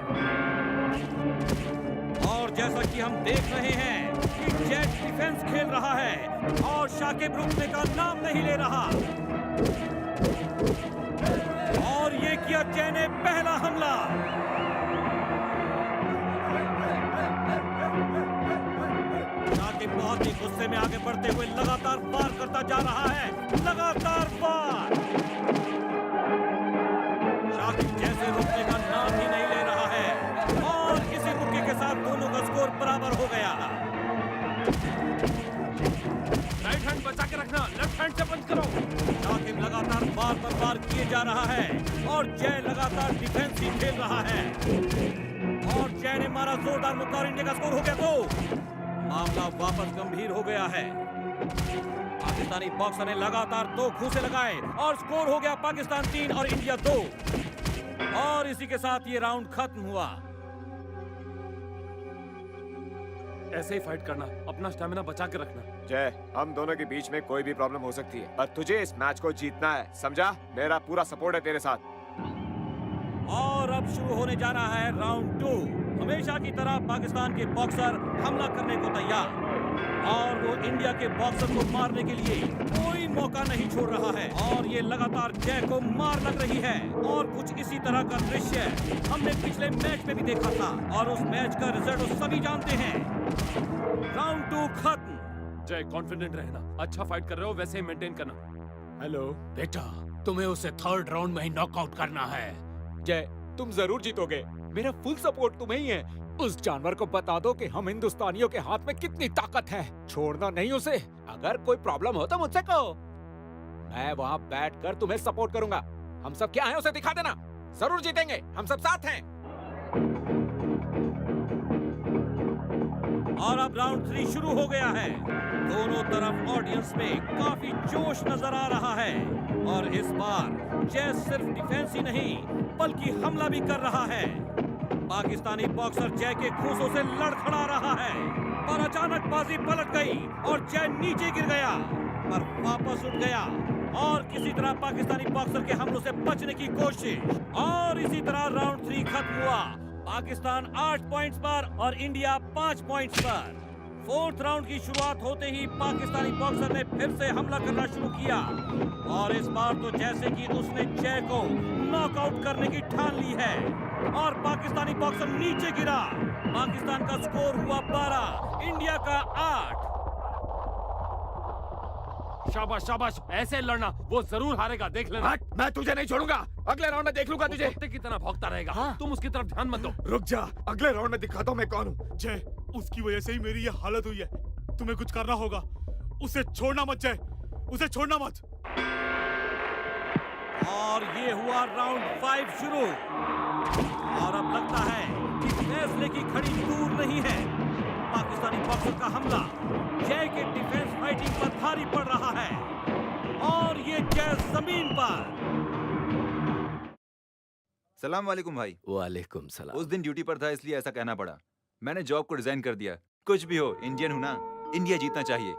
और जैसा कि हम देख रहे हैं कि जय डिफेंस खेल रहा है और शाकिब रुकने का नाम नहीं ले रहा। और ये किया जय ने पहला हमला। शाकिब बहुत ही गुस्से में आगे बढ़ते हुए लगातार वार करता जा रहा है, लगातार वार। शाकिब जैसे रुकने का नाम ही नहीं ले रहा है और इसी मुक्के के साथ दोनों का स्कोर बराबर हो गया। राइट हैंड बचा के रखना, लेफ्ट हैंड से पंच करो। शाकिब लगातार वार पर वार किए जा रहा है और जय लगातार डिफेंस ही खेल रहा है। और जय ने मारा जोरदार मुक्का और इंडिया का स्कोर हो गया 2। मामला वापस गंभीर हो गया है। पाकिस्तानी बॉक्सर ने लगातार 2 घूंसे लगाए और स्कोर हो गया पाकिस्तान 3 और इंडिया 2। और इसी के साथ ये राउंड खत्म हुआ। ऐसे ही फाइट करना, अपना स्टैमिना बचा के रखना। जय, हम दोनों के बीच में कोई भी प्रॉब्लम हो सकती है, पर तुझे इस मैच को जीतना है, समझा? मेरा पूरा सपोर्ट है तेरे साथ। और अब शुरू होने जा रहा है राउंड 2। हमेशा की तरह पाकिस्तान के बॉक्सर हमला करने को तैयार और वो इंडिया के बॉक्सर को मारने के लिए कोई मौका नहीं छोड़ रहा है। और ये लगातार जय को मार लग रही है और कुछ इसी तरह का दृश्य हमने पिछले मैच में भी देखा था और उस मैच का रिजल्ट सभी जानते हैं। राउंड 2 खत्म। जय, कॉन्फिडेंट रहना, अच्छा फाइट कर रहे हो, वैसे ही मेंटेन करना। हेलो बेटा, तुम्हें उसे थर्ड राउंड में ही नॉकआउट करना है। जय, तुम जरूर जीतोगे, मेरा फुल सपोर्ट तुम्हें ही है। उस जानवर को बता दो कि हम हिंदुस्तानियों के हाथ में कितनी ताकत है। छोड़ना नहीं उसे। अगर कोई प्रॉब्लम हो तो मुझसे कहो, मैं वहाँ बैठ कर तुम्हें सपोर्ट करूंगा। हम सब क्या हैं उसे दिखा देना, जरूर जीतेंगे, हम सब साथ हैं। और अब राउंड 3 शुरू हो गया है। दोनों तरफ ऑडियंस में काफी जोश नजर आ रहा है और इस बार जय सिर्फ डिफेंस ही नहीं बल्कि हमला भी कर रहा है। पाकिस्तानी बॉक्सर जय के घूंसों से लड़खड़ा रहा है पर अचानक बाजी पलट गई और जय नीचे गिर गया पर वापस उठ गया और किसी तरह पाकिस्तानी बॉक्सर के हमलों से बचने की कोशिश। और इसी तरह राउंड 3 खत्म हुआ पाकिस्तान 8 पॉइंट्स पर और इंडिया 5 पॉइंट्स पर। फोर्थ राउंड की शुरुआत होते ही पाकिस्तानी बॉक्सर ने फिर से हमला करना शुरू किया और इस बार तो जैसे कि उसने जय को नॉकआउट करने की ठान ली है और पाकिस्तानी बॉक्सर नीचे गिरा। पाकिस्तान का स्कोर हुआ 12, इंडिया का 8। शाबाश शाबाश, ऐसे लड़ना, वो जरूर हारेगा, देख लेना। हट, मैं तुझे नहीं छोड़ूंगा, अगले राउंड में देख लूंगा तुझे। कुत्ते की तरह भौंकता रहेगा। तुम उसकी तरफ ध्यान मत दो। रुक जा, अगले राउंड में दिखाता हूँ मैं कौन हूँ। जय, उसकी वजह से ही मेरी ये हालत हुई है। तुम्हें कुछ करना होगा, उसे छोड़ना मत जय, उसे छोड़ना मत। और ये हुआ राउंड 5 शुरू और अब लगता है कि फैसले की घड़ी दूर नहीं है। पाकिस्तानी बॉक्सर का हमला जय के डिफेंस फाइटिंग पर भारी पड़ रहा है और ये जय जमीन पर। सलाम वालेकुम भाई। वालेकुम सलाम। उस दिन ड्यूटी पर था इसलिए ऐसा कहना पड़ा। मैंने जॉब को रिजाइन कर दिया। कुछ भी हो, इंडियन हूं ना, इंडिया जीतना चाहिए।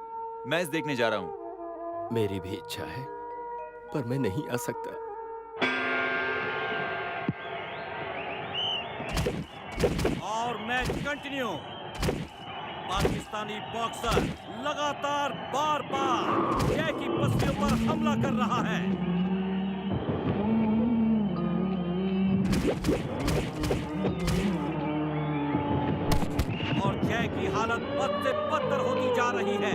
मैच देखने जा रहा हूँ। मेरी भी इच्छा है पर मैं नहीं आ सकता। और मैच कंटिन्यू। पाकिस्तानी बॉक्सर लगातार बार बार जय की पसलियों पर हमला कर रहा है। और जय की हालत बद से बदतर होती जा रही है।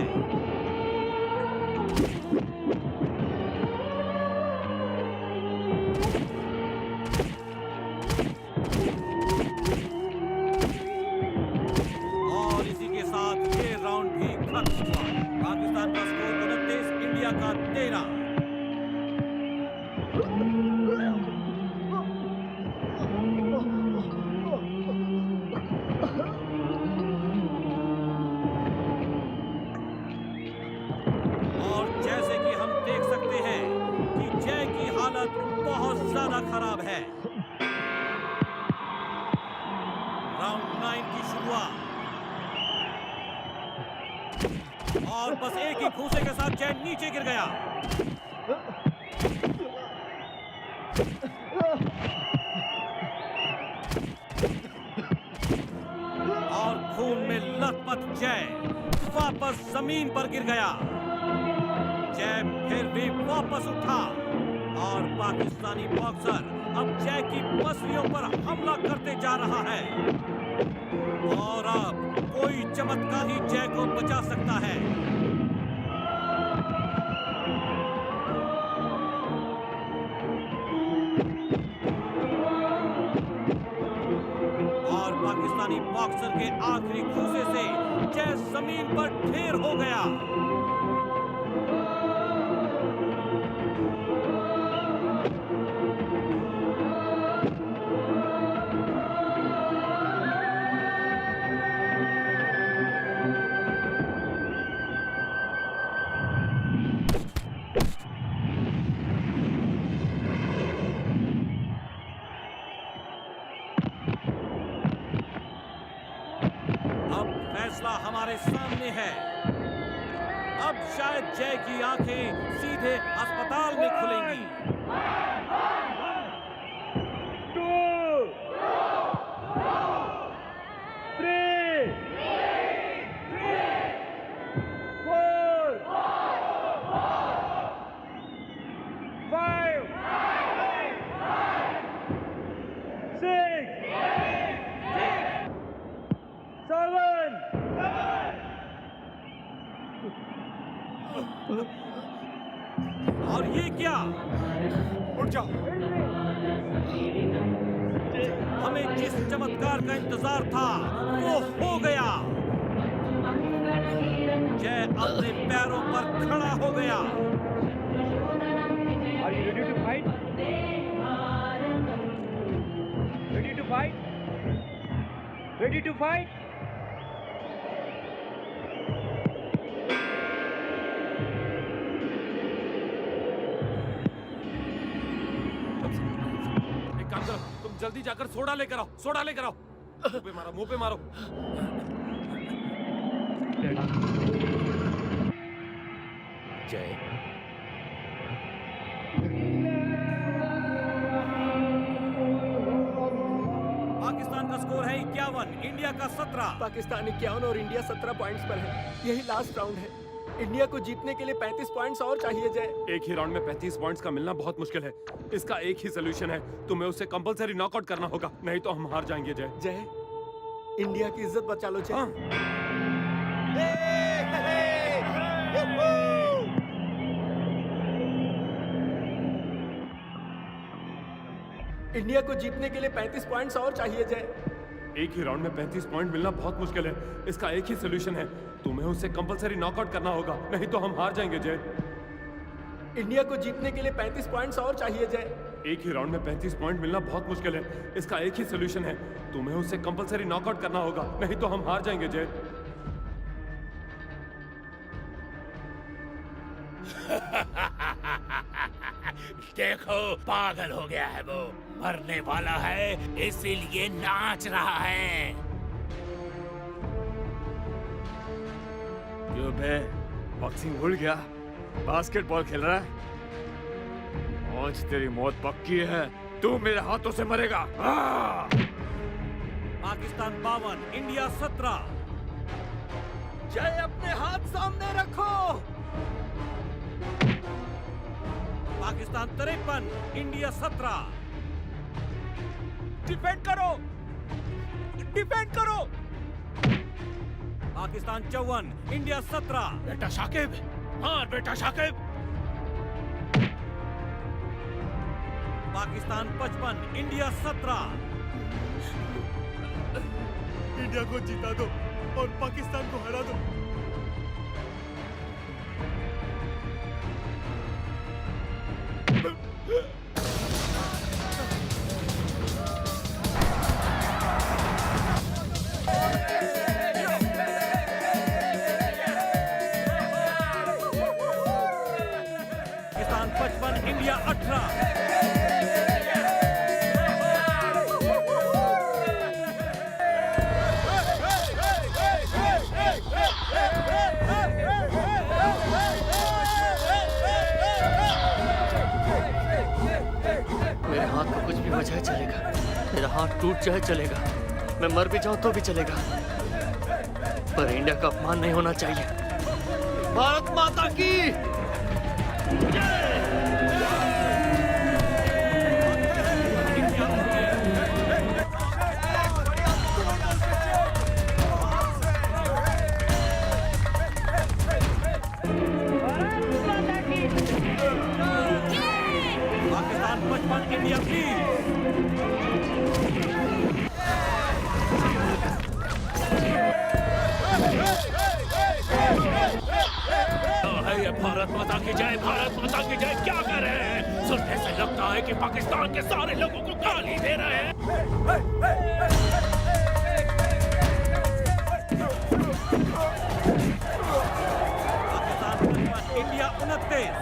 और इसी के साथ ये राउंड भी खत्म हुआ। पाकिस्तान का स्कोर 29, इंडिया का 13। और जैसे कि हम देख सकते हैं कि जय की हालत बहुत ज्यादा खराब है। राउंड 9 की शुरुआत और बस एक ही घूंसे के साथ जय नीचे गिर गया। और खून में लथपथ जय वापस जमीन पर गिर गया। जय फिर भी वापस उठा और पाकिस्तानी बॉक्सर अब जय की पसलियों पर हमला करते जा रहा है और अब कोई चमत्कार ही जय को बचा सकता है। और पाकिस्तानी बॉक्सर के आखिरी घूंसे से जय जमीन पर ढेर हो गया। फैसला हमारे सामने है। अब शायद जय की आंखें सीधे अस्पताल में खुलेंगी। 2, 3, 4, 5, 6, 7। और ये क्या? उठ जाओ। हमें जिस चमत्कार का इंतजार था वो हो गया। जय अपने पैरों पर खड़ा हो गया। Are you ready to fight? Ready to fight? Ready to fight? काम करो, तुम जल्दी जाकर सोडा लेकर आओ, सोडा लेकर आओ। मुंह पे मारो, मुंह पे मारो। जय, पाकिस्तान पाकिस्तान का स्कोर है 51, इंडिया का 17। पाकिस्तान 51 और इंडिया 17 पॉइंट्स पर है। यही लास्ट राउंड है। इंडिया को जीतने के लिए 35 पॉइंट्स और चाहिए जय। एक ही राउंड में 35 पॉइंट्स का मिलना बहुत मुश्किल है। इसका एक ही सोल्यूशन है, तुम्हें उसे कंपलसरी नॉकआउट करना होगा, नहीं तो हम हार जाएंगे जय। जय, इंडिया की इज्जत बचा लो जय। इंडिया को जीतने के लिए 35 पॉइंट्स और चाहिए जय। एक ही राउंड में 35 पॉइंट मिलना बहुत मुश्किल है। इसका एक ही सोल्यूशन है, तुम्हें उसे कंपलसरी नॉकआउट करना होगा, नहीं तो हम हार जाएंगे जय। इंडिया को जीतने के लिए 35 पॉइंट्स और चाहिए जय। एक ही राउंड में 35 पॉइंट मिलना बहुत मुश्किल है। इसका एक ही सोल्यूशन है, तुम्हें उसे कंपलसरी नॉकआउट करना होगा, नहीं तो हम हार जाएंगे जय। देखो, पागल हो गया है वो, मरने वाला है इसीलिए नाच रहा है। क्यों बे, बॉक्सिंग भूल गया? बास्केटबॉल खेल रहा है? आज तेरी मौत पक्की है, तू मेरे हाथों से मरेगा। पाकिस्तान 52, इंडिया 17। जय, अपने हाथ सामने रखो। पाकिस्तान 53, इंडिया 17। डिफेंड करो, डिफेंड करो। पाकिस्तान 54, इंडिया 17। बेटा शाकिब, मार बेटा शाकिब। पाकिस्तान 55, इंडिया 17। इंडिया को जिता दो और पाकिस्तान को हरा दो। पाकिस्तान 55, इंडिया 18। मेरे हाथ को कुछ भी हो जाए चलेगा, मेरा हाथ टूट जाए चलेगा, मैं मर भी जाऊं तो भी चलेगा, पर इंडिया का अपमान नहीं होना चाहिए। भारत माता की पाकिस्तान 55, इंडिया 20। भारत माता की जय, भारत माता की जय। क्या कर रहे हैं? सुनने से लगता है कि पाकिस्तान के सारे लोगों को गाली दे रहे हैं। पाकिस्तान 55, इंडिया 29।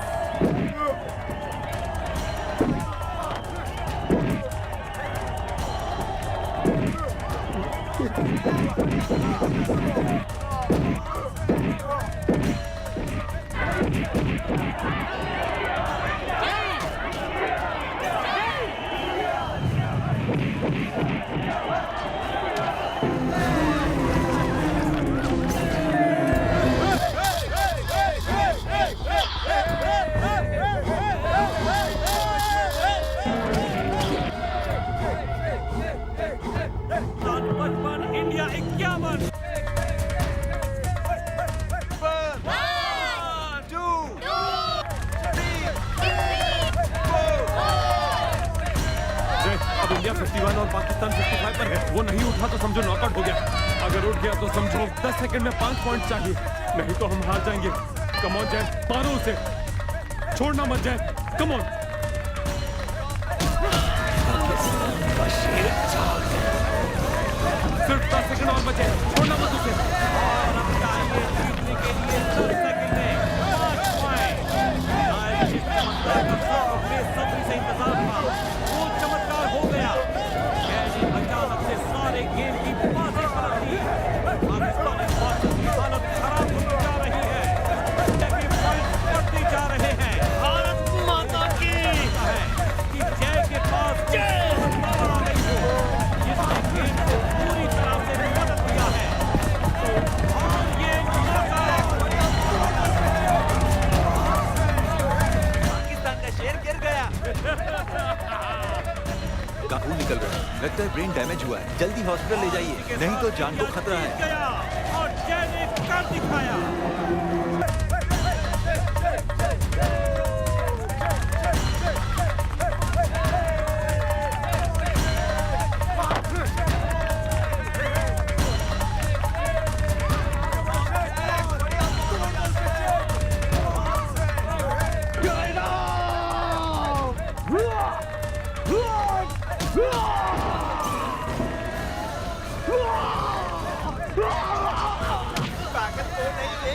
इंडिया 51। अब इंडिया 51 और पाकिस्तान 55 पर है। वो नहीं उठा तो समझो नॉकआउट हो गया, अगर उठ गया तो समझो 10 सेकंड में 5 पॉइंट चाहिए, नहीं तो हम हार जाएंगे। कम ऑन जय, मारो उसे, छोड़ना मत जय, कम ऑन। सिर्फ 10 सेकंड और बचे, छोड़ना मत उसे। और अब चाहिए जीतने के लिए 10 सेकंड में 5 पॉइंट। आज जिस चमत्कार का सब बेसब्री से इंतजार था, वो चमत्कार हो गया। यानी अचानक से सारे गेम की बातें पलट दी। पाकिस्तानी बॉक्सर्स की हालत खराब होती जा रही है, इंडिया के पॉइंट बढ़ते जा रहे हैं। भारत माता की डैमेज हुआ है, जल्दी हॉस्पिटल ले जाइए, नहीं तो जान को खतरा है। गया और जय ने कर दिखाया। ताकत तो नहीं